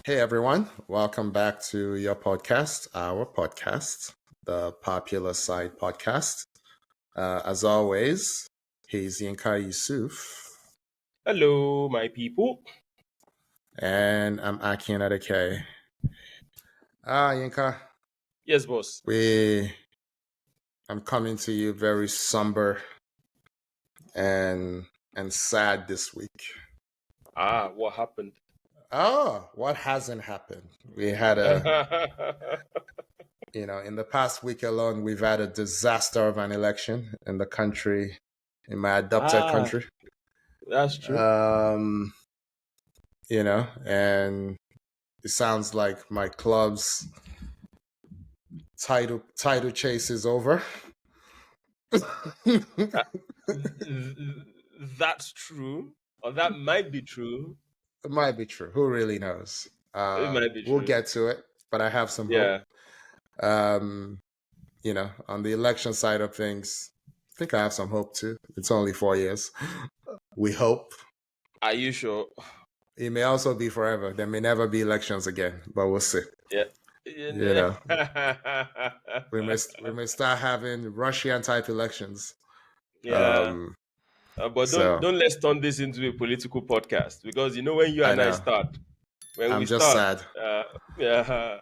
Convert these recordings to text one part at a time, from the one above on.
Hey everyone, welcome back to your podcast, our podcast, the Popular Side Podcast. As always, he's Yinka Yusuf, Hello, my people. and I'm Aki Adeke. Yinka, Yes, boss. I'm coming to you very somber and sad this week. What happened? Oh, what hasn't happened? We had in the past week alone, we've had a disaster of an election in the country, in my adopted country. That's true. And it sounds like my club's title chase is over. That's true. Or that might be true. It might be true. Who really knows? It might be We'll true. get to it, but I have some Yeah. hope. On the election side of things, I think I have some hope too. It's only 4 years. We hope. Are you sure? It may also be forever. There may never be elections again, but we'll see. Yeah. We may start having Russian type elections. Yeah. But don't let's turn this into a political podcast, because when you and I start, I'm just sad. I'm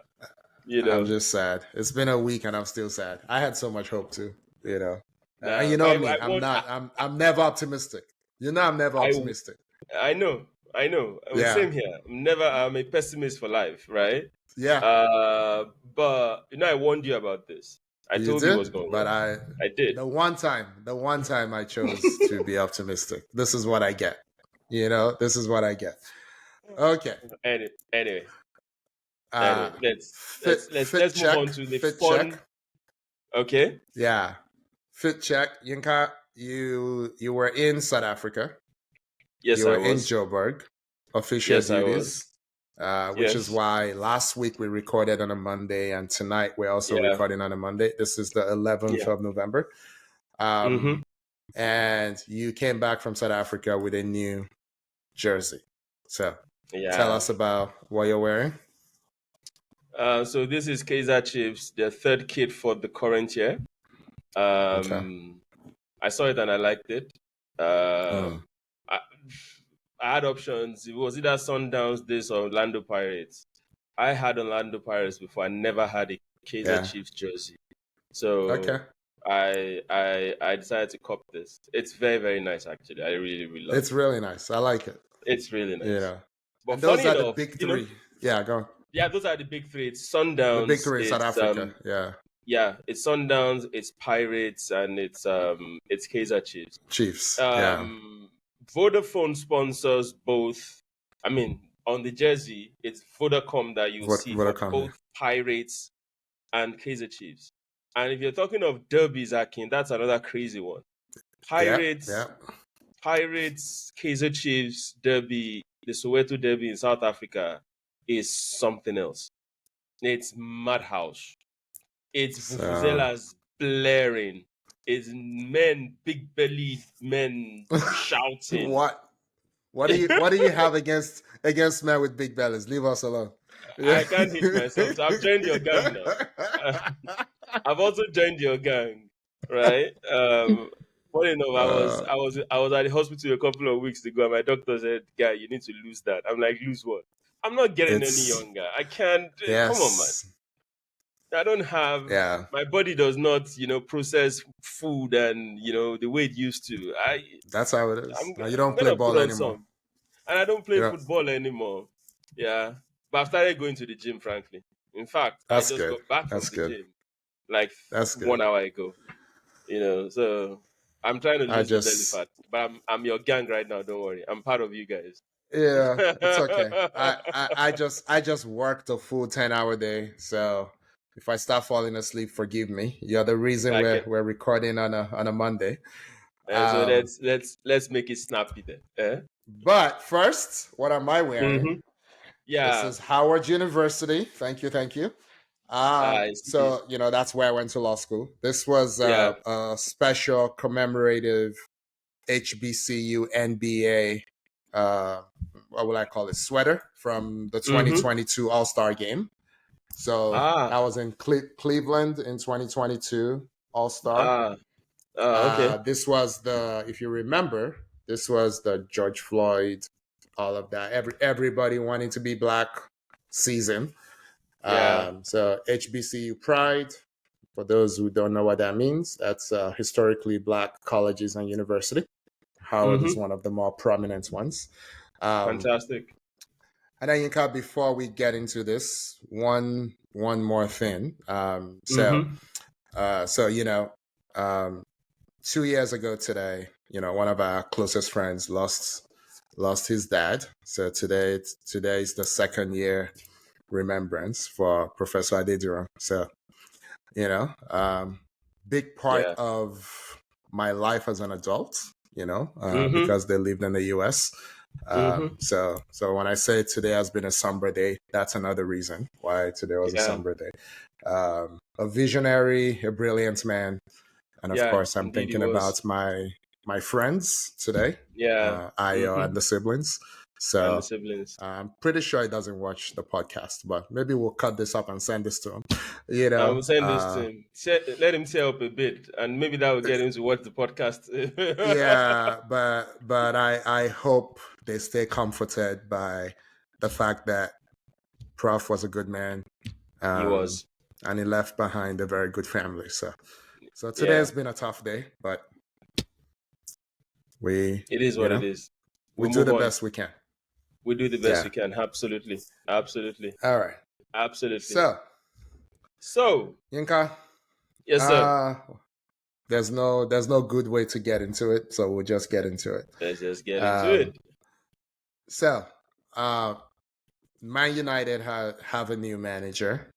just sad. It's been a week and I'm still sad. I had so much hope too. Nah, I'm never optimistic. I'm never optimistic. I know. Same here. I'm a pessimist for life, right? Yeah. But I warned you about this. I told you what's going on. But I did. The one time I chose to be optimistic. This is what I get. This is what I get. Okay. Anyway. Let's move on to the fun. Check. Okay. Yeah. Fit check. Yinka, you were in South Africa. Yes, you were in Joburg. Official duties. Which is why last week we recorded on a Monday, and tonight we're also recording on a Monday. This is the 11th of November. And you came back from South Africa with a new jersey. So tell us about what you're wearing. So this is Kaizer Chiefs, their third kit for the current year. I saw it and I liked it. I had options. It was either Sundowns this or Orlando Pirates. I had Orlando Pirates before. I never had a Kaizer Chiefs jersey. So I decided to cop this. It's very, very nice, actually. I really, really love it. It's really nice. I like it. It's really nice. But those are the big three. Go on. Yeah, those are the big three. It's Sundowns. The big three in South Africa. Yeah, it's Sundowns, it's Pirates, and it's Kaizer Chiefs. Vodafone sponsors both. I mean, on the jersey, it's Vodacom that you see for both Pirates and Kaizer Chiefs. And if you're talking of derbies, Akin, that's another crazy one. Pirates, Kaizer Chiefs derby, the Soweto derby in South Africa is something else. It's madhouse. It's vuvuzelas blaring. It's men, big bellied men shouting. What do you have against men with big bellies? Leave us alone. I can't hit myself. So I've joined your gang now. I've also joined your gang, right? Funny enough, I was at the hospital a couple of weeks ago, and my doctor said, "Guy, you need to lose that." I'm like, "Lose what? I'm not getting any younger. I can't. Come on, man. I don't have. My body does not, process food and the way it used to. That's how it is. You don't play ball anymore, and I don't play football anymore. Yeah, but I've started going to the gym. Frankly, in fact, I just got back from the gym like 1 hour ago. So I'm trying to lose the belly fat, but I'm your gang right now. Don't worry, I'm part of you guys. Yeah, it's okay. I just worked a full 10-hour day, so if I start falling asleep, forgive me. You're the reason we're recording on a Monday. So let's make it snappy then. But first, what am I wearing? Yeah, this is Howard University. Thank you. So that's where I went to law school. This was a special commemorative HBCU NBA what will I call it, sweater from the Mm-hmm. 2022 All-Star game. So Ah. I was in Cleveland in 2022 All-Star. Ah. Ah. Okay. This was the, if you remember, this was the George Floyd, all of that. Everybody wanting to be black season. Yeah. So HBCU Pride, for those who don't know what that means, that's historically black colleges and university. Howard is Mm-hmm. one of the more prominent ones. Um, Fantastic. and then, Yinka, before we get into this, one more thing. Mm-hmm. So um, 2 years ago today, one of our closest friends lost his dad. So today is the second year remembrance for Professor Adediran. So big part Yeah. of my life as an adult, Mm-hmm. because they lived in the US. Mm-hmm. So when I say today has been a somber day, that's another reason why today was a Yeah. somber day. A visionary, a brilliant man, and of Yeah. course, I'm Indeed, it thinking was. about my friends today, Yeah. Ayo Mm-hmm. and the siblings. And the So siblings. I'm pretty sure he doesn't watch the podcast, but maybe we'll cut this up and send this to him. I will send this to him. Let him say up a bit, and maybe that will get him to watch the podcast. Yeah, but I hope they stay comforted by the fact that Prof was a good man, He um, was. and he left behind a very good family. So today Yeah. has been a tough day, but we It is you what know it is. we We do move the on. best we can. We do the best Yeah. we can. Absolutely. Absolutely. All right. Absolutely. So So, Yinka, yes, sir. uh, there's no good way to get into it, so we'll just get into it. Let's just get into Um, it. so, uh, Man United have a new manager.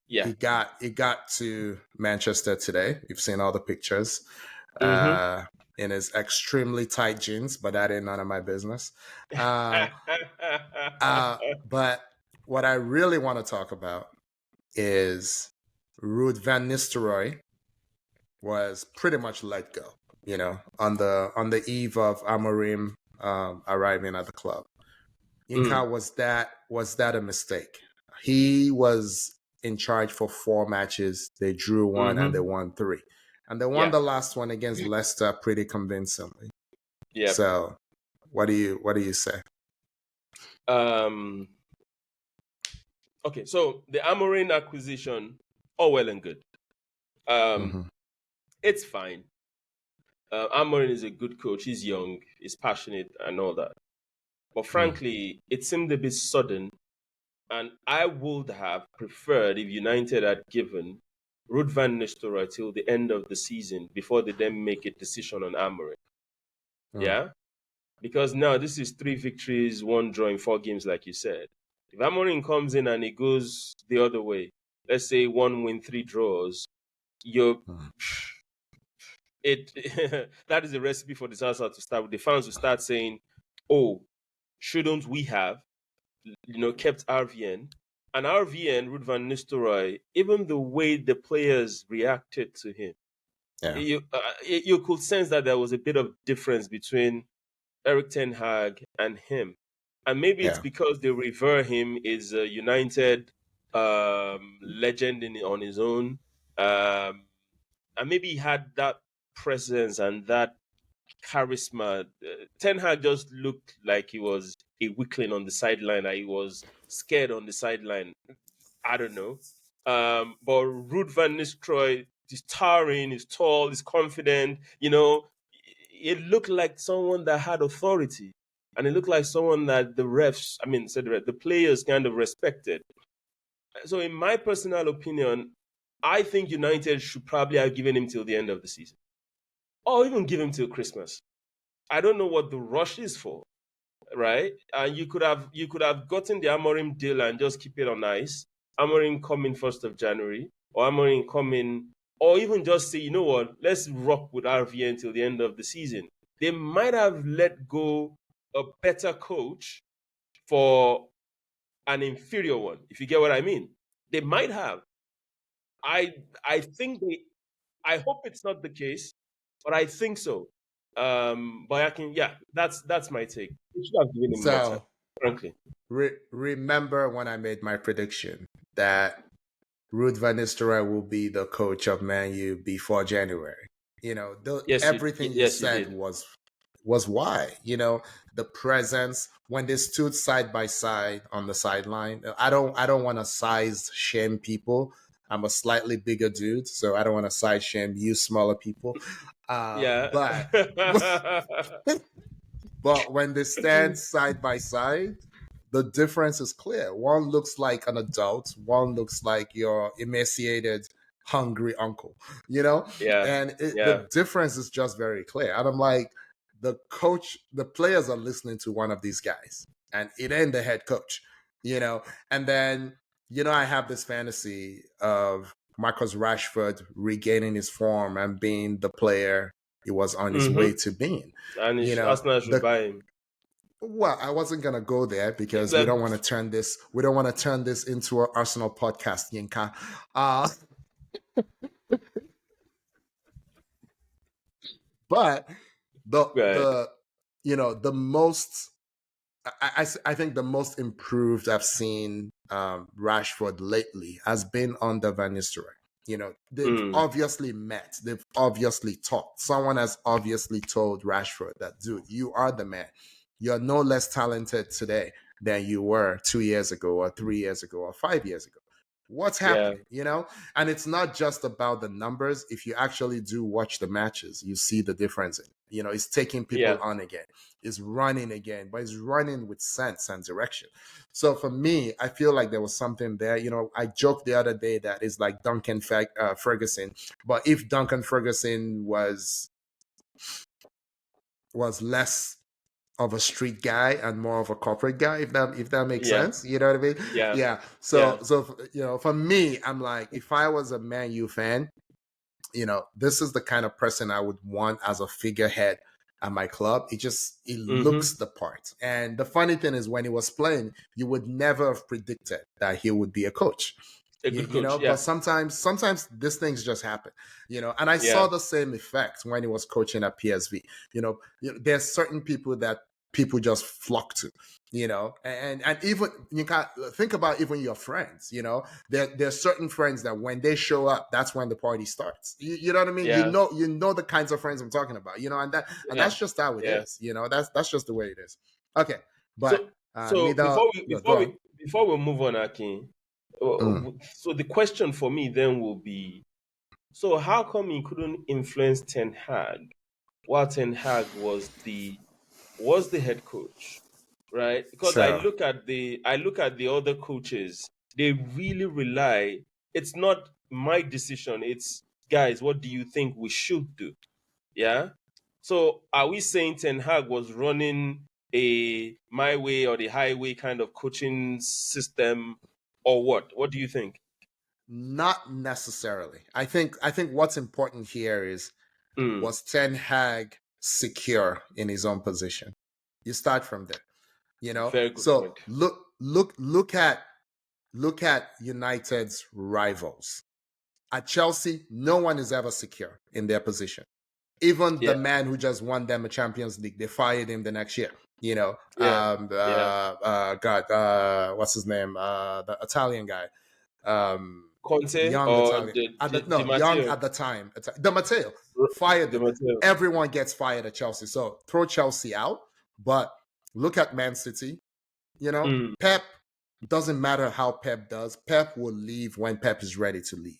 Yeah. He got to Manchester today. You've seen all the pictures. Mm-hmm. Uh, in his extremely tight jeans, but that ain't none of my business. Uh, but what I really want to talk about is Ruud van Nistelrooy was pretty much let go, on the eve of Amorim arriving at the club. Mm. Inca, was that a mistake? He was in charge for 4 matches. They drew one and they Mm-hmm. won three, and they won Yeah. the last one against Leicester pretty convincingly. Yep. So, what do you say? Um. Okay. So the Amorim acquisition, all well and good. Um. Mm-hmm. It's fine. Amorim is a good coach. He's young. He's passionate and all that. But frankly, it seemed a bit sudden, and I would have preferred if United had given Ruud van Nistelrooy till the end of the season before they then make a decision on Amorim. Mm-hmm. Yeah, because now this is 3 victories, 1 draw in 4 games, like you said. If Amorim comes in and it goes the other way, let's say 1 win, 3 draws, you're it that is a recipe for disaster to start with. The fans will start saying, "Oh, shouldn't we have, kept RVN?" And RVN, Ruud van Nistelrooy, even the way the players reacted to him, Yeah, you could sense that there was a bit of difference between Eric Ten Hag and him. And maybe it's yeah, because they revere him as a United legend on his own. And maybe he had that presence and that charisma. Ten Hag just looked like he was a weakling on the sideline, like he was scared on the sideline. I don't know. But Ruud van Nistelrooy is towering, he's tall, he's confident. It looked like someone that had authority, and it looked like someone that the players kind of respected. So, in my personal opinion, I think United should probably have given him till the end of the season, or even give him till Christmas. I don't know what the rush is for, right? And you could have gotten the Amorim deal and just keep it on ice. Amorim coming 1st of January, or Amorim coming, or even just say, you know what, let's rock with RV until the end of the season. They might have let go a better coach for an inferior one, if you get what I mean. They might have. I I think they. I hope it's not the case, but I think so. But I can, yeah, that's my take. You should have given him more time, So frankly. remember when I made my prediction that Ruud van Nistelrooy will be the coach of Man U before January. Everything you Yes, you said did. was why. The presence when they stood side by side on the sideline. I don't want to size shame people. I'm a slightly bigger dude, so I don't want to size shame you smaller people. Yeah. But but when they stand side by side, the difference is clear. One looks like an adult, one looks like your emaciated, hungry uncle, Yeah. and Yeah. the difference is just very clear. And I'm like, the players are listening to one of these guys, and it ain't the head coach, and then, I have this fantasy of Marcus Rashford regaining his form and being the player he was on his way Mm-hmm. to being. And Arsenal should The buy him. Well, I wasn't gonna go there because we That- don't want to turn this. We don't want to turn this into an Arsenal podcast, Yinka. Uh, but the Right. the the most I think the most improved I've seen Rashford lately has been under Van Nistelrooy. They've Mm. obviously met. They've obviously talked. Someone has obviously told Rashford that, dude, you are the man. You're no less talented today than you were 2 years ago or 3 years ago or 5 years ago. What's Yeah. happening, And it's not just about the numbers. If you actually do watch the matches, you see the difference in it. It's taking people Yeah. on again. It's running again, but it's running with sense and direction. So for me, I feel like there was something there. I joked the other day that it's like Duncan Ferguson, but if Duncan Ferguson was less of a street guy and more of a corporate guy, if that makes Yeah. sense, you know what I mean? Yeah. Yeah. Yeah. So for me, I'm like, if I was a Man U fan, this is the kind of person I would want as a figurehead at my club. It Mm-hmm. looks the part. And the funny thing is, when he was playing, you would never have predicted that he would be a coach. A good coach. But Yeah. sometimes these things just happen. And I saw Yeah. the same effect when he was coaching at PSV. There's certain people that people just flock to, and even you can think about even your friends, there's certain friends that when they show up, that's when the party starts. You know what I mean? Yeah. You know the kinds of friends I'm talking about, and Yeah. that's just how it Yeah. is, that's just the way it is. Okay. But So neither go on. before we move on, Akin, Mm, so the question for me then will be, so how come he couldn't influence Ten Hag while Ten Hag was the head coach, right? Because sure. I look at the other coaches, they really rely. It's not my decision. It's, guys, what do you think we should do? Yeah. So are we saying Ten Hag was running a my way or the highway kind of coaching system, or what? What do you think? Not necessarily. I think what's important here is, Mm, was Ten Hag secure in his own position? You start from there. very good So point. look at United's rivals. At Chelsea, no one is ever secure in their position. Even Yeah. the man who just won them a Champions League, they fired him the next year. Yeah. Yeah. God, what's his name? The Italian guy, Conte young or Italian. Di No, young Matteo? at the time. The Matteo fired Di him. Matteo. Everyone gets fired at Chelsea, so throw Chelsea out. But look at Man City. Mm, Pep, doesn't matter how Pep does. Pep will leave when Pep is ready to leave.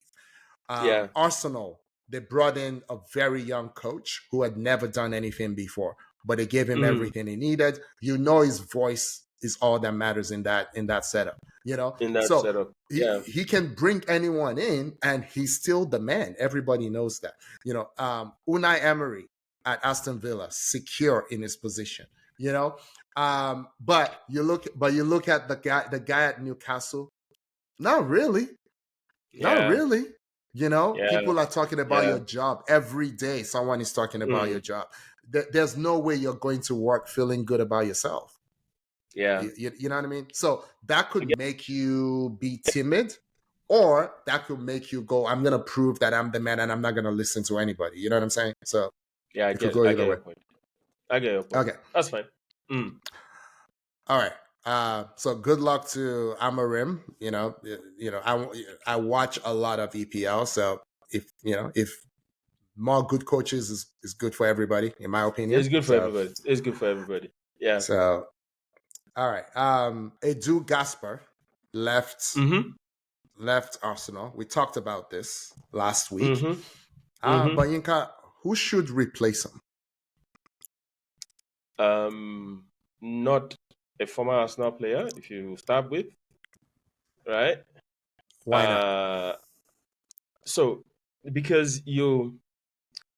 yeah. Arsenal, they brought in a very young coach who had never done anything before, but they gave him Mm, everything he needed. His voice is all that matters in that setup. in that So setup. Yeah. he can bring anyone in, and he's still the man. Everybody knows that. Unai Emery at Aston Villa, secure in his position. But you look at the guy at Newcastle. Not really. Not Yeah. really. Yeah. People are talking about Yeah. your job every day. Someone is talking about your Mm, job. There's no way you're going to work feeling good about yourself. yeah. You know what I mean? So that I could get, make you be timid, or that could make you go, I'm going to prove that I'm the man and I'm not going to listen to anybody. You know what I'm saying? So yeah, it could go I either get way. your point. I get your point. Okay. That's fine. Mm. All right. So good luck to Amorim. I watch a lot of EPL. So if more good coaches is good for everybody, in my opinion. It's good for So everybody. It's good for everybody. Yeah. so all right. Edu Gasper left Mm-hmm. left Arsenal. We talked about this last week. Mm-hmm. Mm-hmm. But Yinka, who should replace him? Not a former Arsenal player, if you start with, right? Why not? Uh, so because you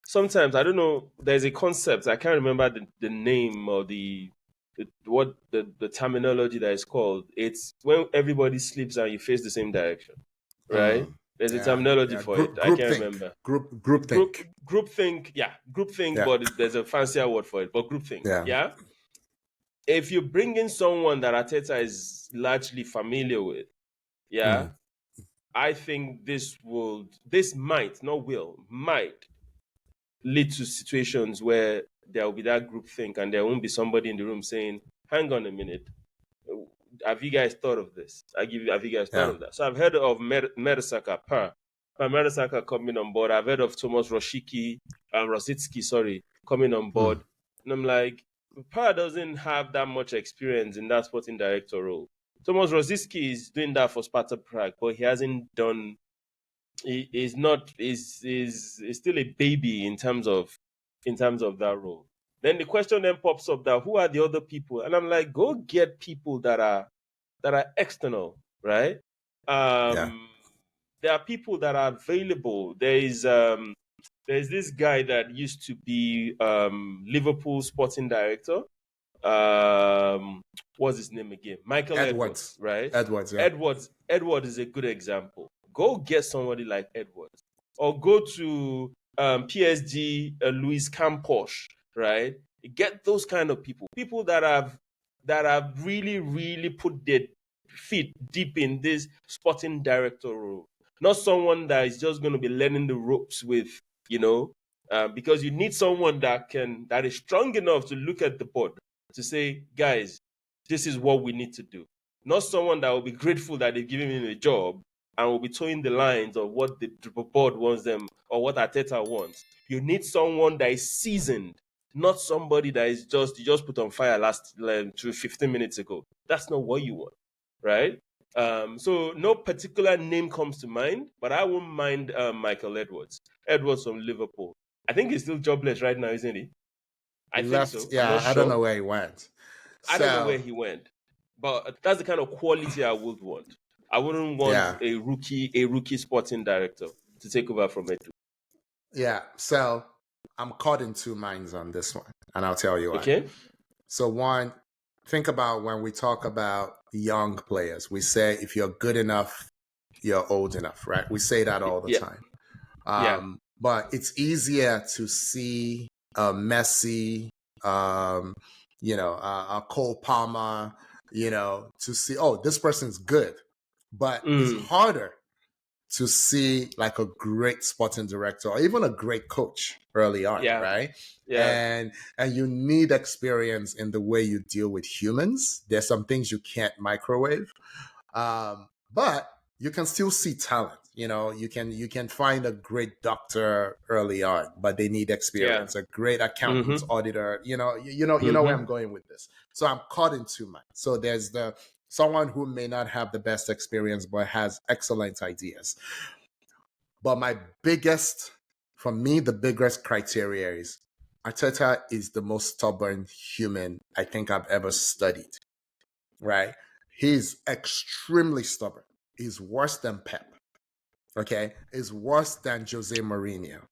sometimes I don't know. There's a concept I can't remember the name or the terminology that is called. It's when everybody sleeps and you face the same direction, right? Mm, There's a yeah, terminology yeah. for it. I Group can't think. remember. Group Group think. groupthink, yeah, groupthink, Yeah, but there's a fancier word for it. But groupthink, yeah. yeah. If you bring in someone that Arteta is largely familiar with, yeah, Mm, I think this might, not will, might lead to situations where there will be that group think and there won't be somebody in the room saying, hang on a minute, have you guys thought of this? Have you guys thought yeah. of that? So I've heard of Mertesacker, Mertesacker coming on board. I've heard of Thomas Rosicki, sorry, coming on Mm, board. And I'm like, Pa doesn't have that much experience in that sporting director role. Thomas Rosicki is doing that for Sparta Prague, but he hasn't done. He is not is still a baby in terms of that role. Then the question then pops up that who are the other people? And I'm like, go get people that are external, right? yeah. There are people that are available. There's this guy that used to be Liverpool sporting director. Um, what's his name again? Michael Edwards, Edwards. right? Edwards, yeah. Edwards is a good example. Go get somebody like Edwards, or go to PSG, Luis Campos, right? Get those kind of people that have really put their feet deep in this sporting director role, not someone that is just going to be learning the ropes with, you know, because you need someone that is strong enough to look at the board to say, guys, this is what we need to do. Not someone that will be grateful that they've given him a job and will be towing the lines of what the board wants them or what Arteta wants. You need someone that is seasoned, not somebody that is you just put on fire last 15 minutes ago. That's not what you want, right? So no particular name comes to mind, but I won't mind Michael Edwards. Edwards from Liverpool. I think he's still jobless right now, isn't he? I He think left. so. I'm not Yeah, I don't know sure. where he went. I don't know where So, he went, but that's the kind of quality I would want. I wouldn't want yeah. a rookie sporting director to take over from Edu. Yeah. So, I'm caught in two minds on this one, and I'll tell you why. Okay. So, one, think about when we talk about young players, we say if you're good enough, you're old enough, right? We say that all the Yeah. time. Yeah. But it's easier to see Messi, a Cole Palmer, to see, oh, this person's good. But it's harder to see like a great sporting director or even a great coach early on, Yeah. right? Yeah. And you need experience in the way you deal with humans. There's some things you can't microwave. But you can still see talent. You can find a great doctor early on, but they need Yeah. experience. A great accountant, Mm-hmm. auditor. You know where I'm going with this. So I'm caught in two minds. So there's the someone who may not have the best experience but has excellent ideas. But for me, the biggest criteria is Arteta is the most stubborn human I think I've ever studied. Right? He's extremely stubborn. He's worse than Pep. Okay? He's worse than Jose Mourinho.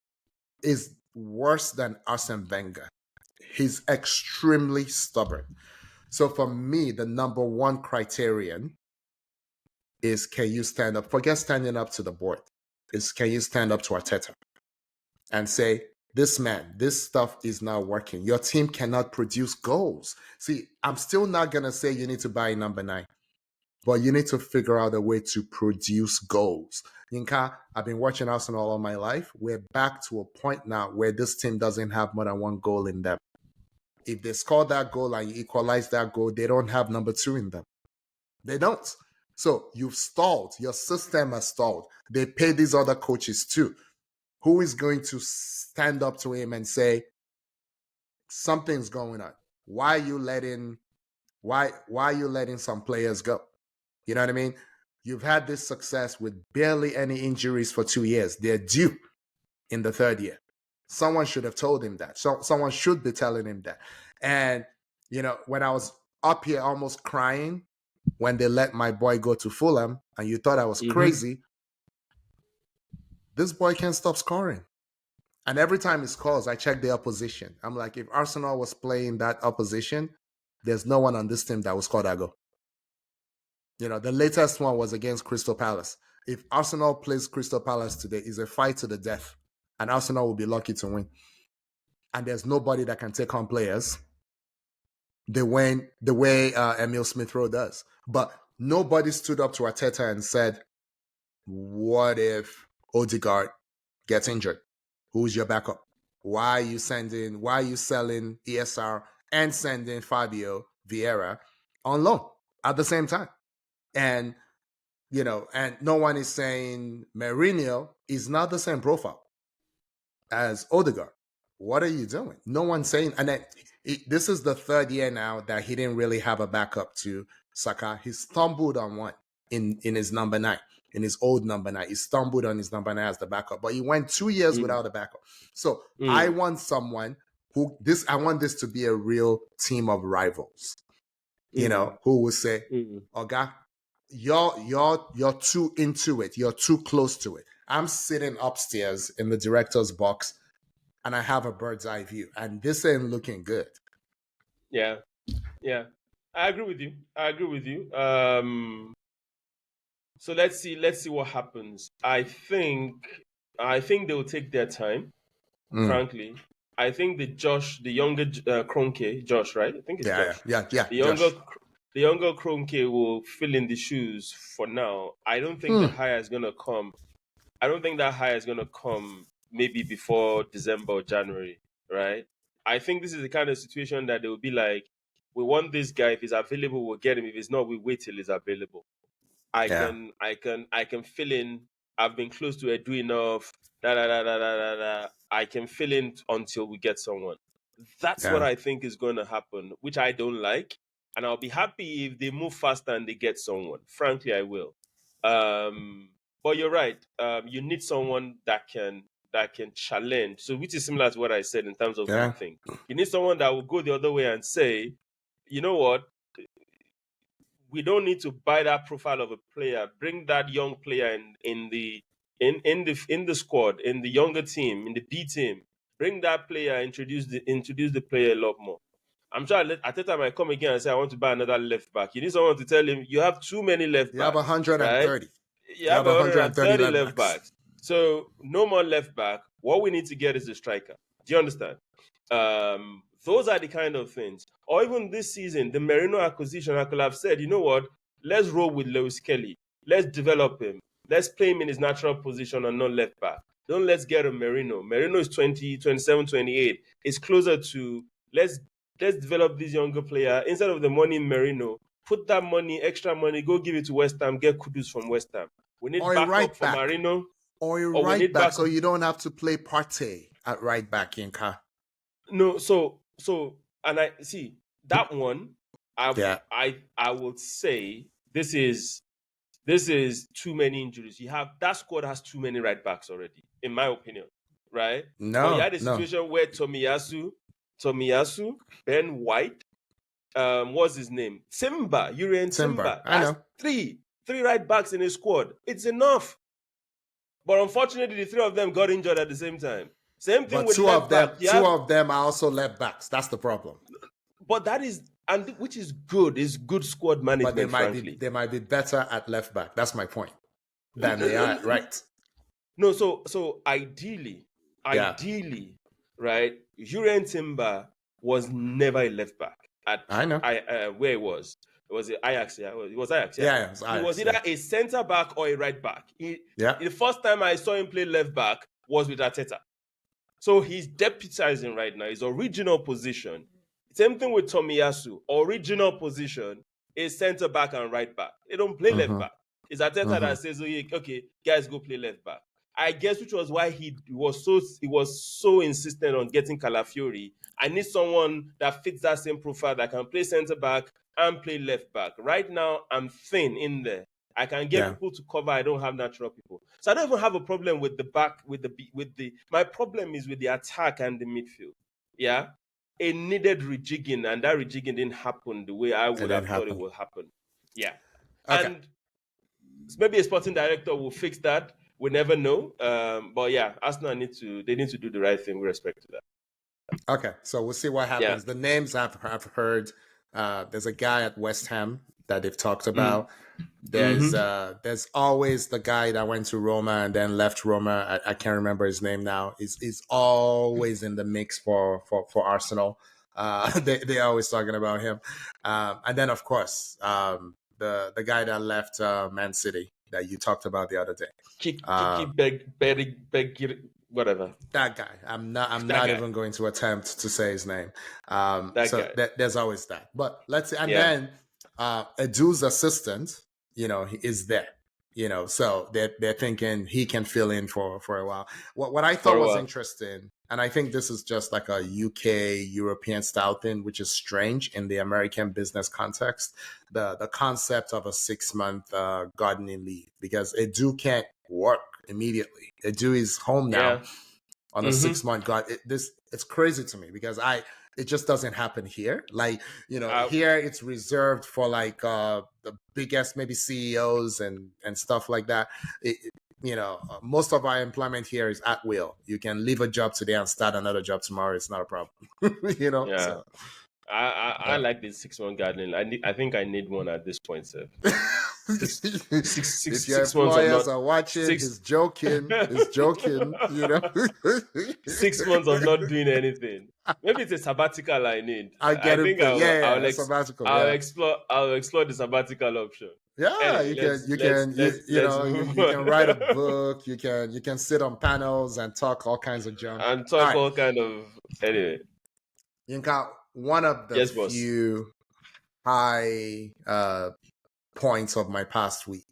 He's worse than Arsene Wenger. He's extremely stubborn. So for me, the number one criterion is can you stand up? Forget standing up to the board. Is can you stand up to Arteta and say, this stuff is not working. Your team cannot produce goals. See, I'm still not going to say you need to buy number 9. But you need to figure out a way to produce goals. Yinka, I've been watching Arsenal all my life. We're back to a point now where this team doesn't have more than one goal in them. if they score that goal and you equalize that goal, they don't have number 2 in them. They don't. So you've stalled. Your system has stalled. They pay these other coaches too. Who is going to stand up to him and say, something's going on? Why are you letting some players go? You know what I mean? You've had this success with barely any injuries for 2 years. They're due in the 3rd year. Someone should have told him that. Someone should be telling him that. And, when I was up here almost crying when they let my boy go to Fulham and you thought I was crazy, this boy can't stop scoring. And every time he scores, I check the opposition. I'm like, if Arsenal was playing that opposition, there's no one on this team that will score that goal. The latest one was against Crystal Palace. If Arsenal plays Crystal Palace today, it's a fight to the death. And Arsenal will be lucky to win. And there's nobody that can take on players the way Emile Smith-Rowe does. But nobody stood up to Arteta and said, what if Odegaard gets injured? Who's your backup? Why are you selling ESR and sending Fabio Vieira on loan at the same time? And, and no one is saying Mourinho is not the same profile as Odegaard. What are you doing? No one's saying, and then this is the 3rd year now that he didn't really have a backup to Saka. He stumbled on one in his number 9, in his old number 9. He stumbled on his number 9 as the backup, but he went 2 years without a backup. So I want someone I want this to be a real team of rivals, who will say, Oga, you're too into it. You're too close to it. I'm sitting upstairs in the director's box and I have a bird's eye view, and this ain't looking good. Yeah. I agree with you. So let's see what happens. I think they will take their time. Frankly, I think the younger Kroenke, Josh, right? I think it's Josh. Yeah. The younger Kroenke will fill in the shoes for now. I don't think the hire is gonna come. I don't think that hire is gonna come maybe before December or January, right? I think this is the kind of situation that they will be like, we want this guy. If he's available, we'll get him. If he's not, we wait till he's available. I can fill in. I've been close to it, do enough. I can fill in until we get someone. That's what I think is going to happen, which I don't like. And I'll be happy if they move faster and they get someone. Frankly, I will. But you're right. You need someone that can challenge. So, which is similar to what I said in terms of one thing. You need someone that will go the other way and say, you know what? We don't need to buy that profile of a player. Bring that young player in the squad, in the younger team, in the B team. Bring that player. Introduce the player a lot more. I'm sure at the time I come again and say I want to buy another left back. You need someone to tell him you have too many left backs. You have 130. Right? You have 130 left backs. So no more left back. What we need to get is a striker. Do you understand? Those are the kind of things. Or even this season, the Merino acquisition, I could have said, you know what? Let's roll with Lewis Kelly. Let's develop him. Let's play him in his natural position and not left back. Don't let's get a Merino. Merino is 20, 27, 28. It's closer to let's develop this younger player. Instead of the money in Merino, put that money, extra money, go give it to West Ham, get Kudus from West Ham. We need backup for Merino. Or a right back, so you don't have to play Partey at right back, Yinka. No, so and I see that one. I would say this is too many injuries. You have that squad has too many right backs already, in my opinion. Right? No, you had a situation where Tomiyasu, Ben White, what's his name? Urian Timber. I know. Three right backs in a squad. It's enough. But unfortunately, the 3 of them got injured at the same time. Same thing with left back. Two of them are also left backs. That's the problem. But that is, and which is good. Is good squad management. But they might be better at left back. That's my point. Than they are right. No, so ideally, right? Urian Timber was never a left back. I know. Where it was. It was Ajax, yeah. It was Ajax, yeah. Yeah, it was Ajax, he was either a centre back or a right back. The first time I saw him play left back was with Arteta. So he's deputizing right now. His original position Same thing with Tomiyasu. Original position is center back and right back. They don't play left back. It's Arteta that says, okay, guys, go play left back. I guess which was why he was so insistent on getting Calafiori. I need someone that fits that same profile that can play center back and play left back. Right now, I'm thin in there. I can get people to cover. I don't have natural people, so I don't even have a problem with the back. My problem is with the attack and the midfield. Yeah, it needed rejigging, and that rejigging didn't happen the way I would have thought it would happen. Yeah, and maybe a sporting director will fix that. We never know. But yeah, Arsenal need to do the right thing with respect to that. Okay, so we'll see what happens. The names I've heard. There's a guy at West Ham that they've talked about. There's always the guy that went to Roma and then left Roma. I can't remember his name now. He's always in the mix for Arsenal. They're always talking about him. And then of course the guy that left Man City that you talked about the other day. Whatever. That guy. I'm not even going to attempt to say his name. There's always that. But let's see. And then Edu's assistant, he is there. So they're thinking he can fill in for a while. What I thought was interesting, and I think this is just like a UK European style thing, which is strange in the American business context, the concept of a 6-month gardening leave, because Edu can't work immediately. Edu is home now on a 6-month garden. It's crazy to me because it just doesn't happen here. Like, here it's reserved for like the biggest maybe CEOs and stuff like that. Most of our employment here is at will. You can leave a job today and start another job tomorrow. It's not a problem. Yeah. So, I like this 6-month gardening. I think I need one at this point, sir. If your employers are watching, he's joking. He's joking. 6 months of not doing anything. Maybe it's a sabbatical I need. Sabbatical. I'll explore the sabbatical option. Yeah, you can write a book. You can sit on panels and talk all kinds of junk. Anyway. Yinka, one of the few high points of my past week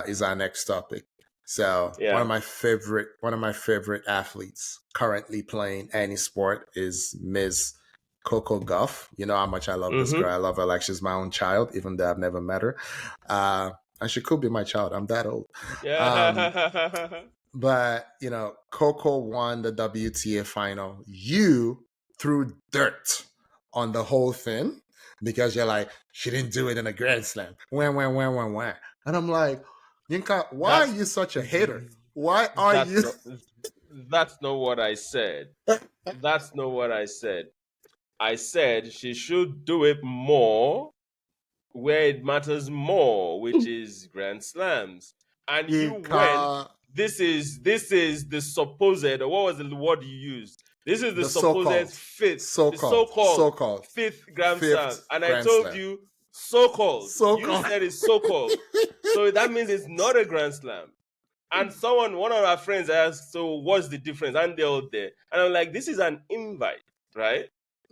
is our next topic. So one of my favorite athletes currently playing any sport is Ms. Coco Gauff. You know how much I love this girl. I love her like she's my own child, even though I've never met her. And she could be my child. I'm that old. Yeah. But Coco won the WTA Final. You threw dirt on the whole thing because you're like, she didn't do it in a Grand Slam. When. And I'm like, Yinka, why are you such a hater? Why are you? That's not what I said. That's not what I said. I said she should do it more where it matters more, which is Grand Slams. And you went. This is the supposed, or what was the word you used? This is the supposed fifth, so-called fifth Grand Slam. And I told you, so-called. You said it's so-called. So that means it's not a Grand Slam. And one of our friends asked, so what's the difference? And they're all there. And I'm like, this is an invite, right?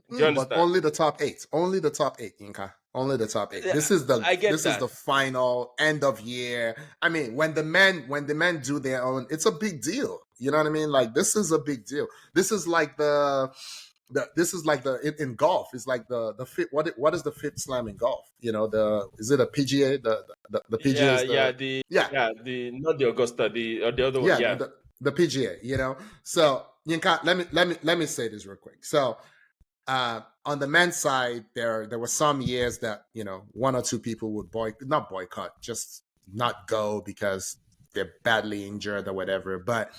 Do you understand? But only the top 8. Only the top 8, Yinka. Only the top 8. This is the final end of year. I mean, when the men do their own, it's a big deal. You know what I mean? Like, this is a big deal. This is like in golf. It's like the fifth. What is the fifth slam in golf? Is it a PGA? The PGA not the Augusta, the other one. Yeah, the PGA. So Yinka, let me say this real quick. So. On the men's side, there were some years that one or two people would not boycott, just not go because they're badly injured or whatever. But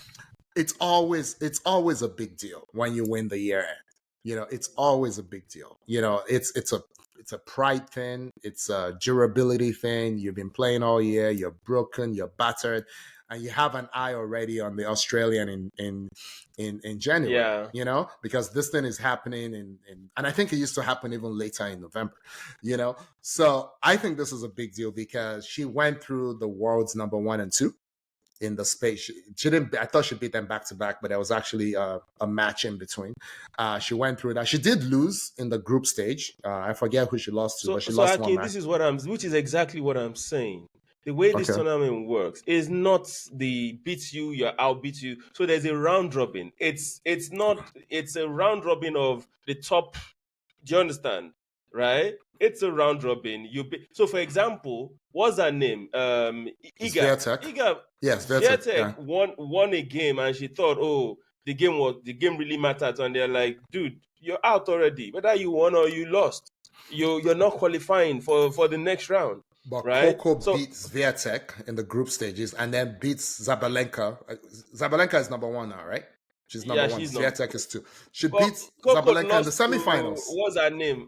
it's always a big deal when you win the year end. It's always a big deal. It's a pride thing. It's a durability thing. You've been playing all year. You're broken. You're battered. And you have an eye already on the Australian in January, because this thing is happening and I think it used to happen even later in November, So I think this is a big deal because she went through the world's number 1 and 2, in the space. She didn't. I thought she beat them back to back, but there was actually a match in between. She went through that. She did lose in the group stage. I forget who she lost to, but she So lost one Akin, match. which is exactly what I'm saying. The way this Okay. tournament works is not the beat you, you're out, beat you. So there's a round robin. It's a round robin of the top. Do you understand? Right? It's a round robin. So for example, what's her name? Iga. Swiatek. Iga Yes, Swiatek. Swiatek Yeah. won a game and she thought, oh, the game really mattered. And they're like, dude, you're out already. Whether you won or you lost, you're not qualifying for the next round. But Right? Coco So beats Swiatek in the group stages and then beats Zabalenka. Zabalenka is number one now, right? She's number yeah, one. she's not. Swiatek is two. She But beats Coco Zabalenka in the lost to semifinals. what's her name?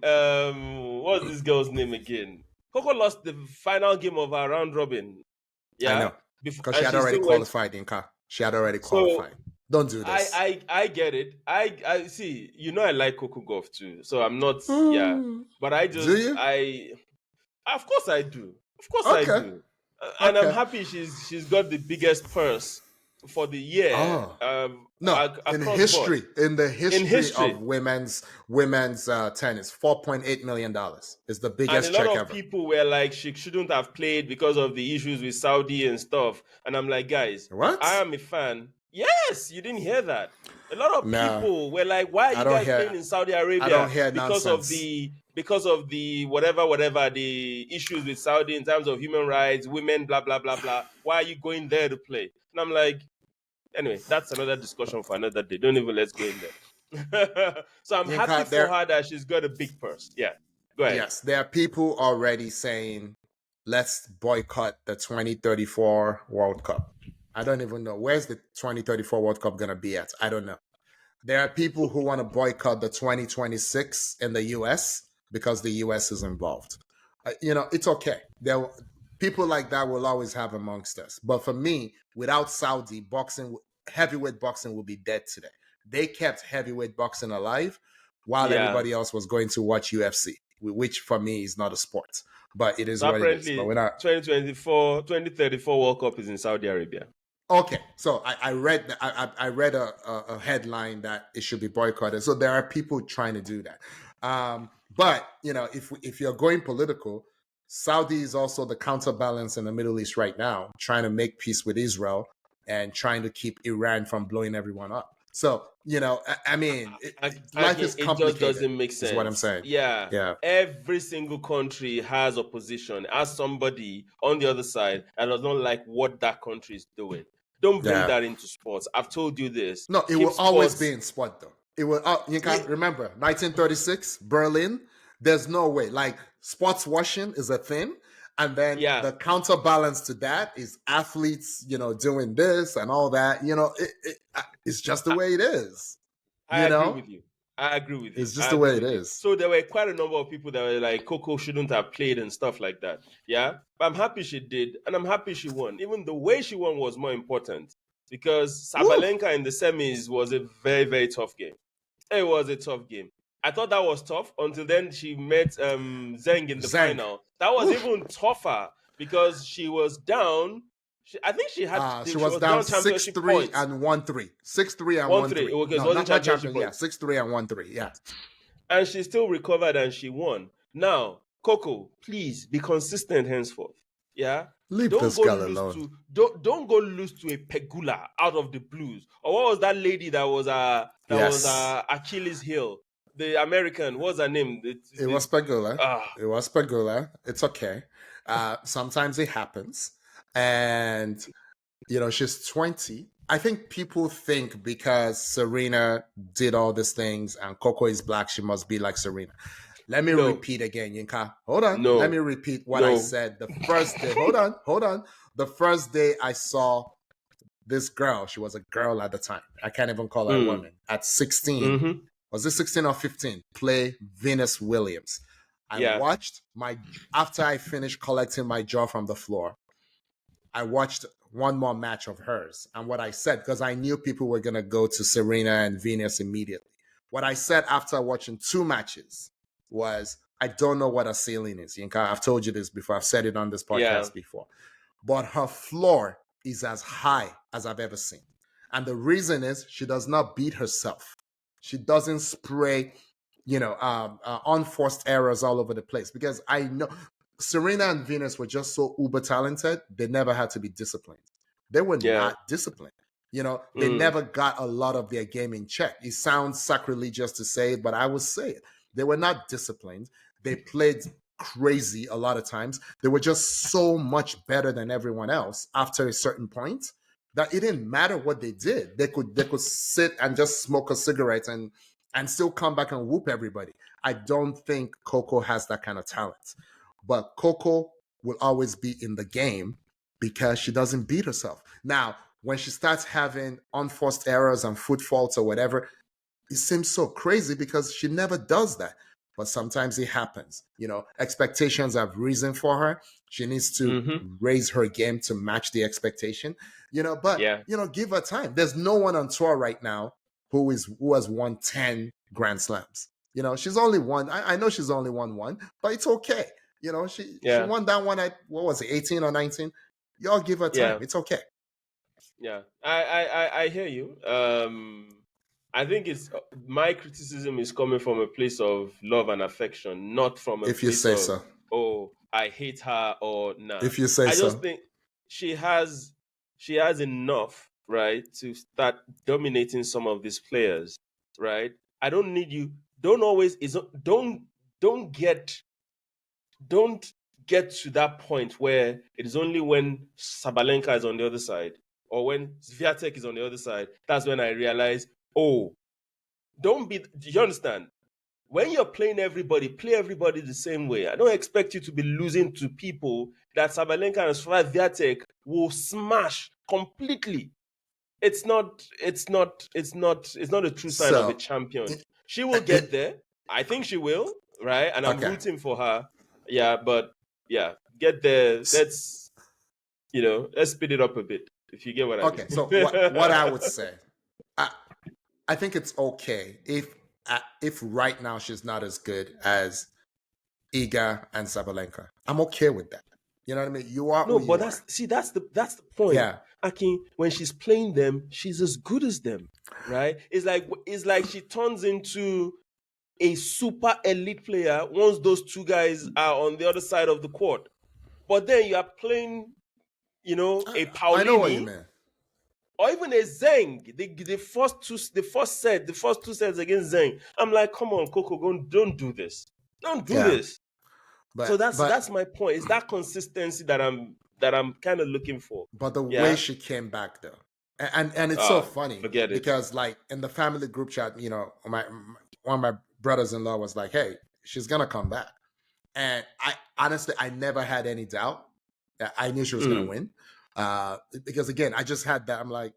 What's this girl's name again? Coco lost the final game of her round robin. I Yeah, know. Because she and had she already still went. qualified, Inka. She had already So qualified. Don't do this. I get it. I see. I like Coco Gauff too. So I'm not. Yeah, Hmm. but I Do just you? Of course I do. Of course I Okay. do. And I'm Okay. happy she's got the biggest purse for the year. Oh. No, in Across history, board. in the history of history. women's tennis, $4.8 million is the And a biggest lot check of ever. people were like, she shouldn't have played because of the issues with Saudi and stuff. And I'm like, guys, What? I am a fan. Yes, you didn't hear that. A lot of No, people were like, why are I you don't guys hear. playing in Saudi I Arabia? don't hear Because nonsense. of the whatever the issues with Saudi in terms of human rights, women, blah blah blah blah. Why are you going there to play? And I'm like, anyway, that's another discussion for another day. Don't even let's go in there. So I'm happy Yinka, for her that she's got a big purse. Yeah, go ahead. yes, there are people already saying, let's boycott the 2034 World Cup. I don't even know. Where's the 2034 World Cup going to be at? I don't know. There are people who want to boycott the 2026 in the US because the US is involved. It's okay. People like that will always have amongst us. But for me, without Saudi, heavyweight boxing will be dead today. They kept heavyweight boxing alive while Yeah. everybody else was going to watch UFC, which for me is not a sport. But it is So what it is. apparently, But we're not. 2034 World Cup is in Saudi Arabia. Okay, so I read I read a headline that it should be boycotted. So there are people trying to do that. But if you're going political, Saudi is also the counterbalance in the Middle East right now, trying to make peace with Israel and trying to keep Iran from blowing everyone up. So I mean, life is complicated. It just doesn't make sense. Is what I'm saying. Yeah. Every single country has opposition, has somebody on the other side that does not like what that country is doing. Don't bring that into sports. I've told you this. No, it will always be in sport, though. It will. You can't remember 1936 Berlin. There's no way. Like sports washing is a thing, and then the counterbalance to that is athletes, doing this and all that. It's just the way it is. I agree with you. It's just the way it is. So there were quite a number of people that were like, Coco shouldn't have played and stuff like that. Yeah. But I'm happy she did. And I'm happy she won. Even the way she won was more important. Because Sabalenka in the semis was a very, very tough game. It was a tough game. I thought that was tough until then she met Zheng in the final. That was even tougher because she was down. I think she had. She was down 6-3 and 1-3. 6-3 and 1-3. Okay, no, not champion. Yeah, 6-3 and 1-3. Yeah. And she still recovered and she won. Now, Coco, please be consistent henceforth. Yeah. Leave this girl alone. Don't go lose to a Pegula out of the blues. Or what was that lady that was Achilles heel? The American. What's her name? It was Pegula. It was Pegula. It's okay. Sometimes it happens. And, she's 20. I think people think because Serena did all these things and Coco is black, she must be like Serena. Let me repeat again, Yinka. Hold on. Let me repeat what I said the first day. Hold on. The first day I saw this girl, she was a girl at the time. I can't even call her a woman. At 16, was it 16 or 15? Play Venus Williams. I watched after I finished collecting my jaw from the floor, I watched one more match of hers. And what I said, because I knew people were going to go to Serena and Venus immediately. What I said after watching 2 matches was, I don't know what her ceiling is. Yinka, I've told you this before. I've said it on this podcast before. But her floor is as high as I've ever seen. And the reason is she does not beat herself. She doesn't spray, unforced errors all over the place. Because I know Serena and Venus were just so uber talented, they never had to be disciplined. They were not disciplined. They never got a lot of their game in check. It sounds sacrilegious to say it, but I will say it. They were not disciplined. They played crazy a lot of times. They were just so much better than everyone else after a certain point that it didn't matter what they did. They could sit and just smoke a cigarette and still come back and whoop everybody. I don't think Coco has that kind of talent. But Coco will always be in the game because she doesn't beat herself. Now, when she starts having unforced errors and foot faults or whatever, it seems so crazy because she never does that. But sometimes it happens. Expectations have risen for her. She needs to raise her game to match the expectation. But give her time. There's no one on tour right now who has won 10 Grand Slams. She's only won. I know she's only won one, but it's okay. She won that one at, what was it, 18 or 19? Y'all give her time. Yeah. It's okay. Yeah, I hear you. I think it's my criticism is coming from a place of love and affection, not from a If place you say of, so. oh, I hate her or nah. If you say so. I just think she has enough, right, to start dominating some of these players, right? I don't need you. Don't get to that point where it is only when Sabalenka is on the other side or when Swiatek is on the other side, that's when I realize, do you understand? When you're playing everybody, play everybody the same way. I don't expect you to be losing to people that Sabalenka and Swiatek will smash completely. It's not a true sign of a champion. She will get there. I think she will, right? And I'm rooting for her. Yeah, but yeah, get there. Let's speed it up a bit, if you get what I mean. Okay, so what I would say, I think it's okay if right now she's not as good as Iga and Sabalenka. I'm okay with that. You know what I mean? You are. No, but that's the point. Yeah. Akin, when she's playing them, she's as good as them, right? It's like she turns into a super elite player once those two guys are on the other side of the court. But then you are playing, a Paulini. I know what you mean. Or even a Zeng, the first two sets against Zeng. I'm like, come on, Coco, don't do this. Don't do this. But, so that's my point. It's that consistency that I'm kind of looking for. But the way she came back though, and it's so funny because like in the family group chat, one of my brothers-in-law was like, "Hey, she's gonna come back," and I honestly never had any doubt that I knew she was gonna win. Because again, I just had that. I'm like,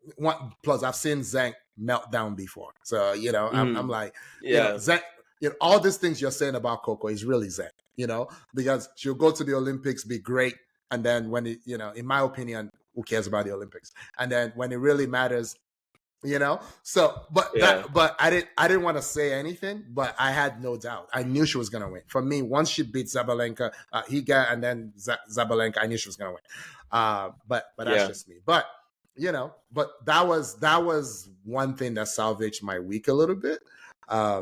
plus I've seen Zeng melt down before, so I'm like, Zeng. All these things you're saying about Coco is really Zeng, because she'll go to the Olympics, be great, and then when it, in my opinion, who cares about the Olympics? And then when it really matters, So, but I didn't want to say anything, but I had no doubt. I knew she was gonna win. For me, once she beat Zabalenka, Higa, and then Zabalenka, I knew she was gonna win. But that's just me. But but that was one thing that salvaged my week a little bit. I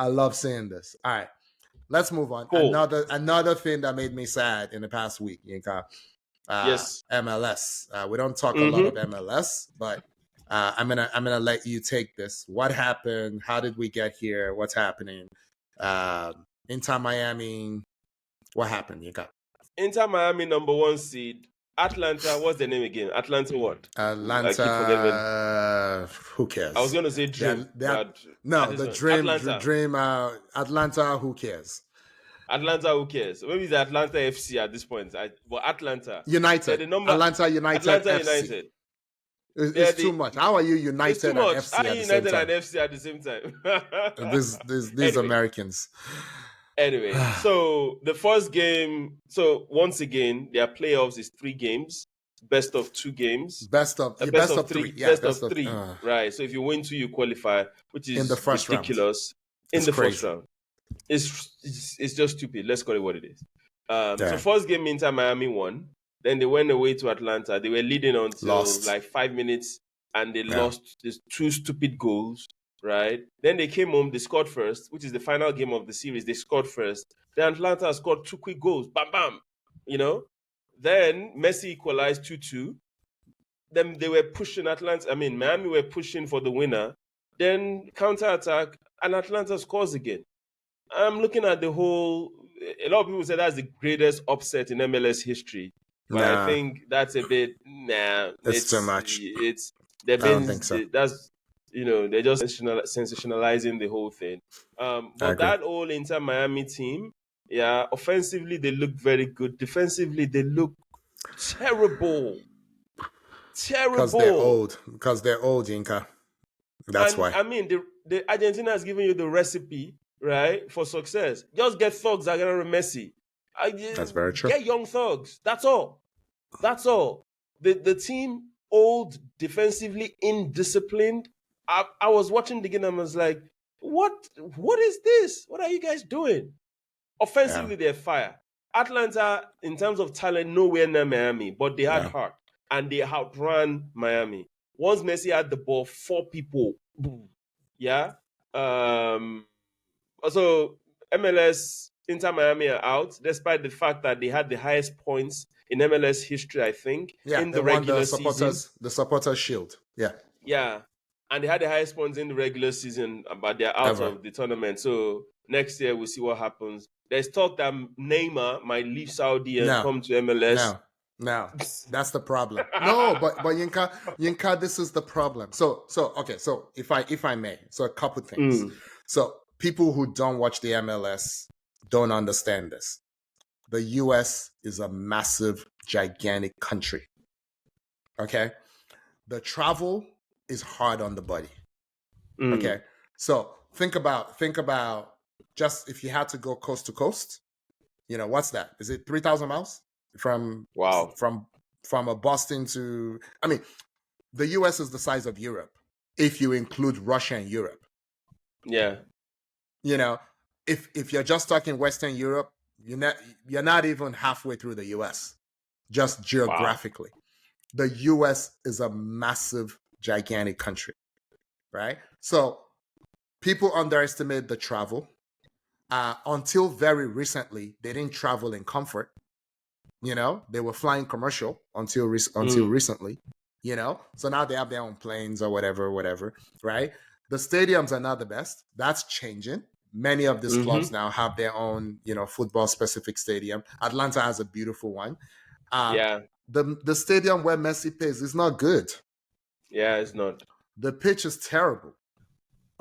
love seeing this. All right, let's move on. Cool. Another thing that made me sad in the past week, Yinka. Yes, MLS. We don't talk a lot of MLS, but I'm gonna let you take this. What happened? How did we get here? What's happening? Inter Miami. What happened? Yinka. Inter Miami #1 seed. Atlanta, what's the name again? Atlanta what? Atlanta. Who cares? I was going to say Dream. The Dream. Atlanta. Who cares? Atlanta, who cares? Maybe it's Atlanta FC at this point. But Atlanta United. Atlanta United. Atlanta FC. United. It's too much. How are you United and FC at the same time? United and FC at the same time. These Americans. Anyway, so the first game. So once again, their playoffs is 3 games, best of 2 games, best of 3, best of 3. Right. So if you win 2, you qualify, which is in the first ridiculous. Round. First round, it's just stupid. Let's call it what it is. So first game, Inter Miami won. Then they went away to Atlanta. They were leading until Lost. like 5 minutes, and they Yeah. lost these 2 stupid goals, right? Then they came home, they scored first, which is the final game of the series. They scored first. Then Atlanta scored 2 quick goals. Bam, bam. You know? Then Messi equalized 2-2. Then they were pushing Atlanta. I mean, Miami were pushing for the winner. Then counter-attack, and Atlanta scores again. I'm looking at the whole. A lot of people say that's the greatest upset in MLS history, but I Nah, think that's a bit it's too much. It's they've I don't been think so. that's they're just sensationalizing the whole thing. I But agree. that whole Inter Miami team, yeah, offensively they look very good. Defensively they look terrible, Because they're terrible. old. Because they're old, Yinka. That's And why. I mean, the Argentina has given you the recipe, right, for success. Just get thugs that are Messi. That's very true. Get young thugs. That's all. That's all. The team old, defensively indisciplined. I was watching the game and I was like, what is this? What are you guys doing? Yeah. Offensively, they're fire. Atlanta, in terms of talent, nowhere near Miami, but they had Yeah. heart and they outran Miami. Once Messi had the ball, 4 people. Yeah. Also, MLS Inter Miami are out, despite the fact that they had the highest points in MLS history, I think, Yeah. in They the won regular season. the supporters shield. Yeah. Yeah. And they had the highest points in the regular season, but they're out Ever. of the tournament. So next year we'll see what happens. There's talk that Neymar might leave Saudi and No. come to MLS. No. That's the problem. No, but Yinka, this is the problem. So okay, so if I may, so a couple things. So people who don't watch the MLS don't understand this. The US is a massive, gigantic country. Okay? The travel is hard on the body. Okay. So think about just if you had to go coast to coast, what's that? Is it 3,000 miles from Wow. from a Boston to, I mean, the US is the size of Europe if you include Russia and Europe. Yeah. If you're just talking Western Europe, you're not even halfway through the US, just geographically. Wow. The US is a massive, gigantic country, right? So people underestimate the travel. Until very recently, they didn't travel in comfort. They were flying commercial until recently. So now they have their own planes or whatever, right? The stadiums are not the best. That's changing. Many of these clubs now have their own, football specific stadium. Atlanta has a beautiful one. Yeah. The stadium where Messi plays is not good. Yeah, it's not. The pitch is terrible.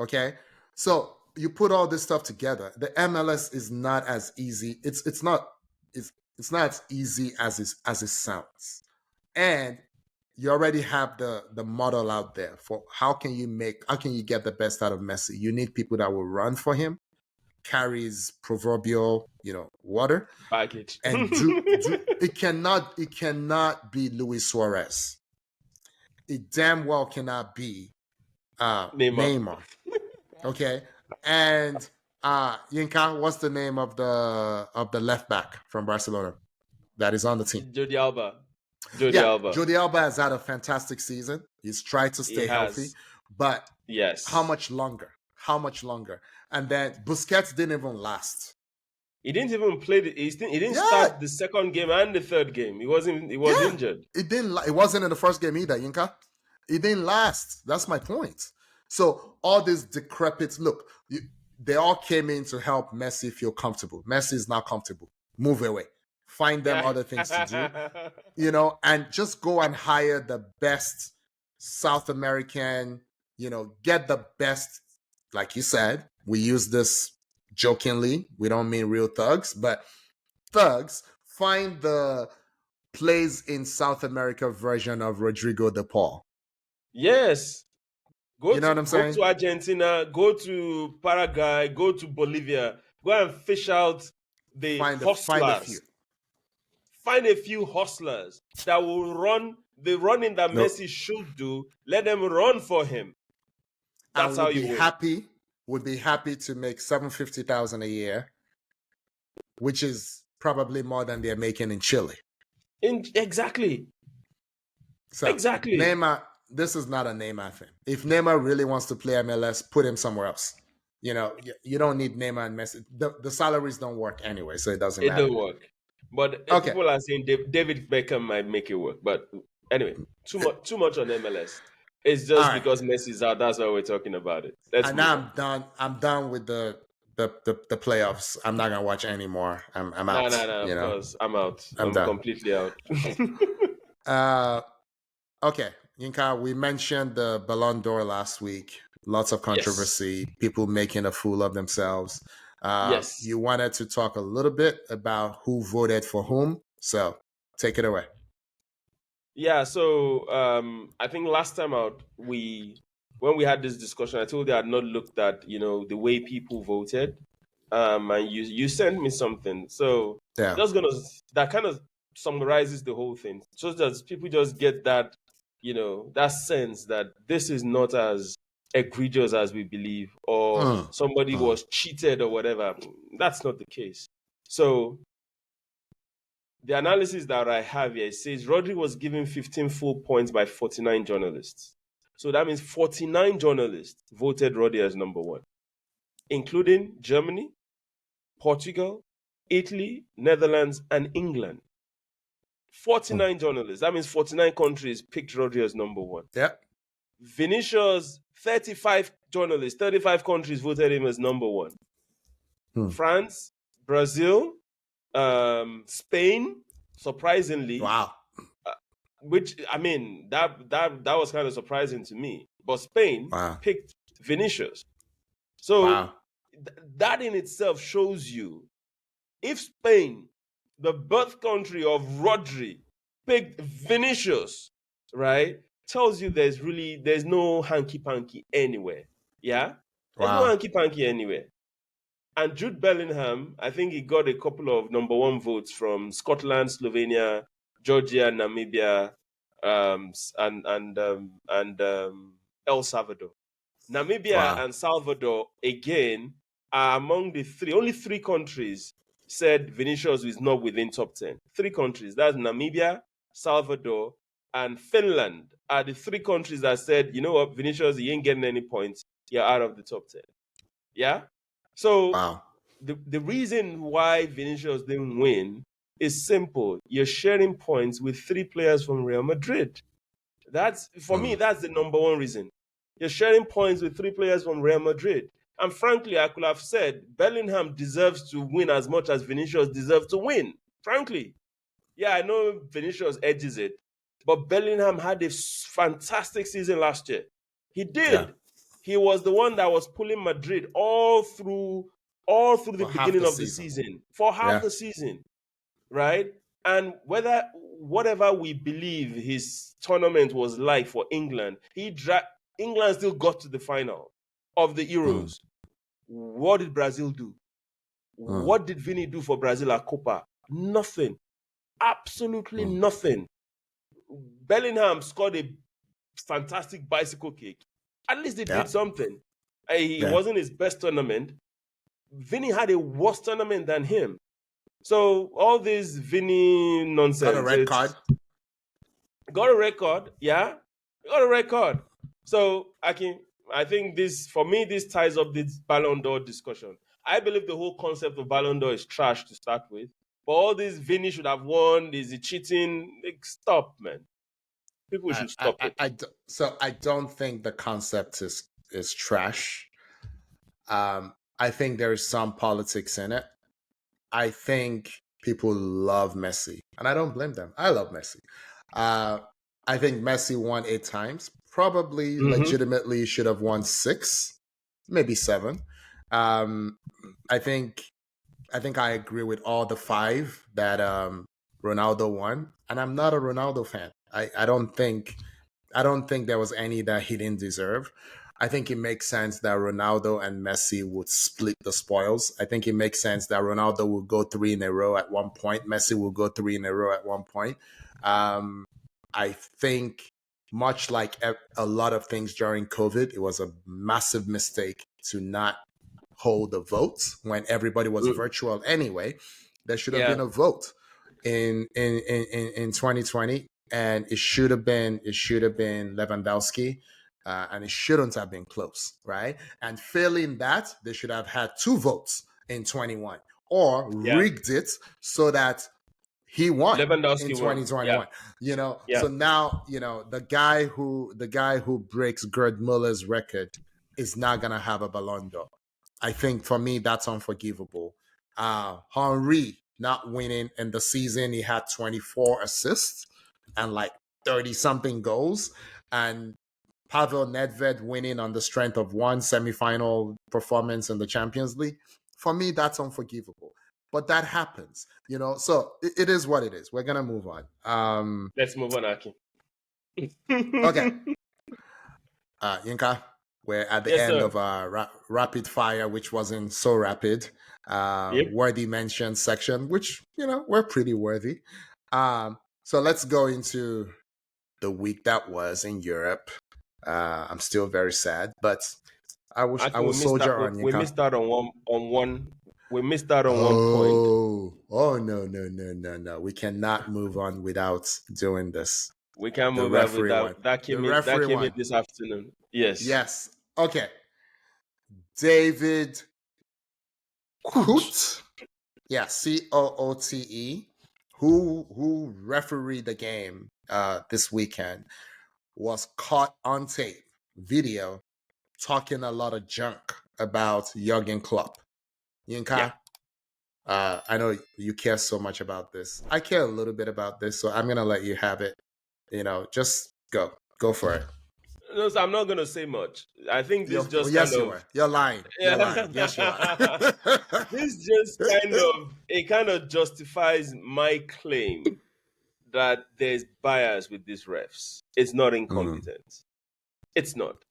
Okay, so you put all this stuff together. The MLS is not as easy. It's not as easy as it sounds, and you already have the model out there for how can you get the best out of Messi. You need people that will run for him, carries proverbial water baggage, and do it cannot be Luis Suarez. It damn well cannot be Neymar. Okay, and Yinka, what's the name of the left back from Barcelona that is on the team? Jordi Alba. Jordi Alba has had a fantastic season. He's tried to stay healthy, but yes, how much longer? And then Busquets didn't even last. He didn't even play. He didn't start the second game and the third game. He was injured. It wasn't in the first game either, Yinka. It didn't last. That's my point. So all these decrepit they all came in to help Messi feel comfortable. Messi is not comfortable. Move away. Find them other things to do. And just go and hire the best South American, get the best, like you said, we use this jokingly. We don't mean real thugs, but thugs. Find the plays in South America version of Rodrigo de Paul. Yes. What I'm saying? Go to Argentina, go to Paraguay, go to Bolivia, go and fish out the hustlers. Find a few hustlers that will run the running that Messi should do. Let them run for him. That's how you win. Would be happy to make $750,000 a year, which is probably more than they're making in Chile. Exactly. So Exactly. Neymar, this is not a Neymar thing. If Neymar really wants to play MLS, put him somewhere else. You don't need Neymar and Messi. The salaries don't work anyway, so it doesn't It matter. don't work. But Okay. people are saying David Beckham might make it work. But anyway, too much on MLS. It's All just right. because Messi's out. That's why we're talking about it. Let's And move now on. I'm done. I'm done with the playoffs. I'm not gonna watch anymore. I'm No, out. no, no. Of course, I'm out. I'm I'm done. completely out. Uh, okay, Yinka, we mentioned the Ballon d'Or last week. Lots of Yes. controversy, people making a fool of themselves. Yes. You wanted to talk a little bit about who voted for whom, so take it away. Yeah, so I think last time out when we had this discussion, I told you I had not looked at, the way people voted. And you sent me something. So Yeah. just gonna that kind of summarizes the whole thing. So that people just get that, that sense that this is not as egregious as we believe, or Mm, somebody mm. was cheated or whatever. That's not the case. So the analysis that I have here says Rodri was given 15 full points by 49 journalists. So that means 49 journalists voted Rodri as number one, including Germany, Portugal, Italy, Netherlands, and England. Mm. 49 journalists. That means 49 countries picked Rodri as number one. Yeah. Vinicius, 35 journalists, 35 countries voted him as number one. Mm. France, Brazil, Spain, surprisingly, Wow. which I mean that was kind of surprising to me. But Spain Wow. picked Vinicius, so Wow. that in itself shows you if Spain, the birth country of Rodri, picked Vinicius, right, tells you there's no hanky panky anywhere. Yeah, there's no Wow. hanky panky anywhere. And Jude Bellingham, I think he got a couple of number one votes from Scotland, Slovenia, Georgia, Namibia, and El Salvador. Namibia Wow. and Salvador again are among the only three countries said Vinicius is not within top 10. Three countries, that's Namibia, Salvador, and Finland are the three countries that said, you know what, Vinicius, he ain't getting any points. You're out of the top 10. Yeah? So Wow. the reason why Vinicius didn't win is simple. You're sharing points with three players from Real Madrid. That's for me, Mm. that's the number one reason. You're sharing points with three players from Real Madrid. And frankly, I could have said Bellingham deserves to win as much as Vinicius deserves to win. Frankly. Yeah, I know Vinicius edges it, but Bellingham had a fantastic season last year. He Yeah. did. He was the one that was pulling Madrid all through the For half beginning the of the season. season, for half Yeah. the season, right? And whatever we believe his tournament was like for England, England still got to the final of the Mm. Euros. What did Brazil do? Mm. What did Vini do for Brazil at Copa? Nothing. Absolutely Mm. nothing. Bellingham scored a fantastic bicycle kick. At least he Yeah. did something. It Yeah. wasn't his best tournament. Vinny had a worse tournament than him. So all this Vinny Got a nonsense, red card. it's got a record, yeah, got a record. So I think this for me this ties up this Ballon d'Or discussion. I believe the whole concept of Ballon d'Or is trash to start with. But all this Vinny should have won, is he cheating? Like, stop, man. People should stop it. So I don't think the concept is trash. I think there is some politics in it. I think people love Messi, and I don't blame them. I love Messi. Uh, I think Messi won 8 times. Probably Mm-hmm. legitimately should have won 6, maybe 7. Um, I think I agree with all the 5 that Ronaldo won, and I'm not a Ronaldo fan. I don't think there was any that he didn't deserve. I think it makes sense that Ronaldo and Messi would split the spoils. I think it makes sense that Ronaldo will go 3 in a row at one point. Messi will go 3 in a row at one point. Um, I think, much like a lot of things during COVID, it was a massive mistake to not hold a vote when everybody was virtual anyway. There should have Yeah. been a vote. in 2020, and it should have been Lewandowski, and it shouldn't have been close, right? And failing that, they should have had 2 votes in 21, or Yeah. rigged it so that he won in Lewandowski won. 2021. Yeah. So now the guy who breaks Gerd Muller's record is not gonna have a Ballon d'Or. I think for me that's unforgivable. Henry not winning in the season, he had 24 assists and like 30 something goals, and Pavel Nedved winning on the strength of one semifinal performance in the Champions League. For me, that's unforgivable. But that happens, So it is what it is. We're gonna move on. Let's move on, Aki. Okay. Yinka, we're at the Yes, end sir. of our rapid fire, which wasn't so rapid. Yep. Worthy mention section, which we're pretty worthy. So let's go into the week that was in Europe. I'm still very sad, but I will soldier on. We missed out on one. We missed out on one point. Oh no! We cannot move on without doing this. We can't move on without that came in this afternoon. Yes. Okay. David Coote. Yeah, Coote, who refereed the game this weekend, was caught on tape, video, talking a lot of junk about Jurgen Klopp. Yinka, I know you care so much about this. I care a little bit about this, so I'm gonna let you have it. Just go for it. No, so I'm not gonna say much. I think this You're lying. You're lying. Yes, you are. This just kind of justifies my claim that there's bias with these refs. It's not incompetence. It's not.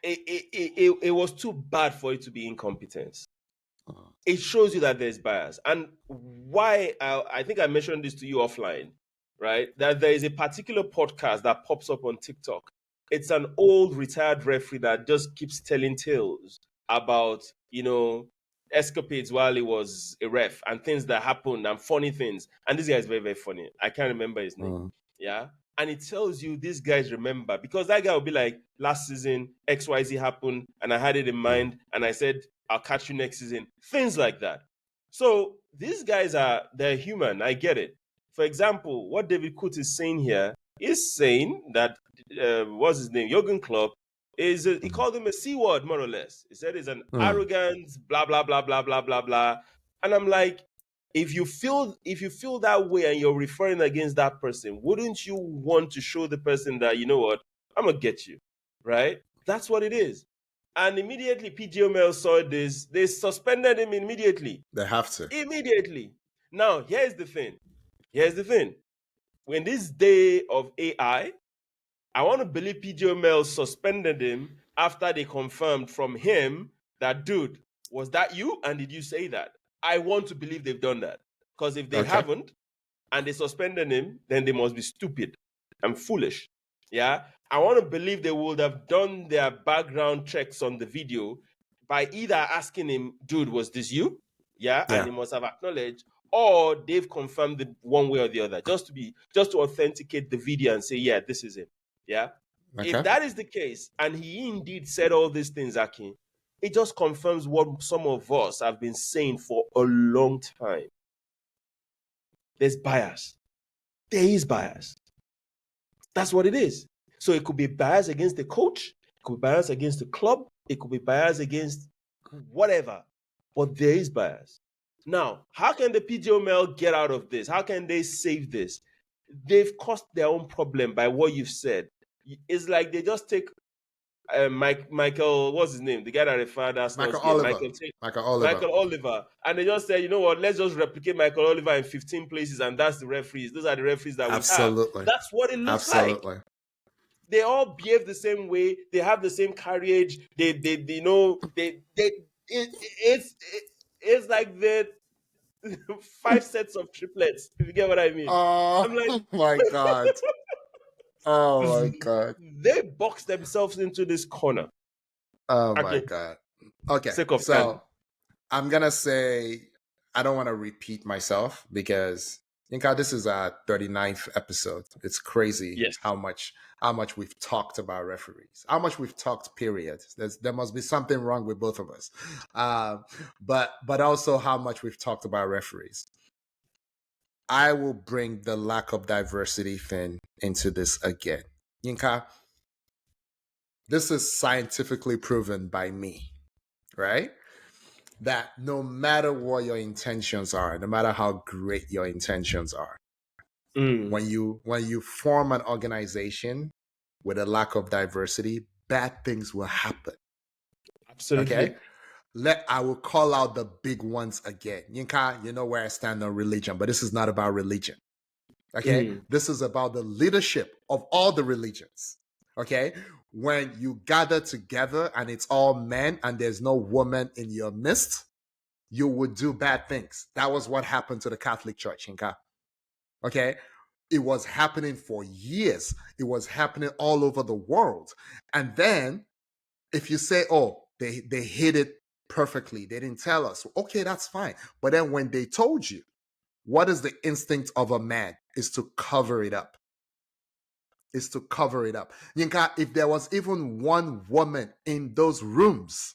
It was too bad for it to be incompetence. It shows you that there's bias. And why I think I mentioned this to you offline, right? That there is a particular podcast that pops up on TikTok. It's an old retired referee that just keeps telling tales about, escapades while he was a ref and things that happened and funny things. And this guy is very, very funny. I can't remember his name. Yeah. And it tells you these guys remember, because that guy will be like, last season, XYZ happened and I had it in mind and I said, I'll catch you next season. Things like that. So these guys they're human. I get it. For example, what David Coote is saying here is saying that, what's his name? Jurgen Klopp he called him a C word, more or less. He said he's an arrogant, blah, blah, blah, blah, blah, blah, blah. And I'm like, if you feel that way and you're referring against that person, wouldn't you want to show the person that, you know what, I'm going to get you, right? That's what it is. And immediately PGMOL saw this. They suspended him immediately. They have to. Immediately. Now, here's the thing. In this day of AI, I want to believe PGMOL suspended him after they confirmed from him that, dude, was that you? And did you say that? I want to believe they've done that. Because if they haven't and they suspended him, then they must be stupid and foolish. Yeah? I want to believe they would have done their background checks on the video by either asking him, dude, was this you? Yeah. And he must have acknowledged, or they've confirmed it one way or the other, just to authenticate the video and say, yeah, this is him. Yeah. Okay. If that is the case, and he indeed said all these things, Aki, it just confirms what some of us have been saying for a long time. There's bias. There is bias. That's what it is. So it could be bias against the coach, it could be bias against the club, it could be bias against whatever, but there is bias. Now, how can the PGMOL get out of this? How can they save this? They've caused their own problem by what you've said. It's like they just take Michael, what's his name? The guy that referred us. Michael Oliver. And they just said, you know what, let's just replicate Michael Oliver in 15 places, and that's the referees. Those are the referees that we have. That's what it looks like. They all behave the same way. They have the same carriage. It's like the 5 sets of triplets, if you get what I mean. Oh, I'm like, my God. Oh, my God. They box themselves into this corner. Oh, my God. Okay, so I'm going to say, I don't want to repeat myself because Yinka, this is our 39th episode. It's crazy Yes. how much we've talked about referees, how much we've talked. Period. There must be something wrong with both of us, but also how much we've talked about referees. I will bring the lack of diversity thing into this again. Yinka, this is scientifically proven by me, right? That no matter what your intentions are, no matter how great your intentions are, when you form an organization with a lack of diversity, bad things will happen. Absolutely. Okay? I will call out the big ones again. Yinka, you know where I stand on religion, but this is not about religion. Okay? This is about the leadership of all the religions. Okay? When you gather together and it's all men and there's no woman in your midst, you would do bad things. That was what happened to the Catholic Church, Yinka. Okay? It was happening for years. It was happening all over the world. And then if you say, oh, they hid it perfectly, they didn't tell us, okay, that's fine. But then when they told you, what is the instinct of a man? Is to cover it up. Is to cover it up. Yinka, if there was even one woman in those rooms,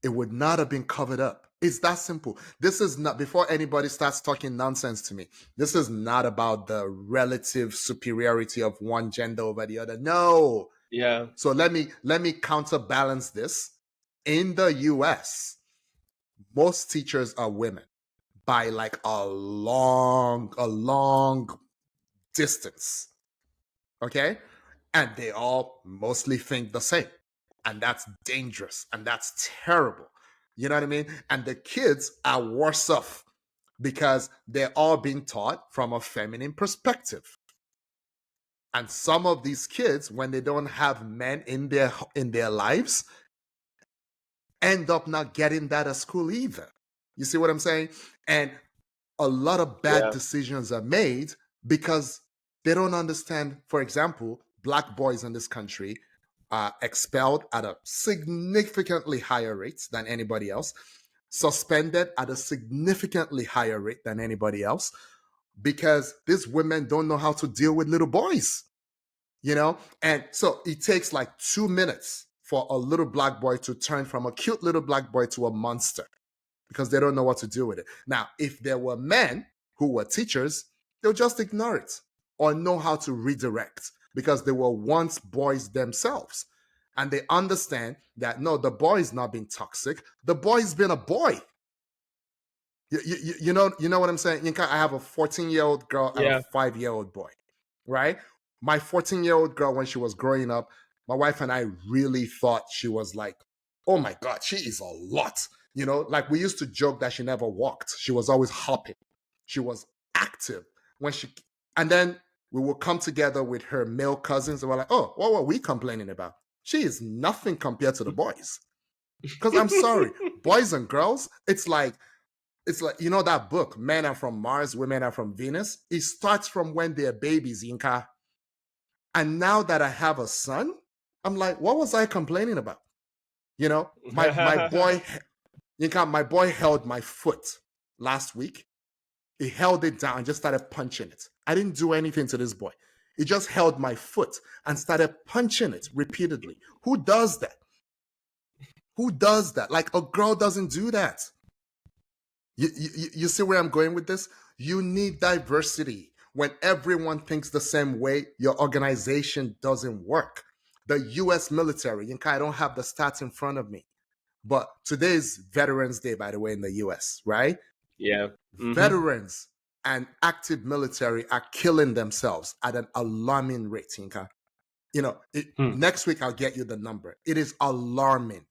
it would not have been covered up. It's that simple. This is not, before anybody starts talking nonsense to me, this is not about the relative superiority of one gender over the other. No. Yeah. So let me counterbalance this. In the US, most teachers are women by like a long distance. Okay? And they all mostly think the same. And that's dangerous and that's terrible. You know what I mean? And the kids are worse off because they're all being taught from a feminine perspective. And some of these kids, when they don't have men in their lives, end up not getting that at school either. You see what I'm saying? And a lot of bad decisions are made because they don't understand. For example, black boys in this country are expelled at a significantly higher rate than anybody else, suspended at a significantly higher rate than anybody else, because these women don't know how to deal with little boys, you know? And so it takes like 2 minutes for a little black boy to turn from a cute little black boy to a monster because they don't know what to do with it. Now, if there were men who were teachers, they'll just ignore it or know how to redirect because they were once boys themselves. And they understand that, no, the boy's not being toxic. The boy's been a boy. You know what I'm saying? I have a 14-year-old girl and a 5-year-old boy, right? My 14-year-old girl, when she was growing up, my wife and I really thought she was like, oh my God, she is a lot. You know, like we used to joke that she never walked. She was always hopping. She was active and then we would come together with her male cousins and we're like, oh, what were we complaining about? She is nothing compared to the boys. Because I'm sorry, boys and girls, it's like, you know that book, Men Are From Mars, Women Are From Venus? It starts from when they're babies, Yinka. And now that I have a son, I'm like, what was I complaining about? You know, my boy, Yinka, my boy held my foot last week. He held it down and just started punching it. I didn't do anything to this boy. He just held my foot and started punching it repeatedly. Who does that? Who does that? Like, a girl doesn't do that. You see where I'm going with this? You need diversity. When everyone thinks the same way, your organization doesn't work. The US military, I don't have the stats in front of me, but today is Veterans Day, by the way, in the US, right? Yeah. Veterans and active military are killing themselves at an alarming rate, Yinka. You know, next week I'll get you the number. It is alarming.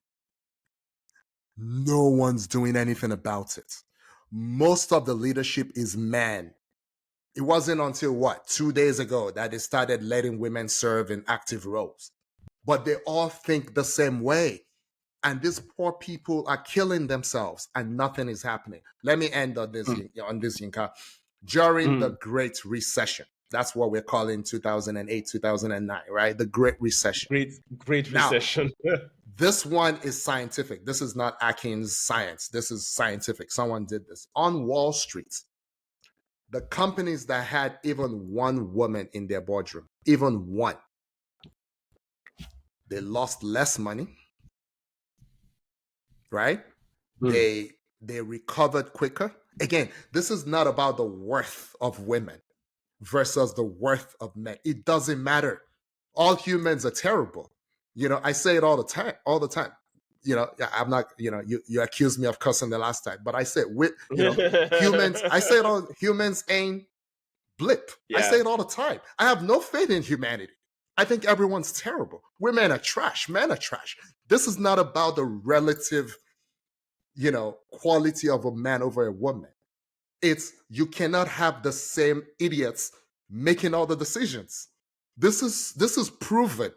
No one's doing anything about it. Most of the leadership is men. It wasn't until 2 days ago that they started letting women serve in active roles. But they all think the same way. And these poor people are killing themselves and nothing is happening. Let me end on this, Yinka. During the Great Recession, that's what we're calling 2008, 2009, right? The Great Recession. Great Recession. This one is scientific. This is not Atkins science. This is scientific. Someone did this. On Wall Street, The companies that had even one woman in their boardroom, even one, they lost less money, right? They recovered quicker. Again, this is not about the worth of women versus the worth of men. It doesn't matter. All humans are terrible. I say it all the time, I'm not, you accused me of cussing the last time, but I said humans, I say it all, humans ain't blip. I say Yeah. it all the time. I have no faith in humanity. I think everyone's terrible. Women are trash. Men are trash. This is not about the relative, quality of a man over a woman. It's you cannot have the same idiots making all the decisions. This is proven.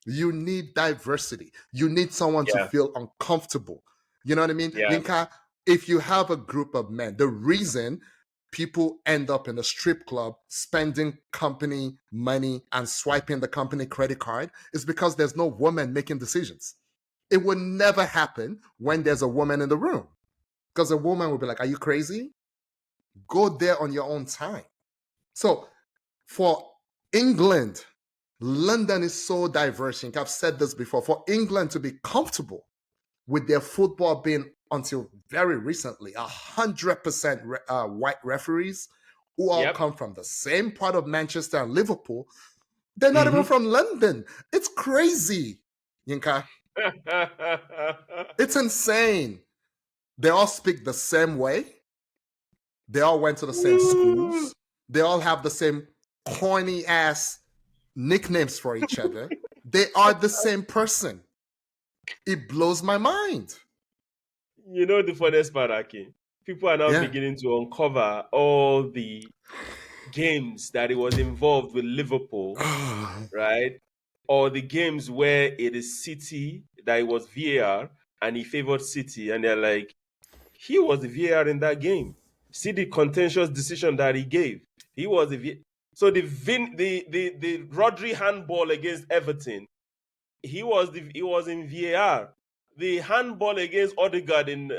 You need diversity. You need someone to Yeah. feel uncomfortable. You know what I mean? Yeah. Yinka, if you have a group of men, the reason people end up in a strip club spending company money and swiping the company credit card is because there's no woman making decisions. It would never happen when there's a woman in the room. Because a woman would be like, "Are you crazy? Go there on your own time." So for England, London is so diverse. I've said this before. For England to be comfortable with their football being, until very recently, 100% white referees who all Yep. come from the same part of Manchester and Liverpool, they're not even from London. It's crazy, Yinka. It's insane. They all speak the same way. They all went to the same schools. They all have the same corny ass nicknames for each other. They are the same person. It blows my mind. You know the funniest part, Aki? People are now Yeah. beginning to uncover all the games that he was involved with Liverpool, right? Or the games where it is City that it was VAR and he favored City, and they're like, he was the VAR in that game. See the contentious decision that he gave. He was the so the Rodri handball against Everton. He was in VAR. The handball against Odegaard in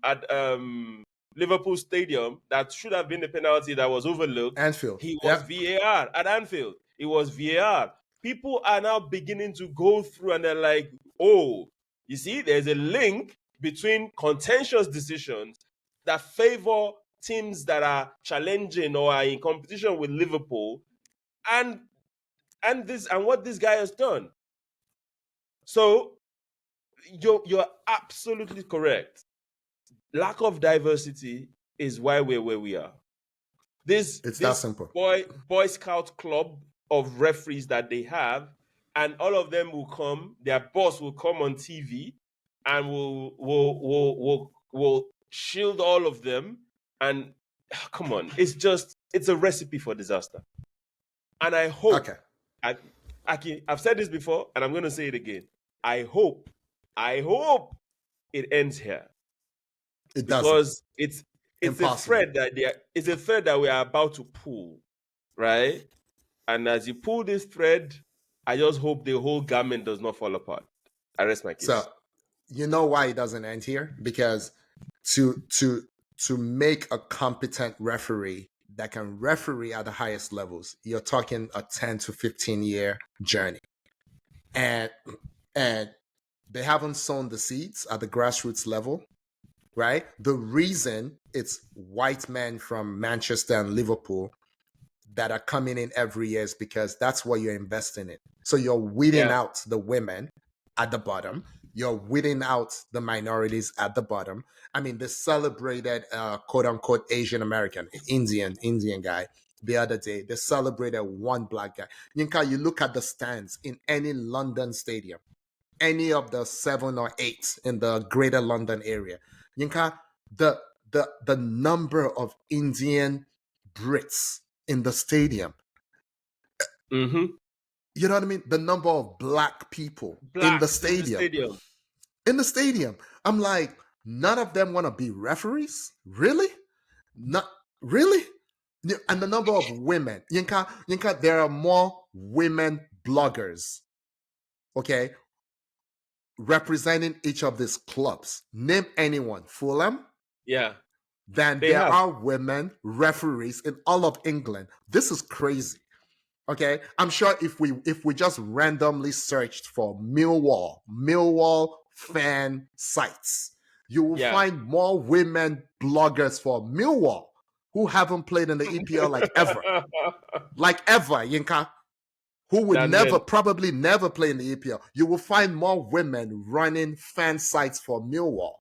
at Liverpool Stadium that should have been a penalty that was overlooked. Anfield. He was Yeah. VAR at Anfield. It was VAR. People are now beginning to go through and they're like, oh, you see, there's a link between contentious decisions that favor teams that are challenging or are in competition with Liverpool and what this guy has done. So you're absolutely correct. Lack of diversity is why we're where we are. It's that This simple. boy scout club of referees that they have, and all of them will come. Their boss will come on TV, and will shield all of them. And come on, it's a recipe for disaster. And I hope, Okay. I've said this before, and I'm going to say it again. I hope it ends here It doesn't. because it's Impossible. it's a thread that we are about to pull, right? And as you pull this thread, I just hope the whole garment does not fall apart. I rest my case. So you know why it doesn't end here? Because to make a competent referee that can referee at the highest levels, you're talking a 10 to 15 year journey. And they haven't sown the seeds at the grassroots level, right? The reason it's white men from Manchester and Liverpool that are coming in every year is because that's what you're investing in. So you're weeding out the women at the bottom. You're weeding out the minorities at the bottom. I mean, the celebrated quote unquote Asian American, Indian guy the other day. They celebrated one black guy. Yinka, you look at the stands in any London stadium, any of the 7 or 8 in the greater London area. Yinka, the number of Indian Brits in the stadium. Mm-hmm. You know what I mean? The number of black people in the stadium. In the stadium. I'm like, none of them want to be referees? Really? Not really? And the number of women. Yinka, there are more women bloggers, okay, representing each of these clubs. Name anyone. Fulham? Yeah. than there are women referees in all of England. This is crazy. Okay, I'm sure if we just randomly searched for Millwall fan sites, you will find more women bloggers for Millwall who haven't played in the EPL like ever, Yinka, who would probably never play in the EPL. You will find more women running fan sites for Millwall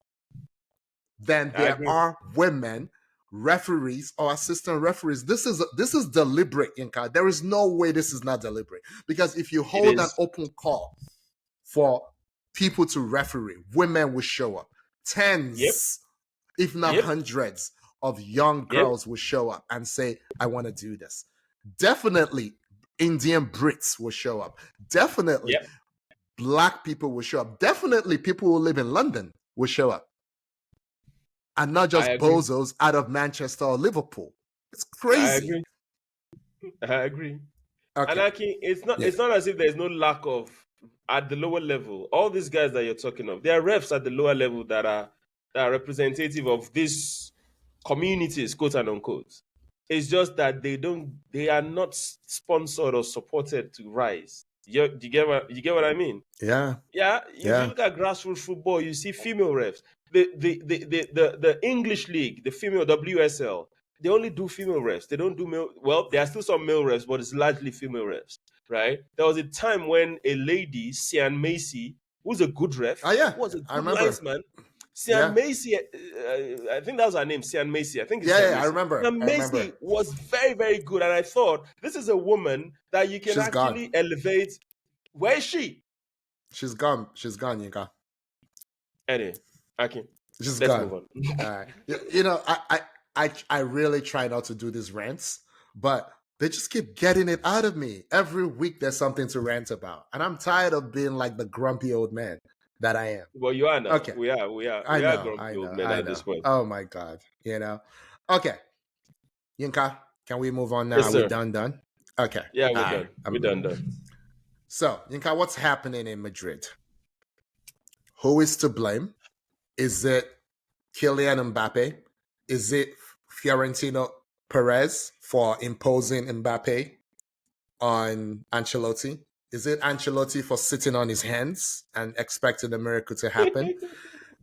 than there are women referees or assistant referees. This is deliberate, Inka. There is no way this is not deliberate. Because if you hold an open call for people to referee, women will show up. Tens, if not hundreds, of young girls will show up and say, I want to do this. Definitely Indian Brits will show up. Definitely Black people will show up. Definitely people who live in London will show up. And not just bozos out of Manchester or Liverpool. It's crazy. I agree. Okay. And it's not as if there's no lack of at the lower level. All these guys that you're talking of, there are refs at the lower level that are representative of these communities, quote and unquote. It's just that they are not sponsored or supported to rise. Do you get what I mean? Yeah. Yeah. If you look at grassroots football, you see female refs. The English league, the female WSL, they only do female refs. They don't do male. Well, there are still some male refs, but it's largely female refs, right? There was a time when a lady, Sian Macy, who's a good ref, was a good linesman. Sian Macy, I think that was her name, Sian Macy. I think it's Sian Macy. I remember. Sian Macy was very, very good, and I thought this is a woman that you can elevate. Where is she? She's gone, Yinka. Anyway, okay. Let's move on. All right. You know, I really try not to do these rants, but they just keep getting it out of me. Every week there's something to rant about. And I'm tired of being like the grumpy old man that I am. Well, you are now. Okay. We are grumpy old men at this point. Oh my God. You know. Okay. Yinka, can we move on now? Yes, are we done? Okay. Yeah, we're done. We're done. So, Yinka, what's happening in Madrid? Who is to blame? Is it Kylian Mbappe? Is it Fiorentino Perez for imposing Mbappe on Ancelotti? Is it Ancelotti for sitting on his hands and expecting a miracle to happen?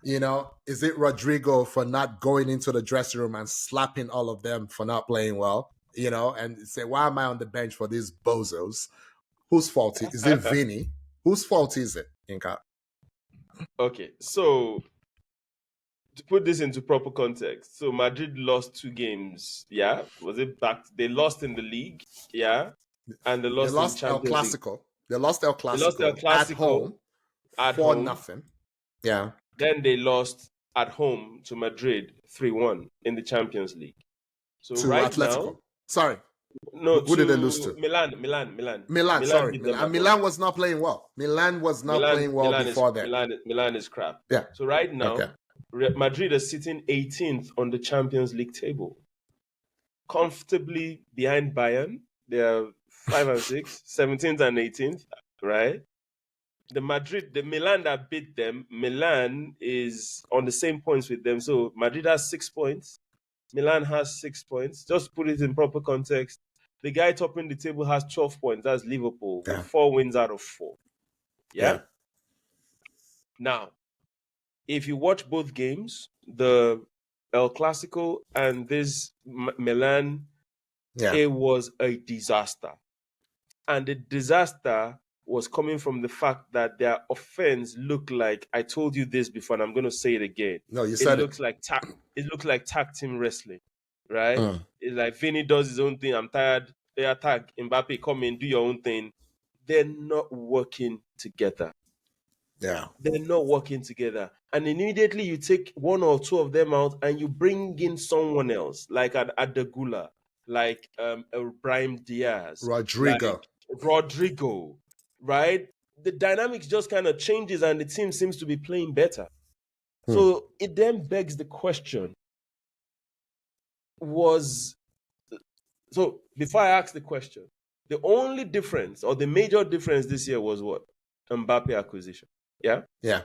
You know, is it Rodrigo for not going into the dressing room and slapping all of them for not playing well? You know, and say, why am I on the bench for these bozos? Whose fault is it? Vini? Whose fault is it, Inka? Okay, so to put this into proper context, so Madrid lost 2 games. Yeah, was it back? They lost in the league. Yeah, and they lost in El Clasico. They lost El Clasico. They lost El Clasico at home 4-0. Yeah. Then they lost at home to Madrid 3-1 in the Champions League. So to right Atletico. now, sorry. No, who did they lose to? Milan. Sorry, Milan was not playing well. Milan was not playing well before that. Milan is crap. Yeah. So right now, Madrid is sitting 18th on the Champions League table, comfortably behind Bayern. They are 5 and 6, 17th and 18th, right? The Milan that beat them, Milan is on the same points with them. So Madrid has 6 points. Milan has 6 points. Just put it in proper context. The guy topping the table has 12 points. That's Liverpool. Yeah. 4 wins out of 4. Yeah? Now, if you watch both games, the El Clasico and this Milan, it was a disaster. And the disaster was coming from the fact that their offense looked like, I told you this before, and I'm going to say it again. No, you said it. It looks like tag team wrestling, right? It's like Vini does his own thing. I'm tired. They attack. Mbappe, come in, do your own thing. They're not working together. Yeah. They're not working together. And immediately you take 1 or 2 of them out and you bring in someone else, like an Adegula, like Brahim Diaz. Rodrigo. Right? The dynamics just kind of changes and the team seems to be playing better. So it then begs the question, so before I ask the question, the only difference or the major difference this year was what? Mbappe acquisition. Yeah? Yeah.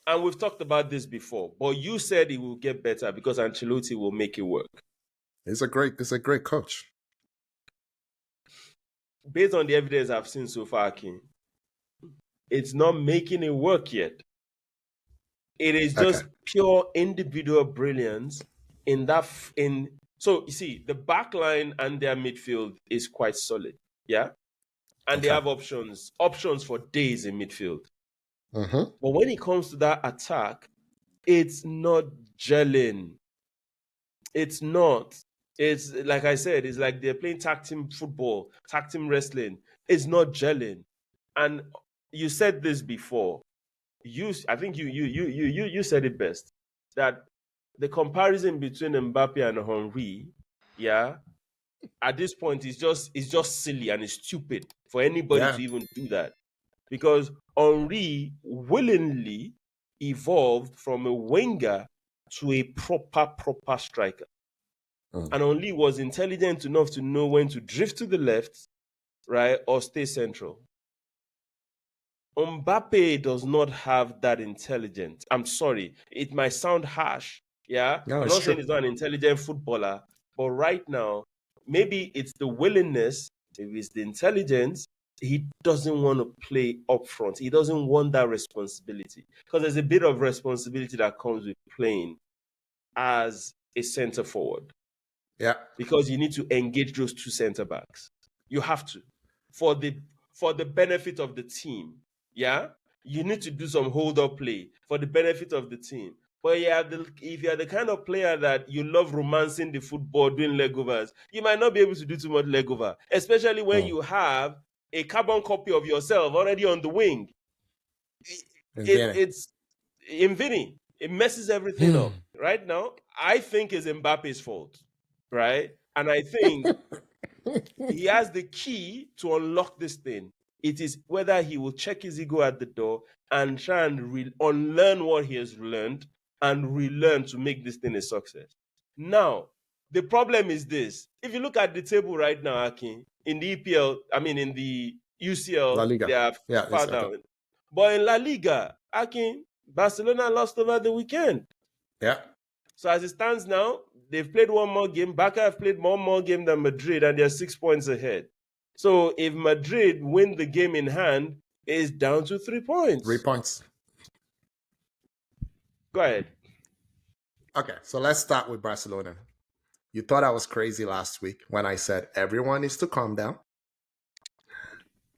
And we've talked about this before, but you said it will get better because Ancelotti will make it work. He's a great coach. Based on the evidence I've seen so far, King, it's not making it work yet. It is just pure individual brilliance in that. So you see, the back line and their midfield is quite solid, yeah, and they have options for days in midfield. Mm-hmm. But when it comes to that attack, it's not gelling. It's not. It's like I said, it's like they're playing tag team football, tag team wrestling. It's not gelling. And you said this before. I think you said it best, that the comparison between Mbappe and Henry, yeah, at this point is just silly and it's stupid for anybody to even do that, because Henry willingly evolved from a winger to a proper striker. And Henry was intelligent enough to know when to drift to the left, right, or stay central. Mbappe does not have that intelligence. I'm sorry. It might sound harsh. Yeah. No, I'm not saying he's not an intelligent footballer, but right now, maybe it's the willingness, maybe it's the intelligence. He doesn't want to play up front. He doesn't want that responsibility, because there's a bit of responsibility that comes with playing as a center forward. Yeah. Because you need to engage those two center backs. You have to, for the benefit of the team. Yeah, you need to do some hold-up play for the benefit of the team. But if you're the kind of player that you love romancing the football, doing leg overs, you might not be able to do too much leg over, especially when you have a carbon copy of yourself already on the wing. It's in Vini. It messes everything up. Right now, I think it's Mbappe's fault, right? And I think he has the key to unlock this thing. It is whether he will check his ego at the door and try and unlearn what he has learned and relearn to make this thing a success. Now, the problem is this. If you look at the table right now, Akin, in the EPL, in the UCL, La Liga. they are far down. But in La Liga, Akin, Barcelona lost over the weekend. Yeah. So as it stands now, they've played one more game. Barca have played one more game than Madrid, and they're 6 points ahead. So if Madrid win the game in hand, it's down to 3 points. 3 points. Go ahead. Okay, so let's start with Barcelona. You thought I was crazy last week when I said everyone needs to calm down.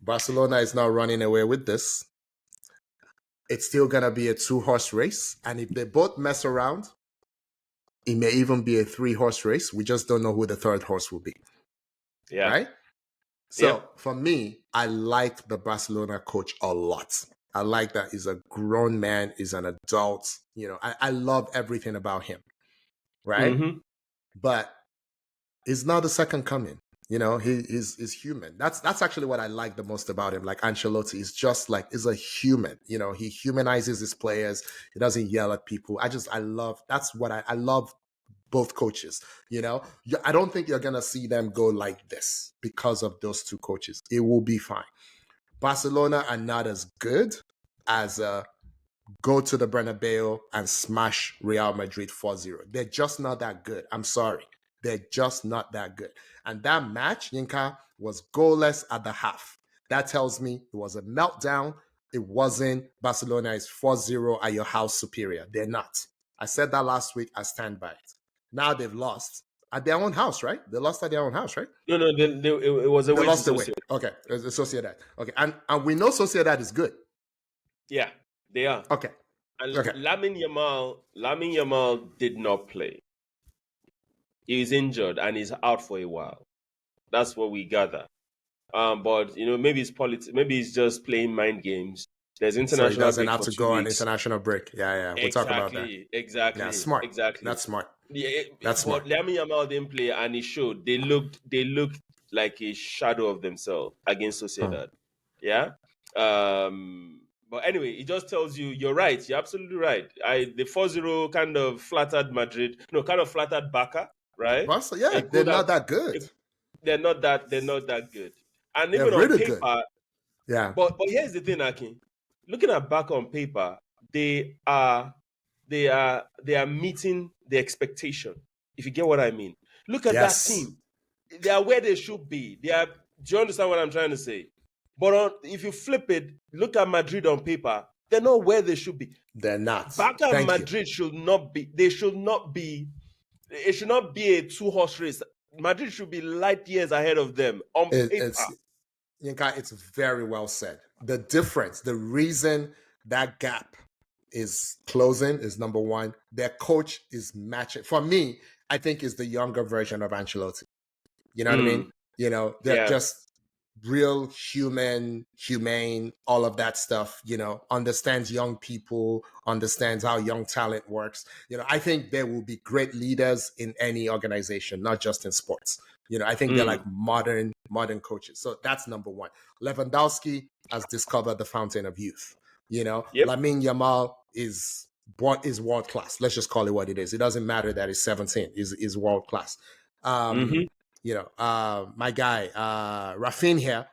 Barcelona is not running away with this. It's still going to be a 2-horse race. And if they both mess around, it may even be a 3-horse race. We just don't know who the third horse will be. Yeah. Right? So for me, I like the Barcelona coach a lot. I like that he's a grown man, he's an adult. I love everything about him. Right? Mm-hmm. But he's not the second coming. He's human. That's actually what I like the most about him. Like Ancelotti is just like, is a human. He humanizes his players. He doesn't yell at people. I love both coaches. I don't think you're gonna see them go like this because of those two coaches. It will be fine. Barcelona are not as good as go to the Bernabeu and smash Real Madrid 4-0. They're just not that good. I'm sorry. They're just not that good. And that match, Yinka, was goalless at the half. That tells me it was a meltdown. It wasn't Barcelona is 4-0 at your house superior. They're not. I said that last week. I stand by it. Now they've lost at their own house, right? They lost at their own house, right? No, it was a they lost away. Okay, it's Sociedad. Okay, and we know Sociedad is good. Yeah, they are. Okay. And Lamine Yamal did not play. He's injured and he's out for a while. That's what we gather. But maybe it's politics. Maybe he's just playing mind games. There's international. So he doesn't have to go on international break. Yeah. We'll talk about that. Exactly. Yeah, smart. Exactly. That's smart. Yeah, that's smart. But Lamine Yamal didn't play, and he showed. They looked like a shadow of themselves against Sociedad. Yeah. But anyway, it just tells you you're right. You're absolutely right. The 4-0 kind of flattered Madrid. No, kind of flattered Barca. Right? So, yeah, they're not that good. They're not that good. And even on paper, yeah. But here's the thing, Akin. Looking at Barca on paper, they are meeting the expectation. If you get what I mean. Look at that Yes. team. They are where they should be. Do you understand what I'm trying to say? But if you flip it, look at Madrid on paper. They're not where they should be. They're not. Barca and Thank you. Madrid should not be. They should not be. It should not be a two-horse race. Madrid should be light years ahead of them on paper. Yinka, it's very well said. The difference, the reason that gap is closing is number one. Their coach is matching. For me, I think is the younger version of Ancelotti. You know what I mean? You know, they're just real humane, all of that stuff, you know, understands young people, understands how young talent works. You know, I think they will be great leaders in any organization, not just in sports. You know, I think they're like modern coaches. So that's number one. Lewandowski has discovered the fountain of youth. You know, Lamine Yamal is world class. Let's just call it what it is. It doesn't matter that he's 17. Is world class. You know, my guy Rafinha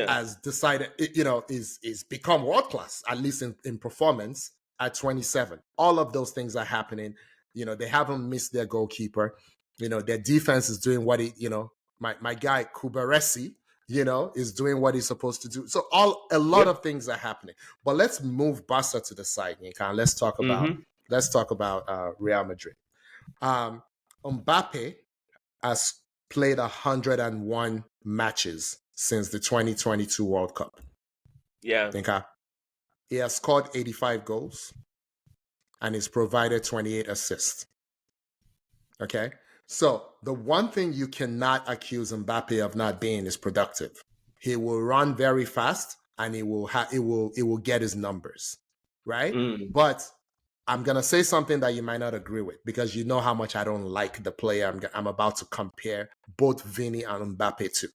has decided, you know, is become world class, at least in performance at 27. All of those things are happening. You know, they haven't missed their goalkeeper. You know, their defense is doing what he, you know, my guy Kubaresi, you know, is doing what he's supposed to do. So a lot of things are happening. But let's move Barca to the side, Nika. Let's talk about Real Madrid. Mbappe has played 101 matches since the 2022 World Cup. Yeah. He has scored 85 goals and he's provided 28 assists. Okay? So the one thing you cannot accuse Mbappe of not being is productive. He will run very fast and it will get his numbers, right? But I'm going to say something that you might not agree with because you know how much I don't like the player I'm about to compare both Vini and Mbappe to.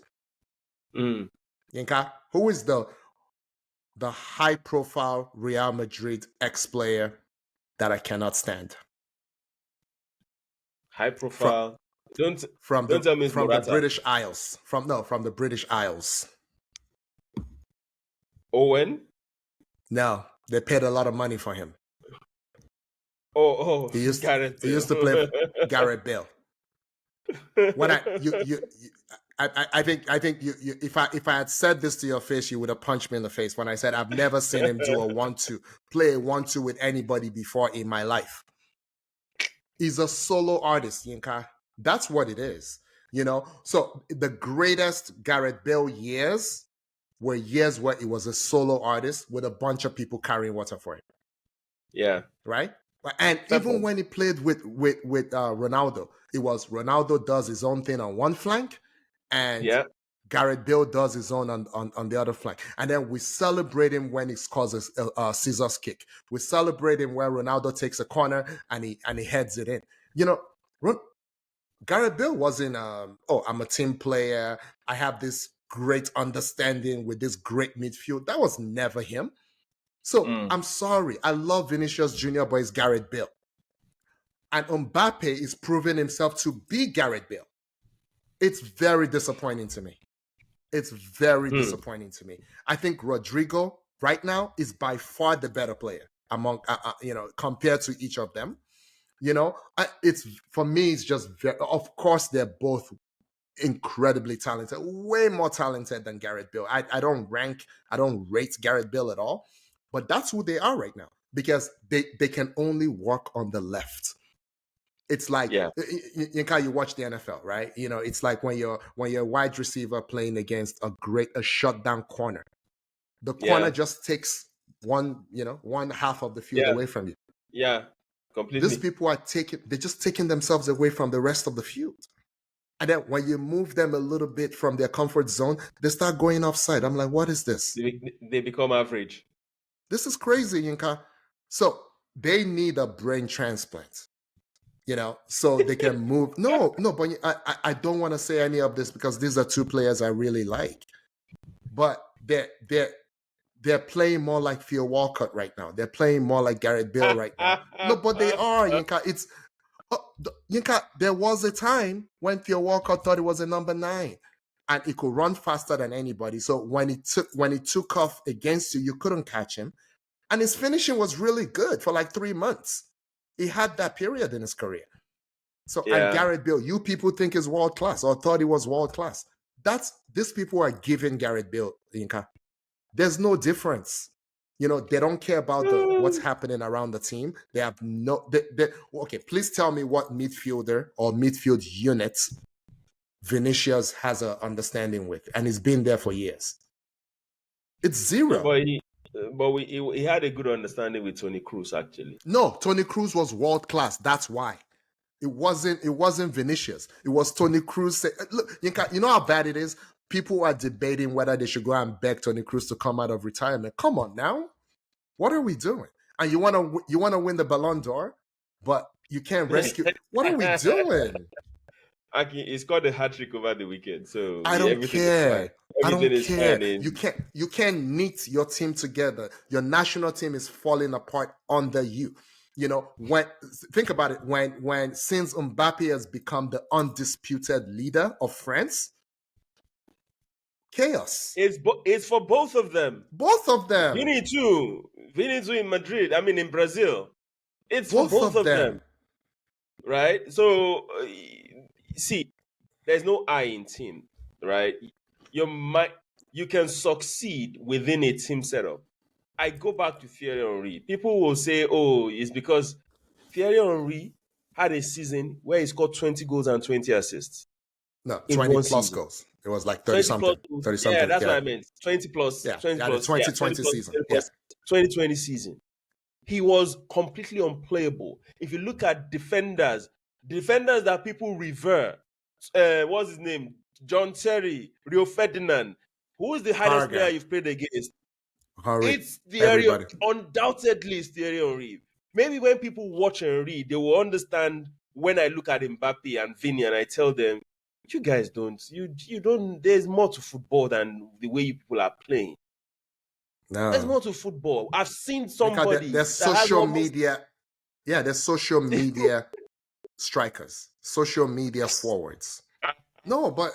Yinka, who is the high-profile Real Madrid ex-player that I cannot stand? High-profile? Don't tell me from the British Isles. From the British Isles. Owen? No, they paid a lot of money for him. He used to play Gareth Bale. When I think you if I had said this to your face, you would have punched me in the face when I said I've never seen him do a 1-2, play a 1-2 with anybody before in my life. He's a solo artist, Yinka. That's what it is. You know, so the greatest Gareth Bale years were years where he was a solo artist with a bunch of people carrying water for him. Yeah. Right? And even when he played with Ronaldo, it was Ronaldo does his own thing on one flank and Gareth Bale does his own on the other flank. And then we celebrate him when he scores a scissors kick. We celebrate him when Ronaldo takes a corner and he heads it in. You know, Gareth Bale wasn't, I'm a team player. I have this great understanding with this great midfield. That was never him. So I'm sorry. I love Vinicius Jr., but it's Gareth Bale. And Mbappe is proving himself to be Gareth Bale. It's very disappointing to me. It's very disappointing to me. I think Rodrigo right now is by far the better player among, compared to each of them. You know, for me, it's just of course, they're both incredibly talented, way more talented than Gareth Bale. I don't rate Gareth Bale at all. But that's who they are right now because they can only work on the left. It's like you watch the NFL, right? You know, it's like when you're a wide receiver playing against a shutdown corner. The corner just takes one half of the field away from you. Yeah, completely. These people they're just taking themselves away from the rest of the field. And then when you move them a little bit from their comfort zone, they start going offside. I'm like, what is this? They become average. This is crazy, Yinka. So they need a brain transplant, you know, so they can move. No, but I don't want to say any of this because these are two players I really like. But they're playing more like Theo Walcott right now. They're playing more like Gareth Bale right now. No, but they are, Yinka. Yinka, there was a time when Theo Walcott thought he was a number 9. And he could run faster than anybody. So when he took off against you, you couldn't catch him. And his finishing was really good for like 3 months. He had that period in his career. So, and Gareth Bale, you people think is world class or thought he was world class. These people are giving Gareth Bale, Inka. There's no difference. They don't care about what's happening around the team. They have okay, please tell me what midfielder or midfield unit Vinicius has an understanding with, and he's been there for years. It's zero. He had a good understanding with Toni Kroos, actually. No, Toni Kroos was world class. That's why. It wasn't Vinicius. It was Toni Kroos. Look, you know how bad it is? People are debating whether they should go and beg Toni Kroos to come out of retirement. Come on now. What are we doing? And you want to win the Ballon d'Or, but you can't rescue. What are we doing? He scored a hat-trick over the weekend, so I don't care. I don't care. You can't knit your team together. Your national team is falling apart under you. Think about it. Since Mbappe has become the undisputed leader of France, chaos. It's for both of them. Both of them. Vini too in Madrid. I mean, in Brazil. It's both for both of them. Right? So, see, there's no I in team, right? You can succeed within a team setup. I go back to Thierry Henry. People will say, oh, it's because Thierry Henry had a season where he scored 20 goals and 20 assists. No, 20 plus season. Goals. It was like 30 something. 30 something. Yeah, that's what I meant. 20 plus. Yeah, 20 plus. 2020 season. 2020 season. He was completely unplayable. If you look at defenders that people revere, what's his name? John Terry, Rio Ferdinand. Who is the hardest player you've played against? Henry. It's Thierry. Undoubtedly, it's Thierry Henry. Maybe when people watch Henry, they will understand when I look at Mbappe and Vini and I tell them, you guys don't. You don't. There's more to football than the way you people are playing. No. There's more to football. I've seen somebody. There's social media. Yeah, there's social media strikers, social media forwards. No, but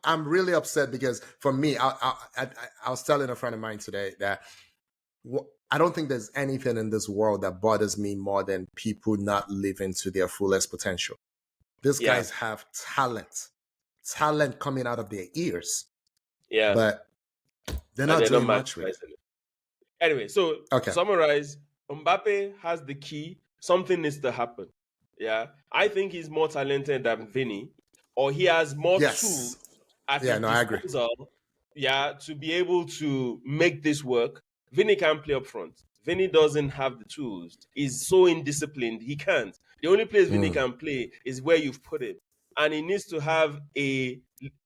I'm really upset because for me, I was telling a friend of mine today that I don't think there's anything in this world that bothers me more than people not living to their fullest potential. These guys have talent coming out of their ears. Yeah, but they're not doing much with it. Anyway, so to summarize, Mbappe has the key. Something needs to happen. Yeah, I think he's more talented than Vini, or he has more tools at his disposal. Yeah, to be able to make this work. Vini can't play up front. Vini doesn't have the tools. He's so indisciplined. He can't. The only place Vini can play is where you've put him. And he needs to have a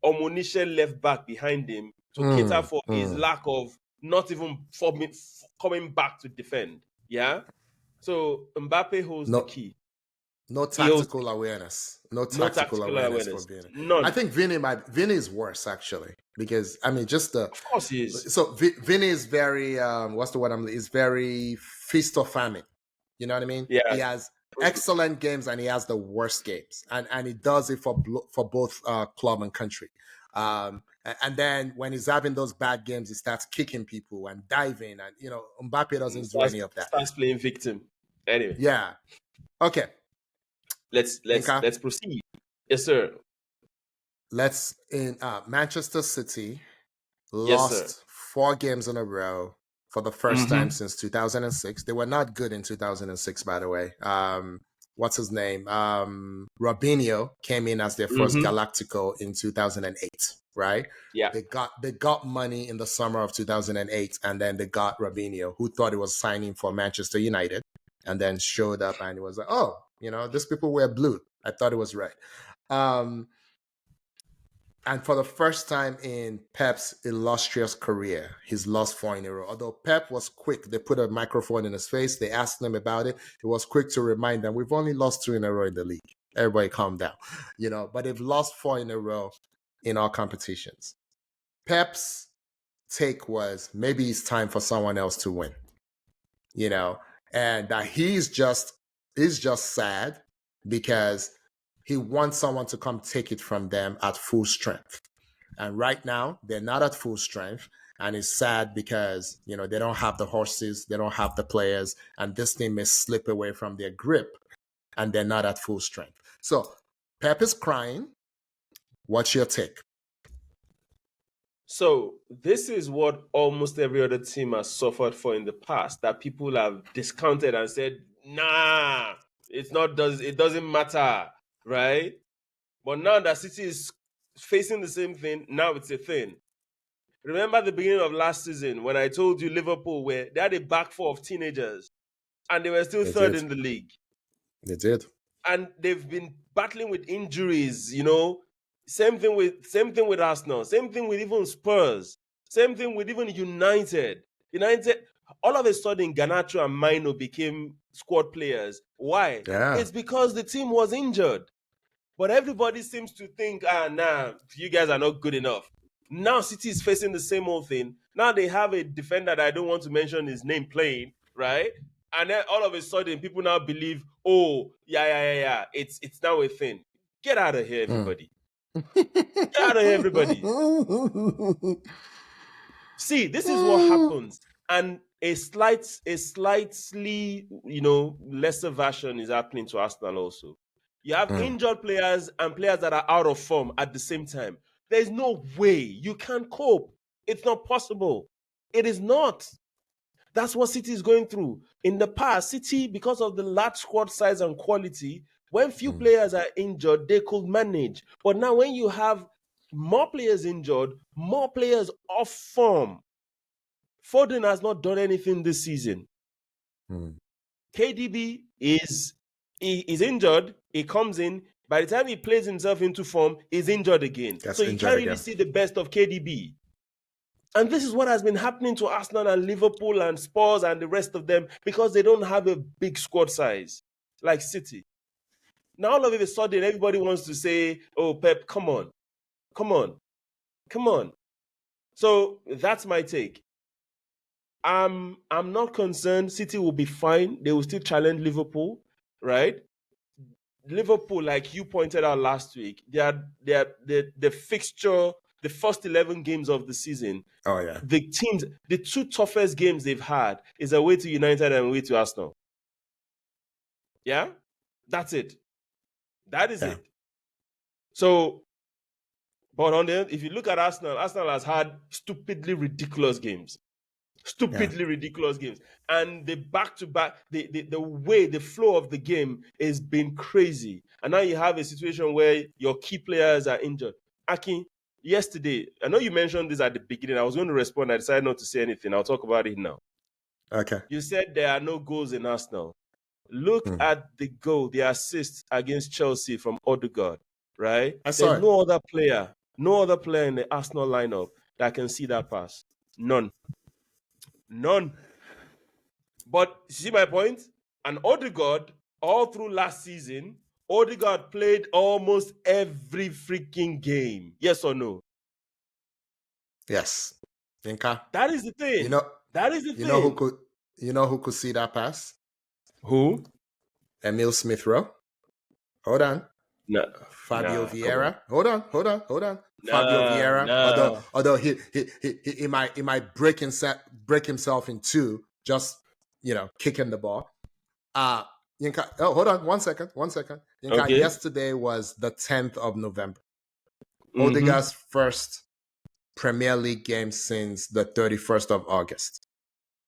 omniscient left back behind him to cater for his lack of not even coming back to defend. Yeah? So Mbappe holds the key. No tactical awareness. No tactical awareness for Vini. None. I think Vini is worse actually because just the. Of course he is. So Vini is very what's the word is very feast or famine. You know what I mean? Yeah. He has excellent games and he has the worst games, and he does it for both club and country. And then when he's having those bad games, he starts kicking people and diving, and Mbappe doesn't do any of that. Starts playing victim. Anyway. Yeah. Okay. Let's proceed. Yes, sir. Let's in Manchester City lost 4 games in a row for the first time since 2006. They were not good in 2006, by the way. What's his name? Robinho came in as their first Galactico in 2008, right? Yeah. They got money in the summer of 2008, and then they got Robinho, who thought he was signing for Manchester United, and then showed up and he was like, oh, these people wear blue. I thought it was red. And for the first time in Pep's illustrious career, he's lost 4 in a row. Although Pep was quick, they put a microphone in his face. They asked him about it. He was quick to remind them, we've only lost 2 in a row in the league. Everybody calm down. But they've lost 4 in a row in all competitions. Pep's take was maybe it's time for someone else to win. And that he's just sad because he wants someone to come take it from them at full strength. And right now, they're not at full strength. And it's sad because, they don't have the horses, they don't have the players, and this team may slip away from their grip and they're not at full strength. So Pep is crying. What's your take? So this is what almost every other team has suffered for in the past, that people have discounted and said, nah, it doesn't matter, right? But now that City is facing the same thing, now it's a thing. Remember the beginning of last season when I told you Liverpool they had a back four of teenagers and they were still third in the league. They did. And they've been battling with injuries, Same thing with Arsenal. Same thing with even Spurs. Same thing with even United. United, all of a sudden, Garnacho and Mino became squad players. Why? Yeah. It's because the team was injured. But everybody seems to think, nah, you guys are not good enough. Now City is facing the same old thing. Now they have a defender that I don't want to mention his name playing, right? And then all of a sudden, people now believe, oh, yeah, it's now a thing. Get out of here, everybody. Get out of here, everybody. See, this is what happens. And a slightly, lesser version is happening to Arsenal also. You have injured players and players that are out of form at the same time. There's no way you can cope. It's not possible. It is not. That's what City is going through. In the past, City, because of the large squad size and quality, when few players are injured, they could manage. But now when you have more players injured, more players off form, Foden has not done anything this season. KDB is injured. He comes in. By the time he plays himself into form, he's injured again. So you can't really see the best of KDB. And this is what has been happening to Arsenal and Liverpool and Spurs and the rest of them because they don't have a big squad size like City. Now all of a sudden, everybody wants to say, oh, Pep, come on. So that's my take. I'm not concerned. City will be fine. They will still challenge Liverpool, right? Liverpool, like you pointed out last week, the fixture, the first 11 games of the season. Oh yeah. The two toughest games they've had is away to United and away to Arsenal. Yeah, that's it. That is it. So, but if you look at Arsenal has had stupidly ridiculous games. Ridiculous games. And the back-to-back, the flow of the game has been crazy. And now you have a situation where your key players are injured. Akin, yesterday, I know you mentioned this at the beginning. I was going to respond. I decided not to say anything. I'll talk about it now. Okay. You said there are no goals in Arsenal. Look at the goal, the assist against Chelsea from Odegaard, right? There's no other player in the Arsenal lineup that can see that pass. None. But you see my point? And Odegaard, all through last season, Odegaard played almost every freaking game. Yes or no? Yes. Inka. That is the thing. That is the thing. You know who could see that pass? Who? Emile Smith-Rowe. Hold on. No. Fabio Vieira. Hold on. Fabio Vieira. No. Although he might break himself in two, just kicking the ball. Yinka, hold on, one second. Yinka, okay. Yesterday was the 10th of November. Odegaard's first Premier League game since the 31st of August.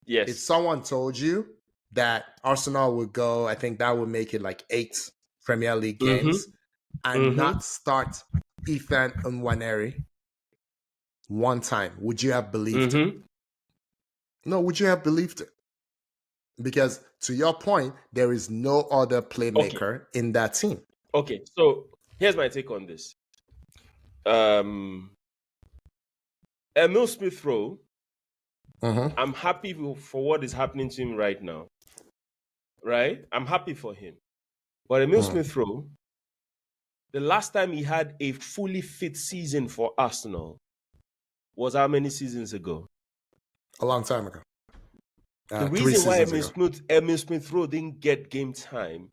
Yes. If someone told you that Arsenal would go, I think that would make it like 8 Premier League games and not start Ethan Nwaneri one time, would you have believed it? No, would you have believed it? Because to your point, there is no other playmaker in that team. Okay, so here's my take on this. Emile Smith-Rowe, I'm happy for what is happening to him right now. Right? I'm happy for him. But Emile Smith-Rowe, the last time he had a fully fit season for Arsenal was how many seasons ago? A long time ago. The reason why Emile Smith-Rowe didn't get game time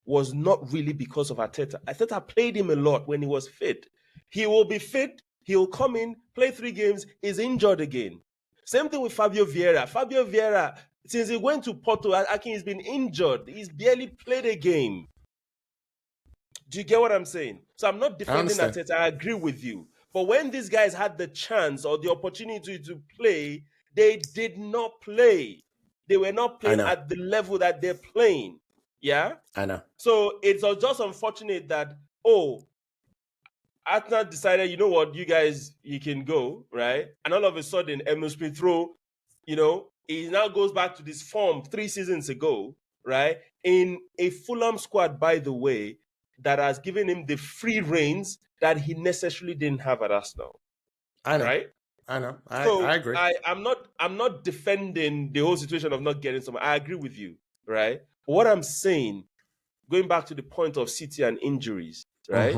was not really because of Arteta. Arteta played him a lot when he was fit. He will be fit He'll come in, play 3 games, is injured again. Same thing with Fabio Vieira. Fabio Vieira, since he went to Porto, Aki, he's been injured. He's barely played a game. Do you get what I'm saying? So I'm not defending Arteta. I agree with you. But when these guys had the chance or the opportunity to play, they did not play. They were not playing at the level that they're playing. Yeah? I know. So it's just unfortunate that, Arteta decided, you know what, you guys, you can go, right? And all of a sudden, Emil Smith-Rowe, he now goes back to this form 3 seasons ago, right? In a Fulham squad, by the way, that has given him the free reins that he necessarily didn't have at Arsenal. I know. Right? I know. I agree. I'm not defending the whole situation of not getting someone. I agree with you, right? But what I'm saying, going back to the point of City and injuries, right,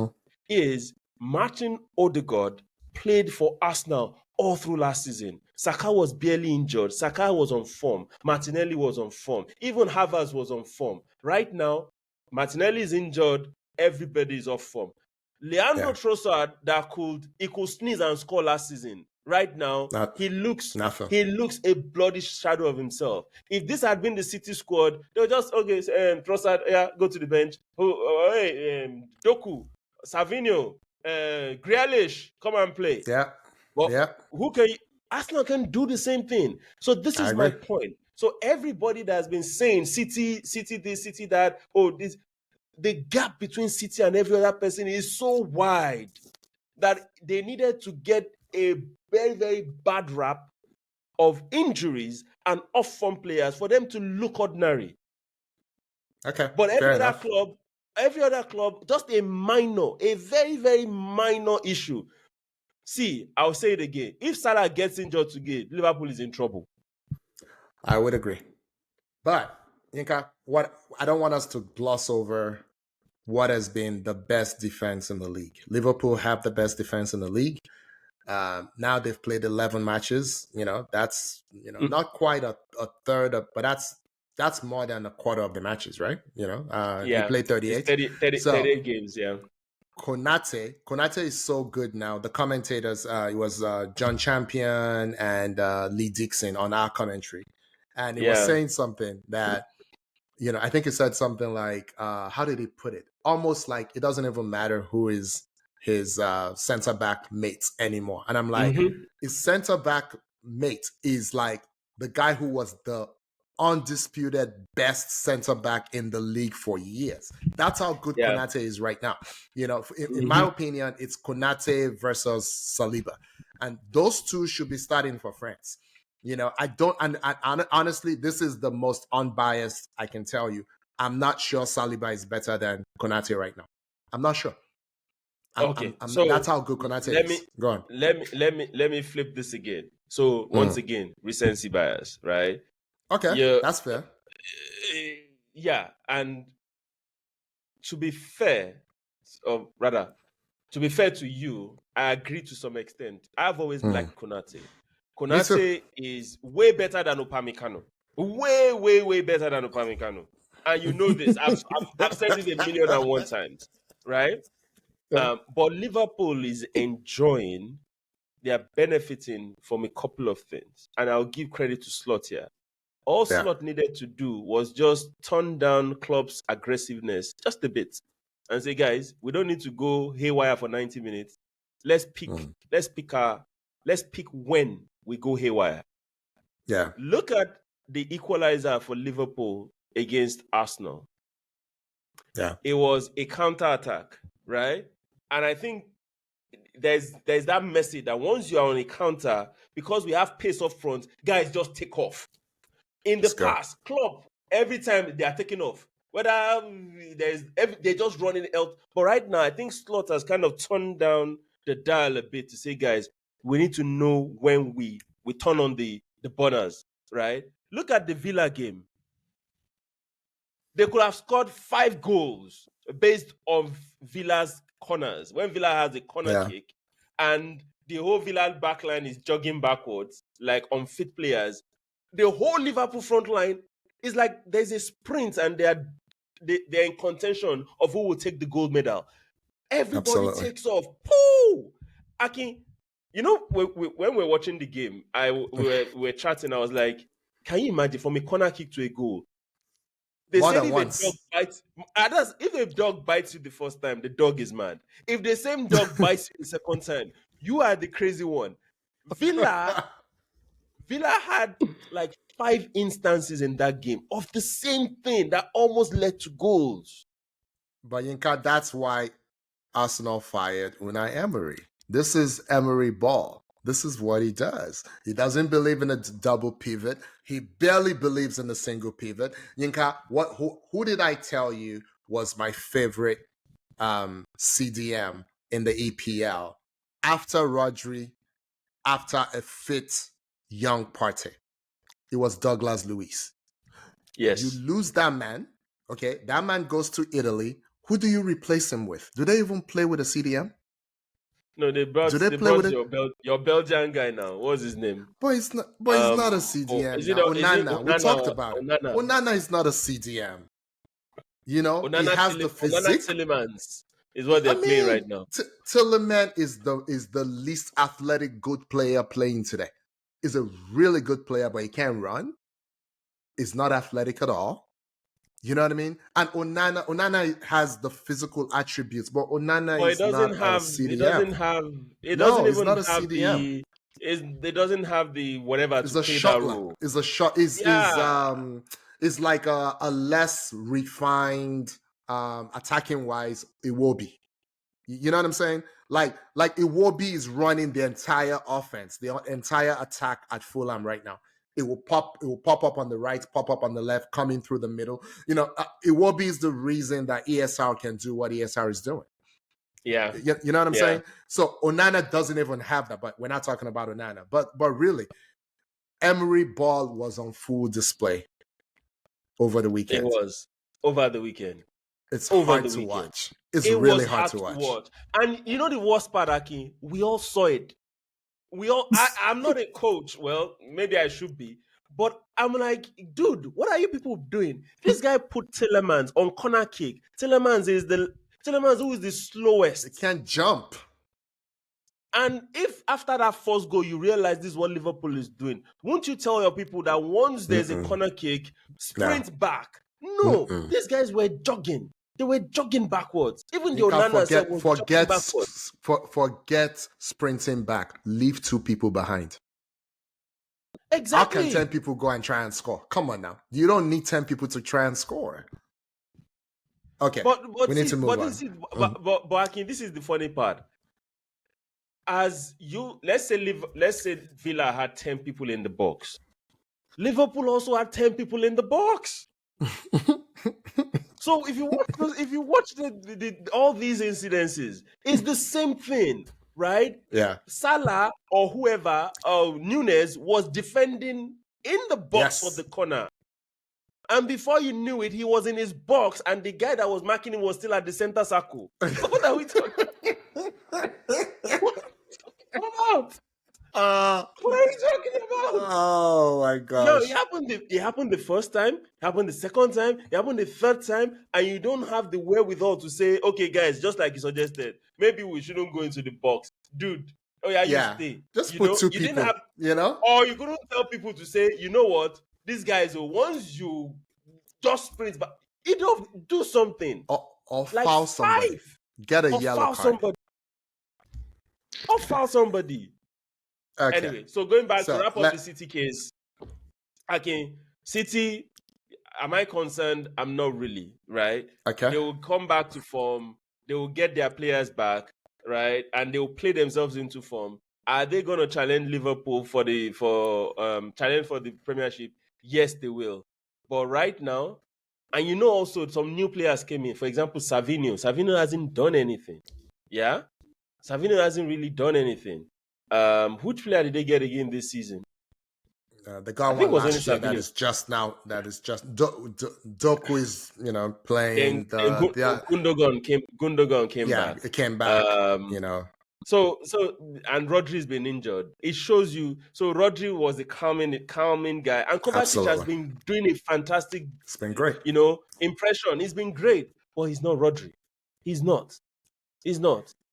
is Martin Odegaard played for Arsenal all through last season. Saka was barely injured. Saka was on form. Martinelli was on form. Even Havertz was on form. Right now, Martinelli is injured. Everybody is off form. Leandro Trossard, he could sneeze and score last season. Right now, he looks a bloody shadow of himself. If this had been the City squad, they were just, Trossard, go to the bench. Doku, Savinho, Grealish, come and play. Yeah. But Arsenal can do the same thing. So this is my point. So everybody that has been saying City this, City that, the gap between City and every other person is so wide that they needed to get a very, very bad rap of injuries and off-form players for them to look ordinary. Okay. But every other club, just a very, very minor issue. See, I'll say it again. If Salah gets injured today, Liverpool is in trouble. I would agree. But, Yinka, I don't want us to gloss over what has been the best defense in the league. Liverpool have the best defense in the league. Now they've played 11 matches. That's not quite a third of, but that's more than a quarter of the matches, right? He played 38. 38 games, yeah. Konate is so good now. The commentators, it was John Champion and Lee Dixon on our commentary. And he was saying something that, I think he said something like, how did he put it? Almost like it doesn't even matter who is his center-back mate anymore. And I'm like, his center-back mate is like the guy who was the undisputed best center-back in the league for years. That's how good Konate is right now. In my opinion, it's Konate versus Saliba. And those two should be starting for France. Honestly, this is the most unbiased I can tell you. I'm not sure Saliba is better than Konate right now. I'm not sure. So that's how good Konate is. Go on. Let me flip this again. So once again, recency bias, right? Okay, that's fair. Yeah, and to be fair, or rather, to be fair to you, I agree to some extent. I've always liked Konate. Konate is way better than Upamecano. Way, way, way better than Upamecano. And you know this. I've said this 1,000,001 times, right? Yeah. But Liverpool is enjoying, they are benefiting from a couple of things. And I'll give credit to Slot here. All Slot needed to do was just turn down Klopp's aggressiveness just a bit and say, guys, we don't need to go haywire for 90 minutes. Let's pick when we go haywire. Yeah. Look at the equalizer for Liverpool against Arsenal. Yeah. It was a counter-attack, right? And I think there's that message that once you are on a counter, because we have pace up front, guys just take off. In the past, Klopp, every time they are taking off, whether they're just running out. But right now, I think Slot has kind of turned down the dial a bit to say, guys, we need to know when we turn on the burners, right? Look at the Villa game. They could have scored 5 goals based on Villa's corners. When Villa has a corner kick and the whole Villa backline is jogging backwards like unfit players, the whole Liverpool front line is like there's a sprint and they're in contention of who will take the gold medal. Everybody takes off. Pooh! Aki, You know, when we're watching the game, we were chatting. I was like, can you imagine from a corner kick to a goal? They More said than if a dog once. bites, if a dog bites you the first time, the dog is mad. If the same dog bites you the second time, you are the crazy one. Villa had like 5 instances in that game of the same thing that almost led to goals. But Yinka, that's why Arsenal fired Unai Emery. This is Emery ball. This is what he does. He doesn't believe in a double pivot. He barely believes in a single pivot. Yinka, who did I tell you was my favorite CDM in the EPL? After Rodri, after a fit young Partey, it was Douglas Luiz. Yes. You lose that man, okay? That man goes to Italy. Who do you replace him with? Do they even play with a CDM? No, they brought your Belgian guy now. What's his name? But he's not. But he's not a CDM now. Onana. We talked about it. Onana is not a CDM. You know, he has the physique. Onana Tillemans is what they're playing right now. Tillemans is the least athletic good player playing today. He's a really good player, but he can't run. He's not athletic at all. You know what I mean? And Onana has the physical attributes, but Onana is not a CDM. It doesn't have the whatever it's to a play shot that role. It's a shot. It's like a less refined attacking wise Iwobi. You know what I'm saying? Like Iwobi is running the entire offense, the entire attack at Fulham right now. It will pop up on the right, pop up on the left, coming through the middle. You know, Iwobi is the reason that ESR can do what ESR is doing. Yeah. You know what I'm saying? So Onana doesn't even have that, but we're not talking about Onana. But really, Emery ball was on full display over the weekend. It was over the weekend. It's hard to watch. It's really hard to watch. And you know the worst part, Aki? We all saw it. I'm not a coach. Well, maybe I should be. But I'm like, dude, what are you people doing? This guy put Tillemans on corner kick. Tillemans who is the slowest. He can't jump. And if after that first goal you realize this is what Liverpool is doing, won't you tell your people that once there's a corner kick, sprint back? No, these guys were jogging. They were jogging backwards. Even the Onana said was jogging backwards. Forget sprinting back. Leave 2 people behind. Exactly. How can 10 people go and try and score? Come on now. You don't need 10 people to try and score. Okay, but we need to move on. But Akin, this is the funny part. Let's say Villa had 10 people in the box. Liverpool also had 10 people in the box. So if you watch all these incidences, it's the same thing, right? Yeah. Salah or whoever, Nunes was defending in the box for the corner. And before you knew it, he was in his box and the guy that was marking him was still at the center circle. What are we talking about? What are you talking about? Oh my gosh. No, it happened the first time, it happened the second time, it happened the third time, and you don't have the wherewithal to say, okay, guys, just like you suggested, maybe we shouldn't go into the box. Dude, you stay. Just put 2 people, you know? Or you couldn't tell people to say, you know what, these guys, once you just sprint back, you don't do something. Or like foul somebody. Get a yellow card. Or foul somebody. Okay. Anyway, so going back to wrap up the City case, okay, City, am I concerned? I'm not really, right? Okay. They will come back to form. They will get their players back, right? And they will play themselves into form. Are they going to challenge Liverpool for the Premiership? Yes, they will. But right now, and you know also some new players came in. For example, Savinho. Savinho hasn't done anything. Yeah? Savinho hasn't really done anything. Which player did they get again this season? They got one last year that is just Doku is, playing. Gundogan came back. Yeah, it came back, So and Rodri's been injured. It shows you. So Rodri was the calming guy, and Kovacic has been doing a fantastic. It's been great. Impression. He's been great, but he's not Rodri. He's not.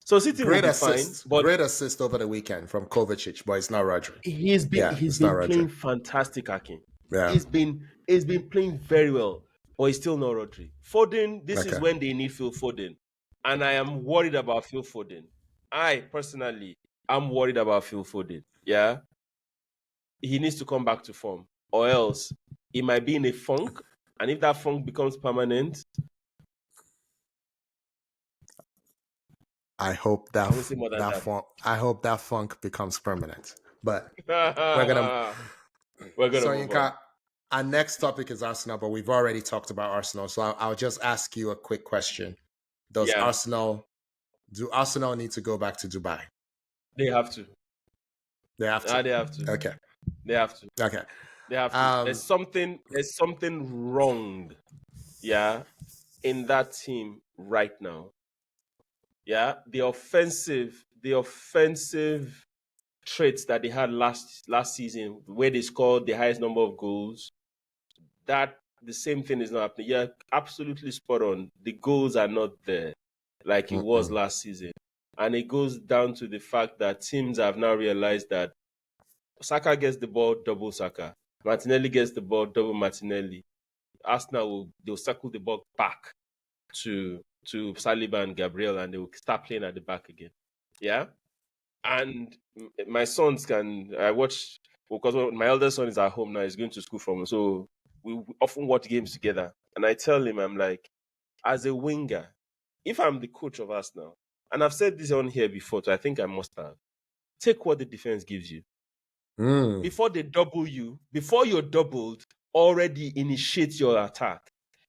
So City will be fine, but Great assist over the weekend from Kovacic, but it's not Rodri. he's It's not been Rodri. playing fantastic, Akin. Yeah. He's been playing very well, but he's still not Rodri. Foden, this is Okay. when they need Phil Foden, and I am worried about Phil Foden. I personally am worried about Phil Foden. Yeah, he needs to come back to form, or else he might be in a funk, and if that funk becomes permanent, I hope I won't say more than that funk becomes permanent. But that. We're gonna so move on. Yinka, our next topic is Arsenal, but we've already talked about Arsenal. So I'll just ask you a quick question. Do Arsenal need to go back to Dubai? They have to. They have to. They have to. Okay. They have to. Okay. They have to. There's something wrong, yeah, in that team right now. Yeah, the offensive traits that they had last season, where they scored the highest number of goals, that the same thing is not happening. Yeah, absolutely spot on. The goals are not there like it was last season. And it goes down to the fact that teams have now realized that Saka gets the ball, double Saka. Martinelli gets the ball, double Martinelli. Arsenal they'll circle the ball back to Saliba and Gabriel, and they will start playing at the back again. Yeah, and my sons I watch because my elder son is at home now. He's going to school from, so we often watch games together. And I tell him, I'm like, as a winger, if I'm the coach of Arsenal, and I've said this on here before, so I think I must have, take what the defense gives you. Before they double you, before you're doubled, already initiate your attack.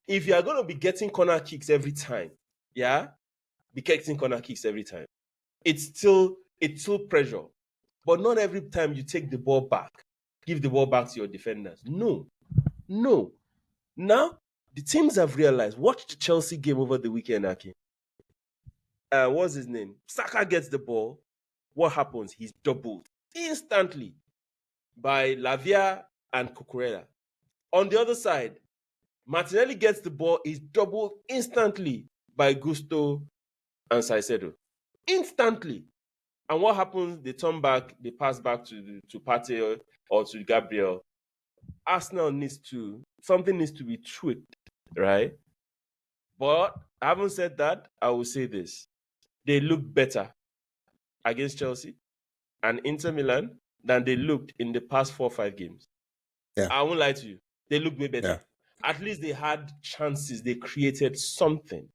If you are going to be getting corner kicks every time, be getting corner kicks every time, it's still pressure. But not every time you take the ball back, give the ball back to your defenders. No. Now, the teams have realized, watch the Chelsea game over the weekend, Aki. What's his name? Saka gets the ball. What happens? He's doubled instantly by Lavia and Cucurella. On the other side, Martinelli gets the ball, is doubled instantly by Gusto and Caicedo. Instantly. And what happens? They turn back, they pass back to Partey or to Gabriel. Arsenal something needs to be tweaked, right? But having said that, I will say this. They look better against Chelsea and Inter Milan than they looked in the past 4 or 5 games. Yeah. I won't lie to you. They look way better. Yeah. At least they had chances. They created something.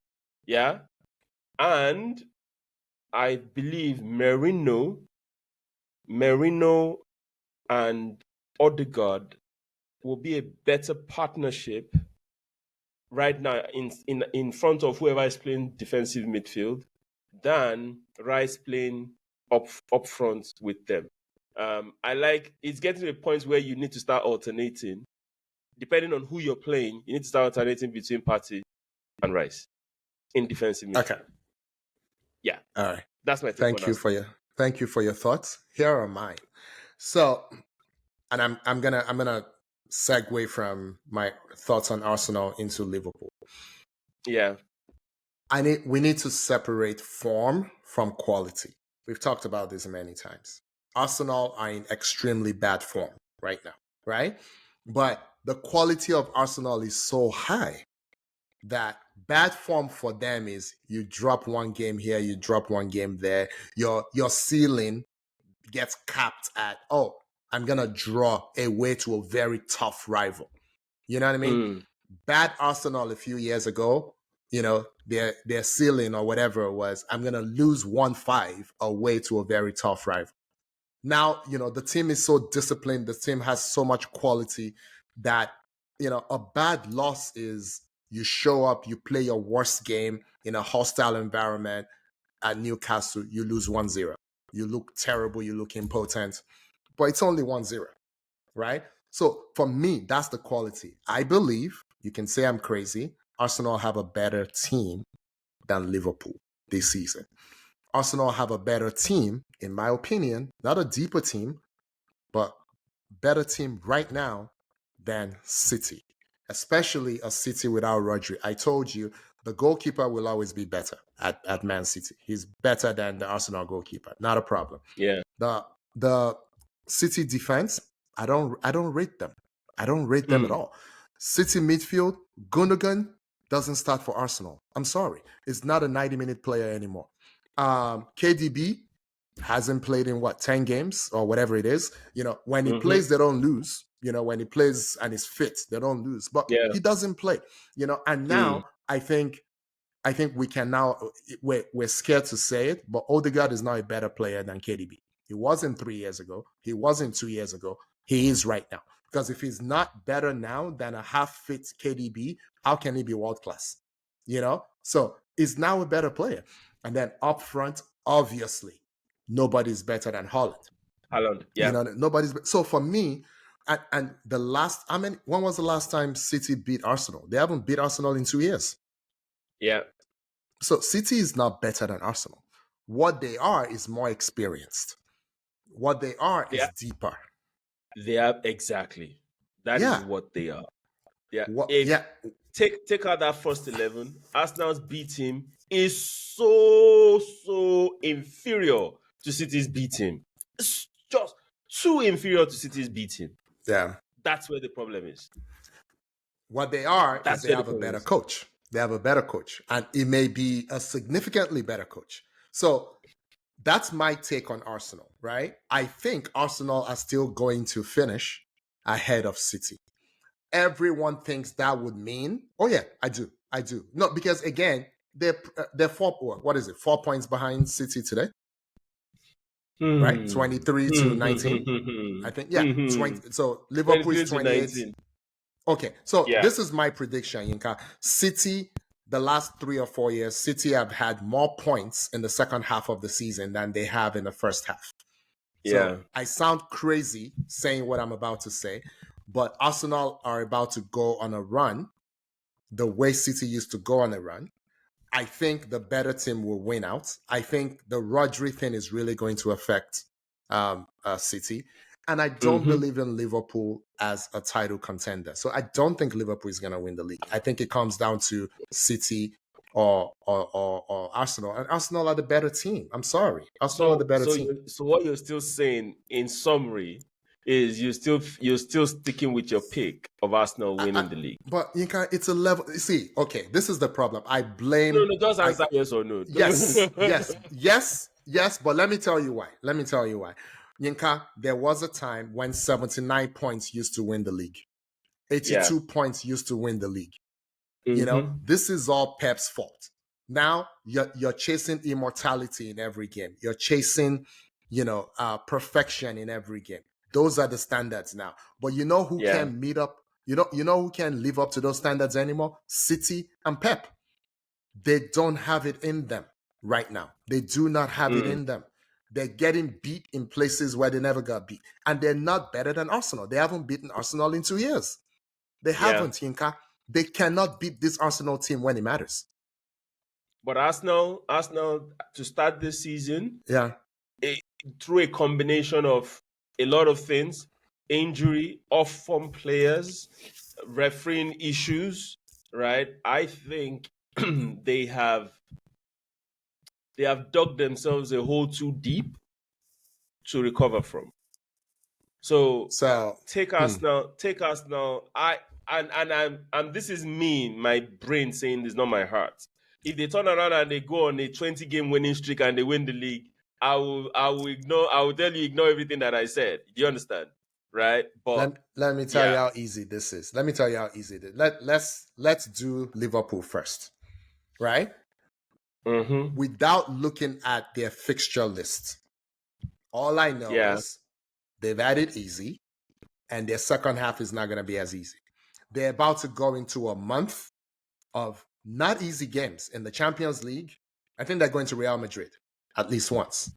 Yeah. And I believe Merino and Odegaard will be a better partnership right now in front of whoever is playing defensive midfield than Rice playing up front with them. I like it's getting to a point where you need to start alternating. Depending on who you're playing, you need to start alternating between Partey and Rice in defensive midfield. Okay. Yeah. All right. That's my take. Thank you for your thoughts. Here are mine. So, and I'm gonna segue from my thoughts on Arsenal into Liverpool. Yeah. We need to separate form from quality. We've talked about this many times. Arsenal are in extremely bad form right now, right? But the quality of Arsenal is so high that bad form for them is you drop one game here, you drop one game there. Your ceiling gets capped at, I'm going to draw away to a very tough rival. You know what I mean? Bad Arsenal a few years ago, their ceiling or whatever it was, I'm going to lose 1-5 away to a very tough rival. Now, the team is so disciplined. The team has so much quality that, a bad loss is you show up, you play your worst game in a hostile environment at Newcastle, you lose 1-0. You look terrible, you look impotent, but it's only 1-0, right? So for me, that's the quality. I believe, you can say I'm crazy, Arsenal have a better team than Liverpool this season. Arsenal have a better team, in my opinion, not a deeper team, but better team right now than City, especially a City without Rodri. I told you the goalkeeper will always be better at Man City. He's better than the Arsenal goalkeeper. Not a problem. Yeah. The City defense, I don't rate them. I don't rate them at all. City midfield, Gundogan doesn't start for Arsenal. I'm sorry. It's not a 90-minute player anymore. KDB hasn't played in 10 games or whatever it is. When he plays, they don't lose. When he plays and is fit, they don't lose. But he doesn't play. And now I think we can now, we're scared to say it, but Odegaard is now a better player than KDB. He wasn't 3 years ago. He wasn't 2 years ago. He is right now. Because if he's not better now than a half-fit KDB, how can he be world-class? So he's now a better player. And then up front, obviously, nobody's better than Haaland. Yeah. Nobody's. So for me, and when was the last time City beat Arsenal? They haven't beat Arsenal in 2 years. Yeah. So City is not better than Arsenal. What they are is more experienced. What they are is deeper. They are exactly. That is what they are. Yeah. Take out that first 11. Arsenal's B team is so inferior to City's B team. It's just too inferior to City's B team. Yeah. That's where the problem is. What they are is they have a better coach. They have a better coach. And it may be a significantly better coach. So that's my take on Arsenal, right? I think Arsenal are still going to finish ahead of City. Everyone thinks that would mean, I do. No, because again, they're 4 points behind City today? Right? 23 to 19. I think, 20. So Liverpool is 28. Okay, so this is my prediction, Yinka. City, the last 3 or 4 years, City have had more points in the second half of the season than they have in the first half. So I sound crazy saying what I'm about to say, but Arsenal are about to go on a run the way City used to go on a run. I think the better team will win out. I think the Rodri thing is really going to affect City. And I don't believe in Liverpool as a title contender. So I don't think Liverpool is going to win the league. I think it comes down to City or Arsenal. And Arsenal are the better team. I'm sorry. Arsenal are the better team. So what you're still saying, in summary, is you're still sticking with your pick of Arsenal winning the league. But Yinka, it's a level. See, okay, this is the problem. I blame. No, just answer yes or no. Yes. But let me tell you why. Yinka, there was a time when 79 points used to win the league. 82 points used to win the league. This is all Pep's fault. Now you're chasing immortality in every game. You're chasing, perfection in every game. Those are the standards now. But you know who can meet up? You know who can live up to those standards anymore? City and Pep. They don't have it in them right now. They do not have it in them. They're getting beat in places where they never got beat. And they're not better than Arsenal. They haven't beaten Arsenal in 2 years. They haven't, Yinka. They cannot beat this Arsenal team when it matters. But Arsenal, to start this season, through a combination of a lot of things, injury, off-form players, refereeing issues, right? I think they have dug themselves a hole too deep to recover from. So take Arsenal. And this is me, my brain saying this, not my heart. If they turn around and they go on a 20-game winning streak and they win the league, I will tell you, ignore everything that I said. Do you understand? Right? But let me tell you how easy this is. Let's do Liverpool first. Right? Without looking at their fixture list. All I know is they've had it easy, and their second half is not going to be as easy. They're about to go into a month of not easy games in the Champions League. I think they're going to Real Madrid at least once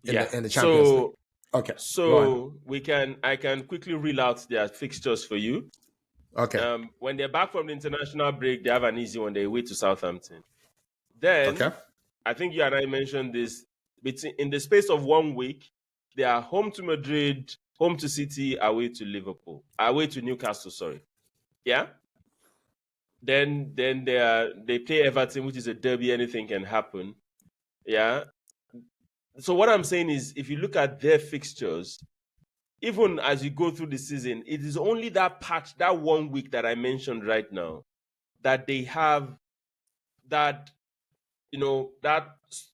in the Champions League. Okay. So I can quickly reel out their fixtures for you. Okay. When they're back from the international break, they have an easy one. They away to Southampton. Then I think you and I mentioned this. In the space of 1 week, they are home to Madrid, home to City, away to Liverpool, away to Newcastle. Sorry. Yeah. Then they play Everton, which is a derby. Anything can happen. Yeah. So what I'm saying is, if you look at their fixtures, even as you go through the season, it is only that patch, that 1 week that I mentioned right now, that they have that, that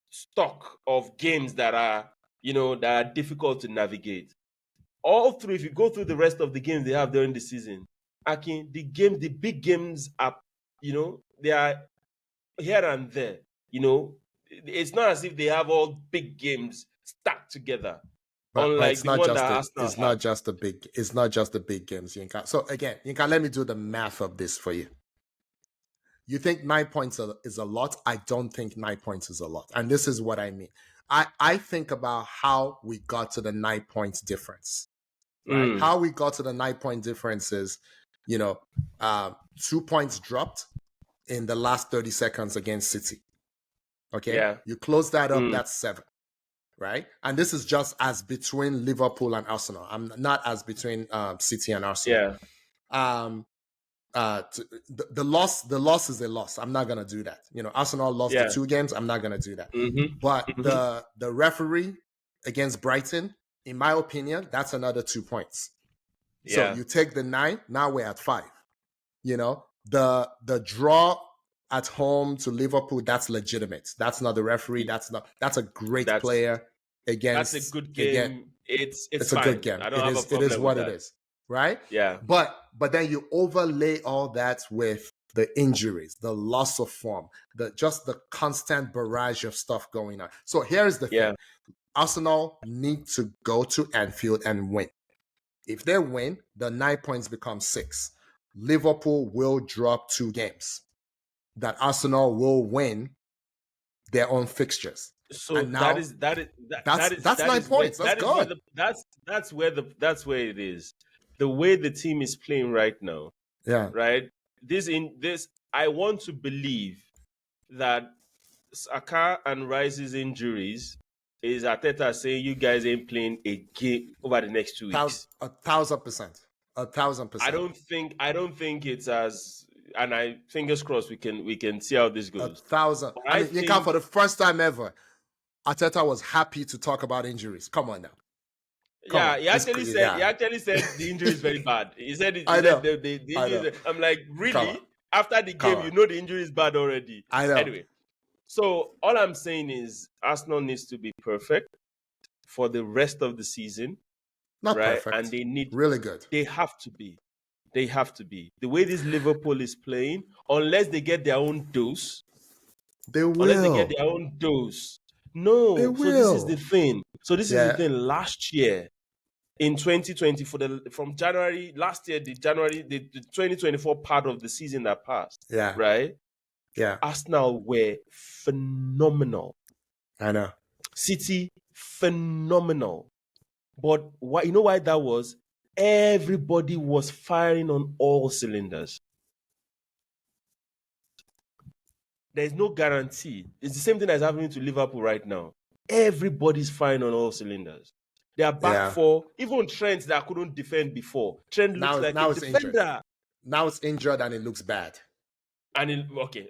stock of games that are, that are difficult to navigate. All through, if you go through the rest of the games they have during the season, Akin, the big games are, they are here and there. It's not as if they have all big games stacked together, But unlike it's the not one just that the Arsenal have. it's not just the big games, Yinka. So again, Yinka, let me do the math of this for you. You think 9 points is a lot? I don't think 9 points is a lot. And this is what I mean. I think about how we got to the 9 points difference, right? How we got to the 9 point difference is, 2 points dropped in the last 30 seconds against City. Okay. Yeah. You close that up, that's 7. Right. And this is just as between Liverpool and Arsenal. I'm not as between City and Arsenal. Yeah. The loss is a loss. I'm not gonna do that. Arsenal lost the 2 games. I'm not gonna do that. But the referee against Brighton, in my opinion, that's another 2 points. So you take the 9. Now we're at 5. The draw at home to Liverpool, that's legitimate. That's not the referee. That's a great player against. That's a good game. Again, it's a good game. I don't have a problem. It is what it is. Right? Yeah. But then you overlay all that with the injuries, the loss of form, just the constant barrage of stuff going on. So here's the thing. Arsenal need to go to Anfield and win. If they win, the 9 points become 6. Liverpool will drop 2 games. That Arsenal will win their own fixtures. So now, that's 9 points. That's good. That's where it is. The way the team is playing right now. Yeah. Right. I want to believe that Saka and Rice's injuries is Arteta saying you guys ain't playing a game over the next 2 weeks. 1,000%. 1,000%. I don't think it's as. And fingers crossed we can see how this goes. 1,000. I mean, Yinka, for the first time ever, Arteta was happy to talk about injuries. Come on now. He actually said the injury is very bad. He said the injury. I'm like, really? After the game, the injury is bad already. I know. Anyway, so all I'm saying is Arsenal needs to be perfect for the rest of the season. Not right? perfect. And they need really good. They have to be. They have to be. The way this Liverpool is playing, unless they get their own dose. They will. Unless they get their own dose. No. They will. So this is the thing. Last year, in 2020, from January, last year, the 2024 part of the season that passed. Yeah. Right? Yeah. Arsenal were phenomenal. I know. City, phenomenal. But you know why that was? Everybody was firing on all cylinders. There's no guarantee. It's the same thing that's happening to Liverpool right now. Everybody's firing on all cylinders. They are back for even Trent that couldn't defend before. Trent looks like a defender. Injured. Now it's injured and it looks bad. And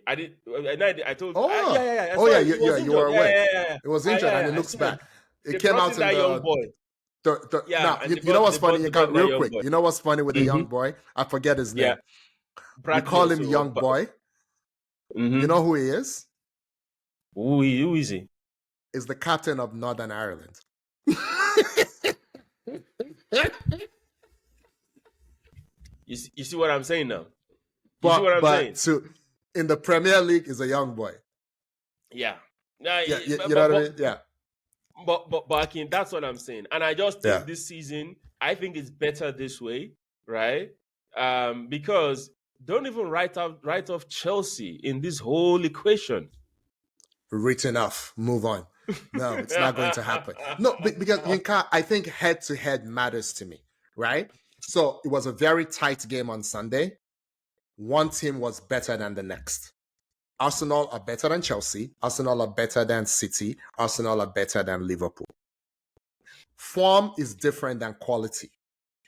I told you. You were aware. Yeah. It was injured and it looks bad. It came out in that young boy. Now, you know what's funny? You can real quick. You know what's funny with the young boy? I forget his name. We call him young boy. You know who he is? Who is he? Is the captain of Northern Ireland. You see what I'm saying now? In the Premier League is a young boy. Yeah. You know what I mean? Yeah. But Akin, that's what I'm saying. And I just think this season, I think it's better this way, right? Because don't even write off Chelsea in this whole equation. Written off. Move on. No, it's not going to happen. No, because Yinka, I think head-to-head matters to me, right? So it was a very tight game on Sunday. One team was better than the next. Arsenal are better than Chelsea. Arsenal are better than City. Arsenal are better than Liverpool. Form is different than quality.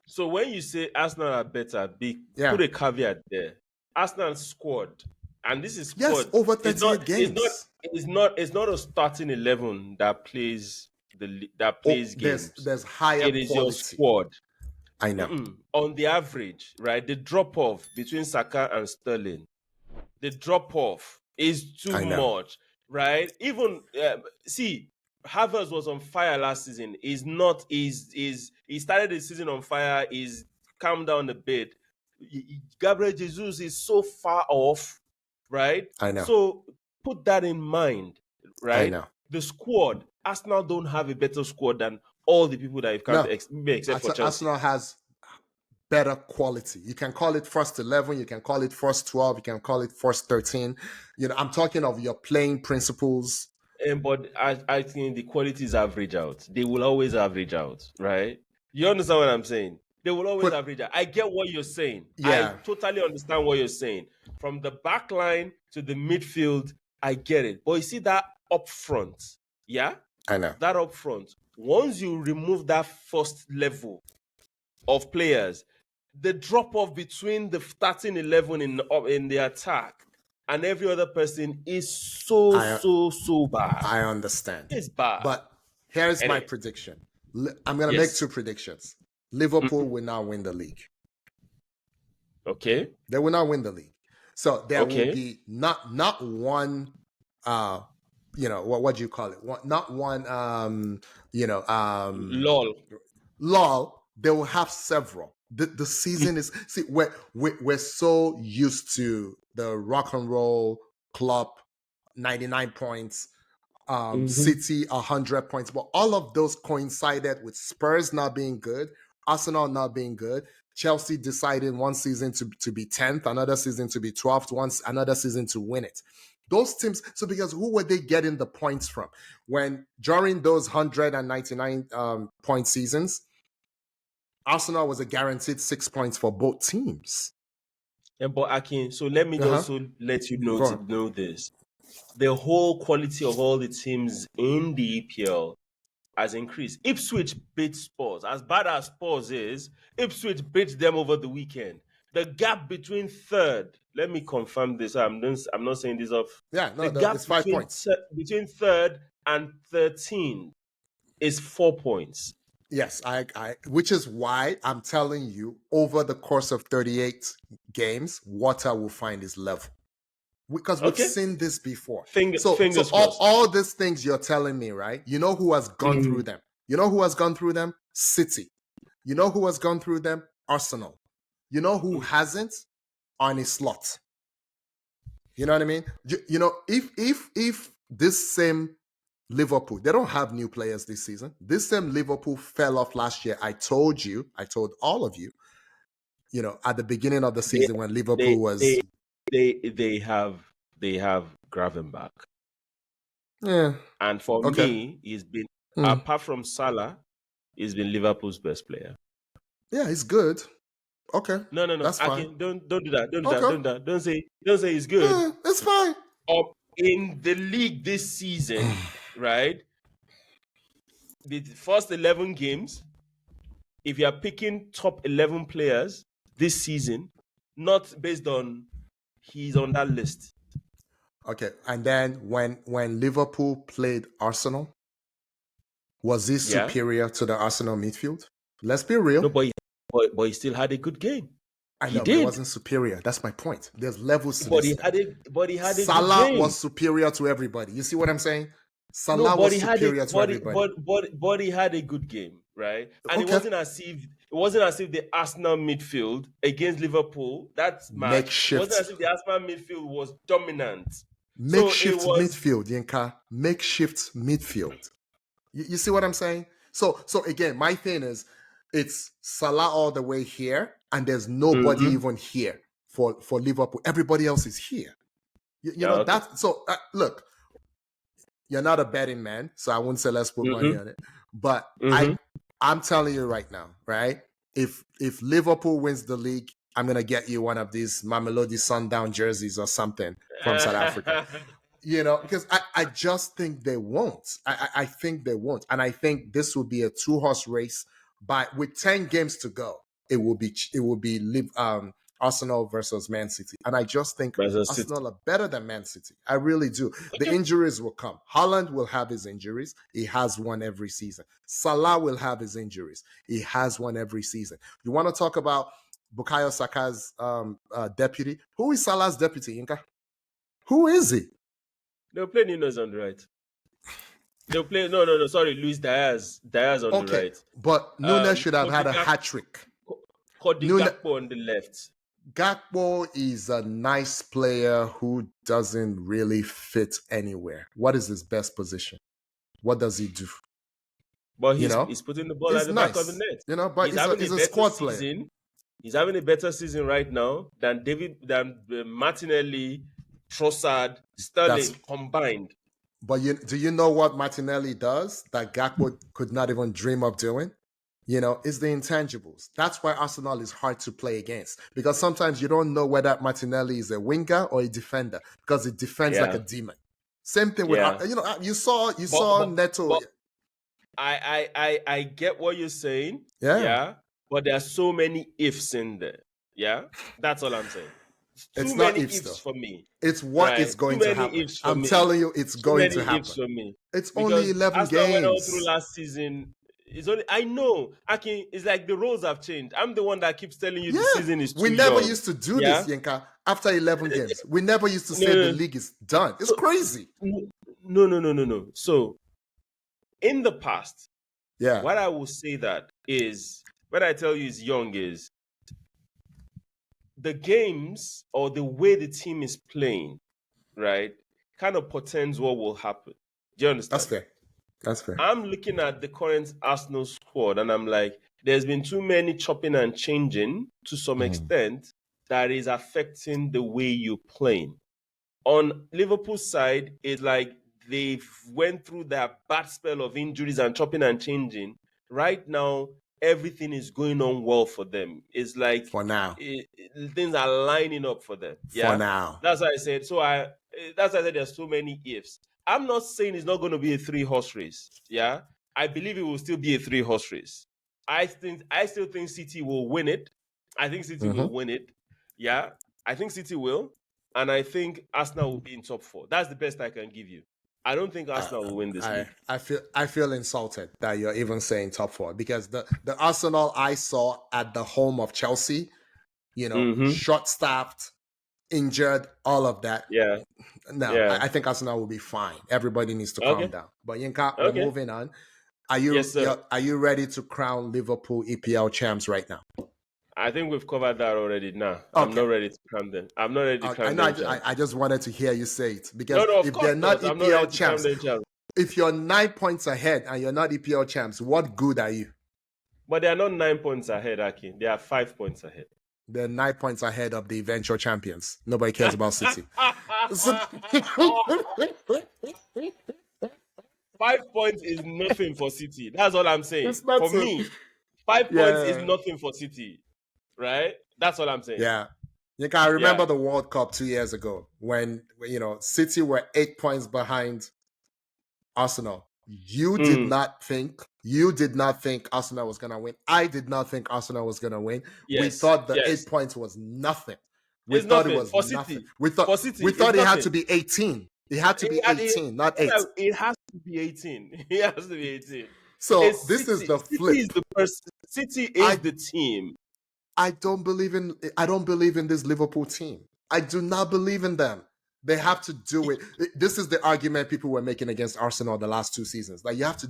So when you say Arsenal are better, put a caveat there. Arsenal's squad, and this is Yes, squad. over It's 38 not. It's not. games. It's not a starting 11 that plays Oh, games. there's higher It is your quality. squad. I know. On the average, right? The drop off between Saka and Sterling, the drop off is too I know. much, right? Even see, Havertz was on fire last season. He's not. He started the season on fire. He's calmed down a bit. Gabriel Jesus is so far off, right? I know. So put that in mind, I right? know. The squad, Arsenal don't have a better squad than all the people that you've No, counted, except for Chelsea. Arsenal has better quality. You can call it first 11, you can call it first 12, you can call it first 13. I'm talking of your playing principles. But I think the quality is average out. They will always average out, right? You understand what I'm saying? They will always average out. I get what you're saying. Yeah. I totally understand what you're saying. From the back line to the midfield, I get it. But you see that up front, yeah? I know. That up front, once you remove that first level of players, the drop off between the starting 11 in the attack and every other person is so bad. I understand. It's bad. But here's my prediction. I'm going to make two predictions. Liverpool will now win the league. Okay. They will not win the league. So there will be not one what do you call it? Not one lull. They will have several. The season is we're so used to the rock and roll club 99 points, City 100 points, but all of those coincided with Spurs not being good, Arsenal not being good, Chelsea deciding one season to be 10th, another season to be 12th, another season to win it. Those teams, so because who were they getting the points from? When during those 199 point seasons, Arsenal was a guaranteed 6 points for both teams. But Akin, so let me also let you know this. The whole quality of all the teams in the EPL has increased. Ipswich beat Spurs. As bad as Spurs is, Ipswich beat them over the weekend. The gap between third, let me confirm this. I'm not saying this off. Yeah, no, the gap it's 5 points. Between third and 13 is 4 points. Yes, which is why I'm telling you, over the course of 38 games, Water will find his level. Because we've seen this before. So all these things you're telling me, right? You know who has gone through them? You know who has gone through them? City. You know who has gone through them? Arsenal. You know who hasn't? Arne Slot. You know what I mean? If this same Liverpool, they don't have new players this season. This same Liverpool fell off last year. I told all of you, at the beginning of the season when Liverpool was... They have Gravenberch. Yeah. And for me, he's been, apart from Salah, he's been Liverpool's best player. Yeah, he's good. Okay. No. That's fine. Don't do that. Don't do that. Don't say he's good. Yeah, it's fine. In the league this season, right? The first 11 games, if you are picking top 11 players this season, not based on he's on that list. Okay, and then when Liverpool played Arsenal, was he superior to the Arsenal midfield? Let's be real. No, but he still had a good game. I know, but he wasn't superior. That's my point. There's levels to this. But he had a Salah good game. was superior to everybody. You see what I'm saying? Salah was superior to everybody. But he had a good game, right? And it wasn't as if the Arsenal midfield against Liverpool, that match, it wasn't as if the Arsenal midfield was dominant. Makeshift midfield, Yinka. Makeshift midfield. You see what I'm saying? So again, my thing is, it's Salah all the way here, and there's nobody even here for Liverpool. Everybody else is here. Look, you're not a betting man, so I wouldn't say let's put money on it. But I'm telling you right now, right? If Liverpool wins the league, I'm gonna get you one of these Mamelodi Sundown jerseys or something from South Africa. Because I just think they won't. I think they won't, and I think this will be a 2-horse race. With 10 games to go, it will be Arsenal versus Man City. And I just think Versus City. Arsenal are better than Man City. I really do. The injuries will come. Haaland will have his injuries. He has one every season. Salah will have his injuries. He has one every season. You want to talk about Bukayo Saka's deputy? Who is Salah's deputy, Inka? Who is he? They'll play Nunes on the right. They'll play sorry, Luis Diaz. Diaz on the right. But Nunes should have had a hat trick. Cody Gakpo on the left. Gakpo is a nice player who doesn't really fit anywhere. What is his best position? What does he do? But he's putting the ball at the back of the net. But he's a squad player. He's having a better season right now than Martinelli, Trossard, Sterling combined. But do you know what Martinelli does that Gakpo could not even dream of doing? It's the intangibles. That's why Arsenal is hard to play against, because sometimes you don't know whether Martinelli is a winger or a defender, because it defends like a demon. Same thing with you saw Neto. But I get what you're saying. Yeah. But there are so many ifs in there. Yeah. That's all I'm saying. It's too not many ifs, for me. It's what is going to happen. I'm telling you, it's going to happen. For me. It's only 11 games. Arsenal went all through last season. I know. It's like the roles have changed. I'm the one that keeps telling you the season is too We never used to do this, Yinka. After 11 games, we never used to say the league is done. It's crazy. No. So, in the past, what I will say that is, when I tell you it's young, is the games or the way the team is playing, right, kind of portends what will happen. Do you understand? That's fair. I'm looking at the current Arsenal squad and I'm like, there's been too many chopping and changing to some extent that is affecting the way you're playing. On Liverpool's side, it's like they've went through that bad spell of injuries and chopping and changing. Right now, everything is going on well for them. It's like, for now, things are lining up for them. For now. That's why I said, that's why I said there's so many ifs. I'm not saying it's not going to be a 3-horse race. Yeah. I believe it will still be a 3-horse race. I still think City will win it. I think City will win it. Yeah. I think City will. And I think Arsenal will be in top 4. That's the best I can give you. I don't think Arsenal will win this league. I feel insulted that you're even saying top 4, because the Arsenal I saw at the home of Chelsea, short-staffed, injured, all of that. Yeah. No, I think Arsenal will be fine. Everybody needs to calm down. But Yinka, we're moving on. Are you ready to crown Liverpool EPL champs right now? I think we've covered that already. Nah, I'm not ready to crown them. I'm not ready to crown them. I just wanted to hear you say it, because if they're not EPL champs, if you're 9 points ahead and you're not EPL champs, what good are you? But they are not 9 points ahead, Aki. They are 5 points ahead. They're 9 points ahead of the eventual champions. Nobody cares about City. 5 points is nothing for City. That's all I'm saying. For me, 5 points is nothing for City. Right? That's all I'm saying. Yeah. I remember the World Cup 2 years ago when City were 8 points behind Arsenal. You did not think Arsenal was going to win. I did not think Arsenal was going to win. Yes. We thought the 8 points was nothing. We thought it was nothing. We thought it had to be 18. It had to be 18, not 8. It has to be 18. It has to be 18. So this is the flip. City is the team. I don't believe in this Liverpool team. I do not believe in them. They have to do it. This is the argument people were making against Arsenal the last 2 seasons. Like you have to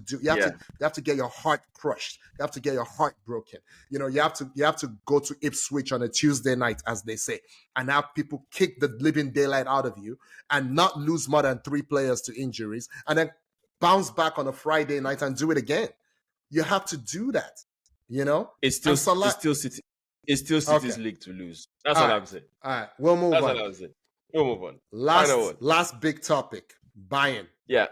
get your heart crushed. You have to get your heart broken. You have to go to Ipswich on a Tuesday night, as they say, and have people kick the living daylight out of you and not lose more than 3 players to injuries, and then bounce back on a Friday night and do it again. You have to do that. It's still City. It's still City's league to lose. That's all I'm saying. All right, we'll move on. That's all I'm saying. We'll move on. Last big topic, Bayern. Yeah.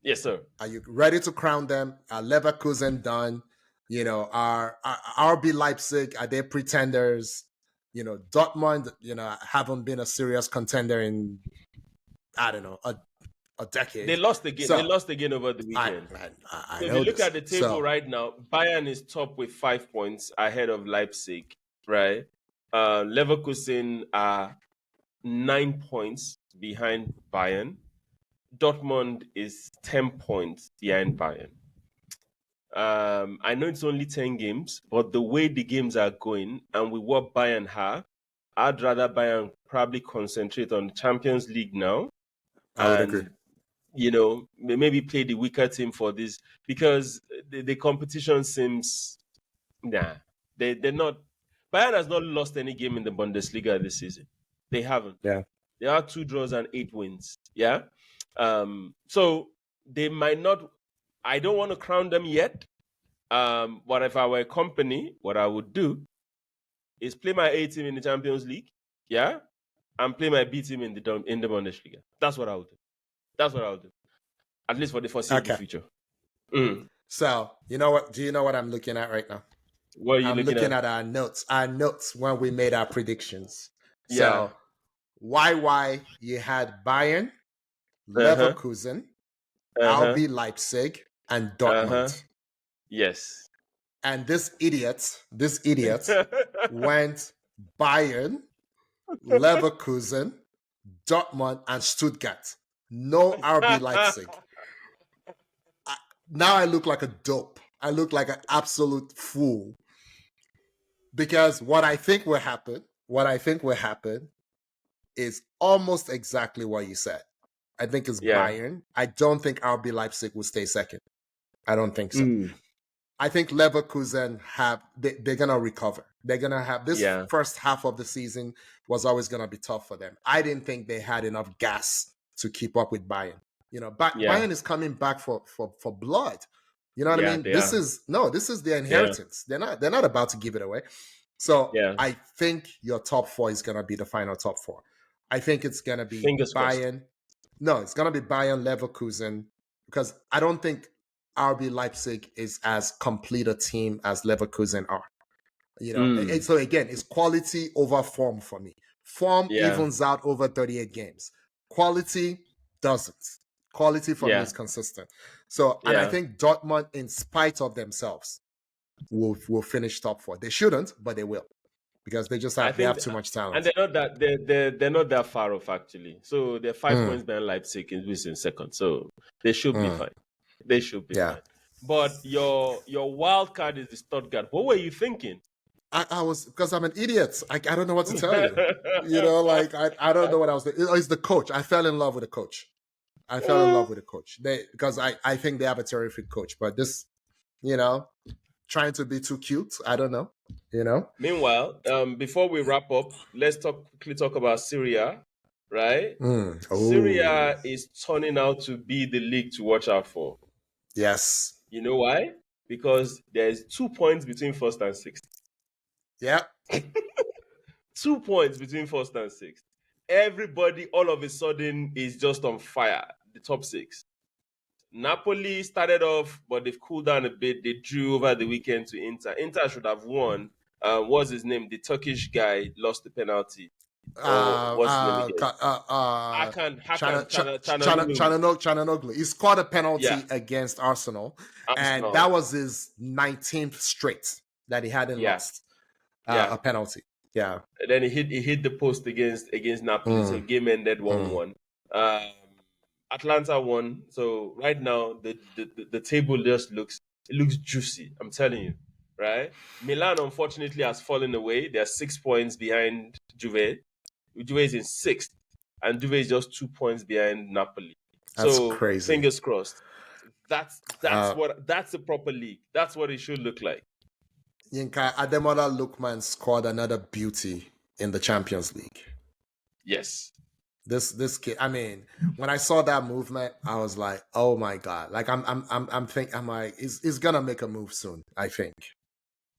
Yes, sir. Are you ready to crown them? Are Leverkusen done? Are RB Leipzig, are they pretenders? Dortmund, haven't been a serious contender in, I don't know, a decade. They lost again. They lost again over the weekend. I so if you look at the table right now, Bayern is top with 5 points ahead of Leipzig, right? Leverkusen are 9 points behind Bayern. Dortmund is 10 points behind Bayern. I know it's only 10 games, but the way the games are going and with what Bayern have, I'd rather Bayern probably concentrate on the Champions League now I would agree. and, maybe play the weaker team for this because the competition seems, they're not. Bayern has not lost any game in the Bundesliga this season. They haven't. Yeah. They are 2 draws and 8 wins. Yeah. So they might not. I don't want to crown them yet. But if I were a company, what I would do is play my A team in the Champions League, yeah, and play my B team in the Bundesliga. That's what I would do. That's what I would do, at least for the foreseeable future. So you know what? Do you know what I'm looking at right now? What are you I'm looking at our notes. Our notes when we made our predictions. Yeah. So why you had Bayern, Leverkusen, RB Leipzig, and Dortmund. Yes. And this idiot went Bayern, Leverkusen, Dortmund, and Stuttgart. No RB Leipzig. Now I look like a dope. I look like an absolute fool. Because what I think will happen is almost exactly what you said. I think it's Bayern. I don't think RB Leipzig will stay second. I don't think so. I think Leverkusen they're going to recover. They're going to have this first half of the season was always going to be tough for them. I didn't think they had enough gas to keep up with Bayern. Bayern is coming back for blood. You know what I mean? This is their inheritance. Yeah. They're not about to give it away. So I think your top 4 is going to be the final top 4. I think it's going to be Bayern. No, it's going to be Bayern, Leverkusen, because I don't think RB Leipzig is as complete a team as Leverkusen are. So again, it's quality over form for me. Form evens out over 38 games. Quality doesn't. Quality for me is consistent. So, and I think Dortmund, in spite of themselves, will finish top 4. They shouldn't, but they will, because they just have too much talent. And they're not that far off actually. So they're 5 points behind Leipzig in second. So they should be fine. They should be fine. But your wild card is the Stuttgart. What were you thinking? I was, because I'm an idiot. I don't know what to tell you. I don't know what I was thinking. It's the coach. I fell in love with the coach. Because I think they have a terrific coach. But this, trying to be too cute, I don't know. Meanwhile, before we wrap up, let's quickly talk about Syria, right? Syria is turning out to be the league to watch out for. Yes. You know why? Because there's 2 points between first and sixth. Yeah. 2 points between first and sixth. Everybody all of a sudden is just on fire, the top 6. Napoli started off, but they've cooled down a bit. They drew over the weekend to Inter. Inter should have won. What's his name? The Turkish guy lost the penalty. What's his name again? Chananoglu. He scored a penalty against Arsenal, and that was his 19th straight that he hadn't lost a penalty. Yeah. And then he hit the post against Napoli. So game ended 1-1. Atlanta won. So right now the table just looks juicy. I'm telling you, right? Milan unfortunately has fallen away. They're 6 points behind Juve. Juve is in 6th, and Juve is just 2 points behind Napoli. That's crazy. Fingers crossed. That's a proper league. That's what it should look like. Yinka, Ademola Lookman scored another beauty in the Champions League. Yes. This kid, I mean, when I saw that movement, I was like, oh my God. Like I'm like, he's gonna make a move soon, I think.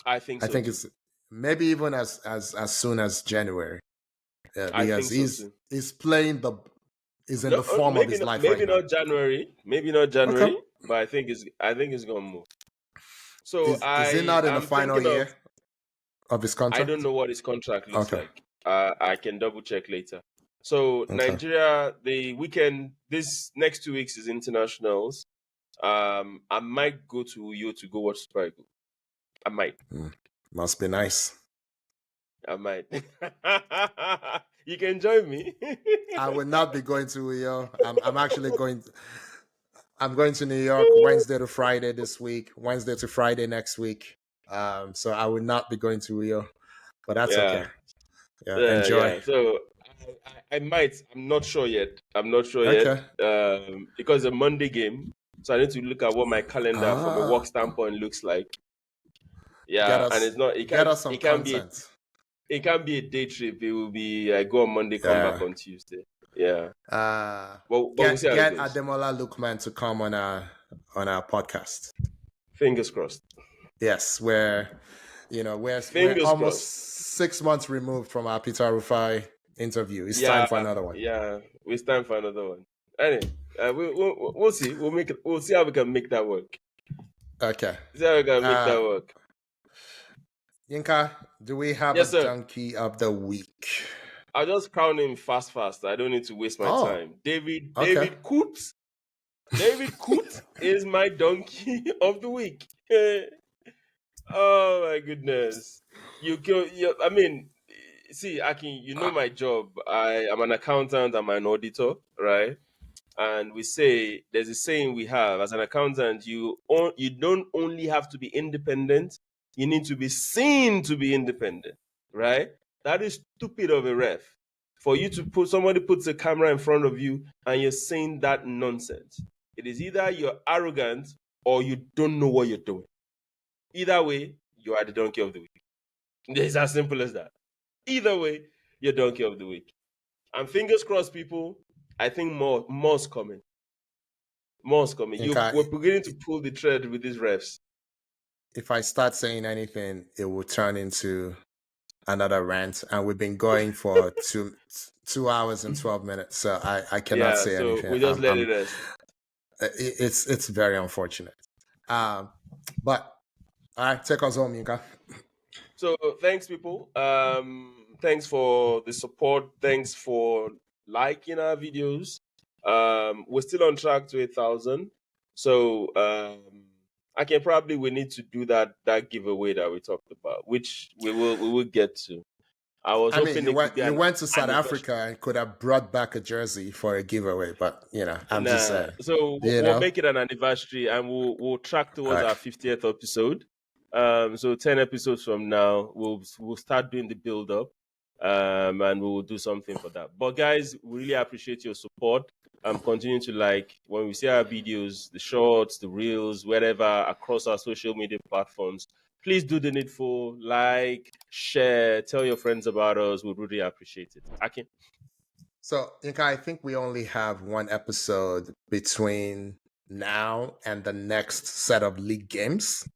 I think it's maybe even as soon as January. Because he's playing he's in the form of his life right now. Maybe not January, but I think it's gonna move. So is he not in the final year of his contract? I don't know what his contract looks like. I can double check later. So Nigeria, the weekend, this next 2 weeks is internationals. I might go to Uyo to go watch Super Eagles. I might. Must be nice. I might. You can join me. I will not be going to Rio. I'm actually going. I'm going to New York Wednesday to Friday this week. Wednesday to Friday next week. So I will not be going to Rio, but that's okay. Yeah, enjoy. Yeah. So I might. I'm not sure yet. Okay. Because it's a Monday game, so I need to look at what my calendar from a work standpoint looks like. Yeah, and it's not. It Get can't. us some It can't content. it can't be a day trip. It will be I go on Monday, come back on Tuesday. Yeah. But we'll see how Get it goes. Ademola Lookman to come on our podcast. Fingers crossed. Yes, we're Fingers almost crossed. 6 months removed from our Peter Rufai interview. It's time for another one. Yeah, it's time for another one. Anyway, we'll see. We'll make it. We'll see how we can make that work. Okay. See how we can make that work. Yinka, do we have a donkey of the week? I'll just crown him fast. I don't need to waste my time. David Coote. David Coote is my donkey of the week. Oh my goodness. I mean, see, Akin, you know my job. I am an accountant, I'm an auditor, right? And we say there's a saying we have as an accountant, you don't only have to be independent, you need to be seen to be independent, right? That is stupid of a ref. For you to somebody puts a camera in front of you and you're saying that nonsense. It is either you're arrogant or you don't know what you're doing. Either way, you are the donkey of the week. It's as simple as that. Either way, you're donkey of the week. And fingers crossed, people, I think more's coming. More's coming. We're beginning to pull the thread with these refs. If I start saying anything, it will turn into another rant. And we've been going for 2 hours and 12 minutes. So I cannot say anything. We just let it rest. It's very unfortunate. But all right, take us home, Yinka. So thanks, people. Thanks for the support. Thanks for liking our videos. We're still on track to 1,000. So we need to do that giveaway that we talked about, which we will get to. You went to South Africa and could have brought back a jersey for a giveaway, but I'm just saying. So we'll make it an anniversary, and we'll track towards our 50th episode. So 10 episodes from now, we'll start doing the build up, and we will do something for that. But guys, we really appreciate your support. Continue to like when we see our videos, the shorts, the reels, wherever across our social media platforms. Please do the needful, like, share, tell your friends about us. We'd really appreciate it. Akin? So, Yinka, I think we only have one episode between now and the next set of league games.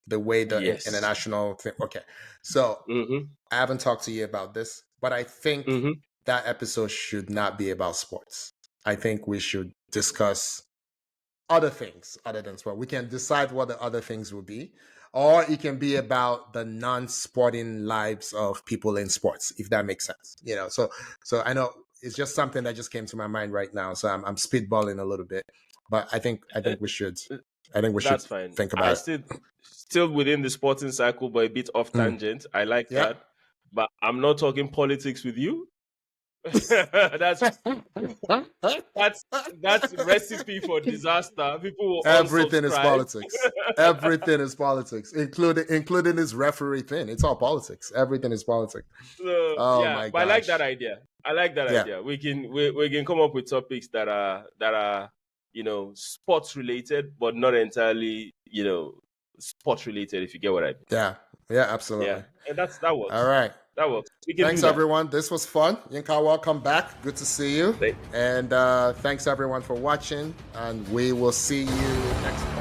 The way the international thing. Okay. So, I haven't talked to you about this, but I think that episode should not be about sports. I think we should discuss other things other than sport. We can decide what the other things will be. Or it can be about the non-sporting lives of people in sports, if that makes sense. So I know it's just something that just came to my mind right now. So I'm spitballing a little bit, but I think we should. That's fine. Think about it. Still within the sporting cycle, but a bit off tangent. I like that, but I'm not talking politics with you. that's recipe for disaster. People will everything is politics. Everything is politics, including this referee thing. It's all politics. Everything is politics. My gosh. But I like that idea. Idea. We can come up with topics that are sports related, but not entirely sports related. If you get what I mean. Yeah, absolutely. Yeah, and that works. All right. That works. Thanks, everyone. This was fun. Yinka, welcome back. Good to see you. And thanks, everyone, for watching. And we will see you next time.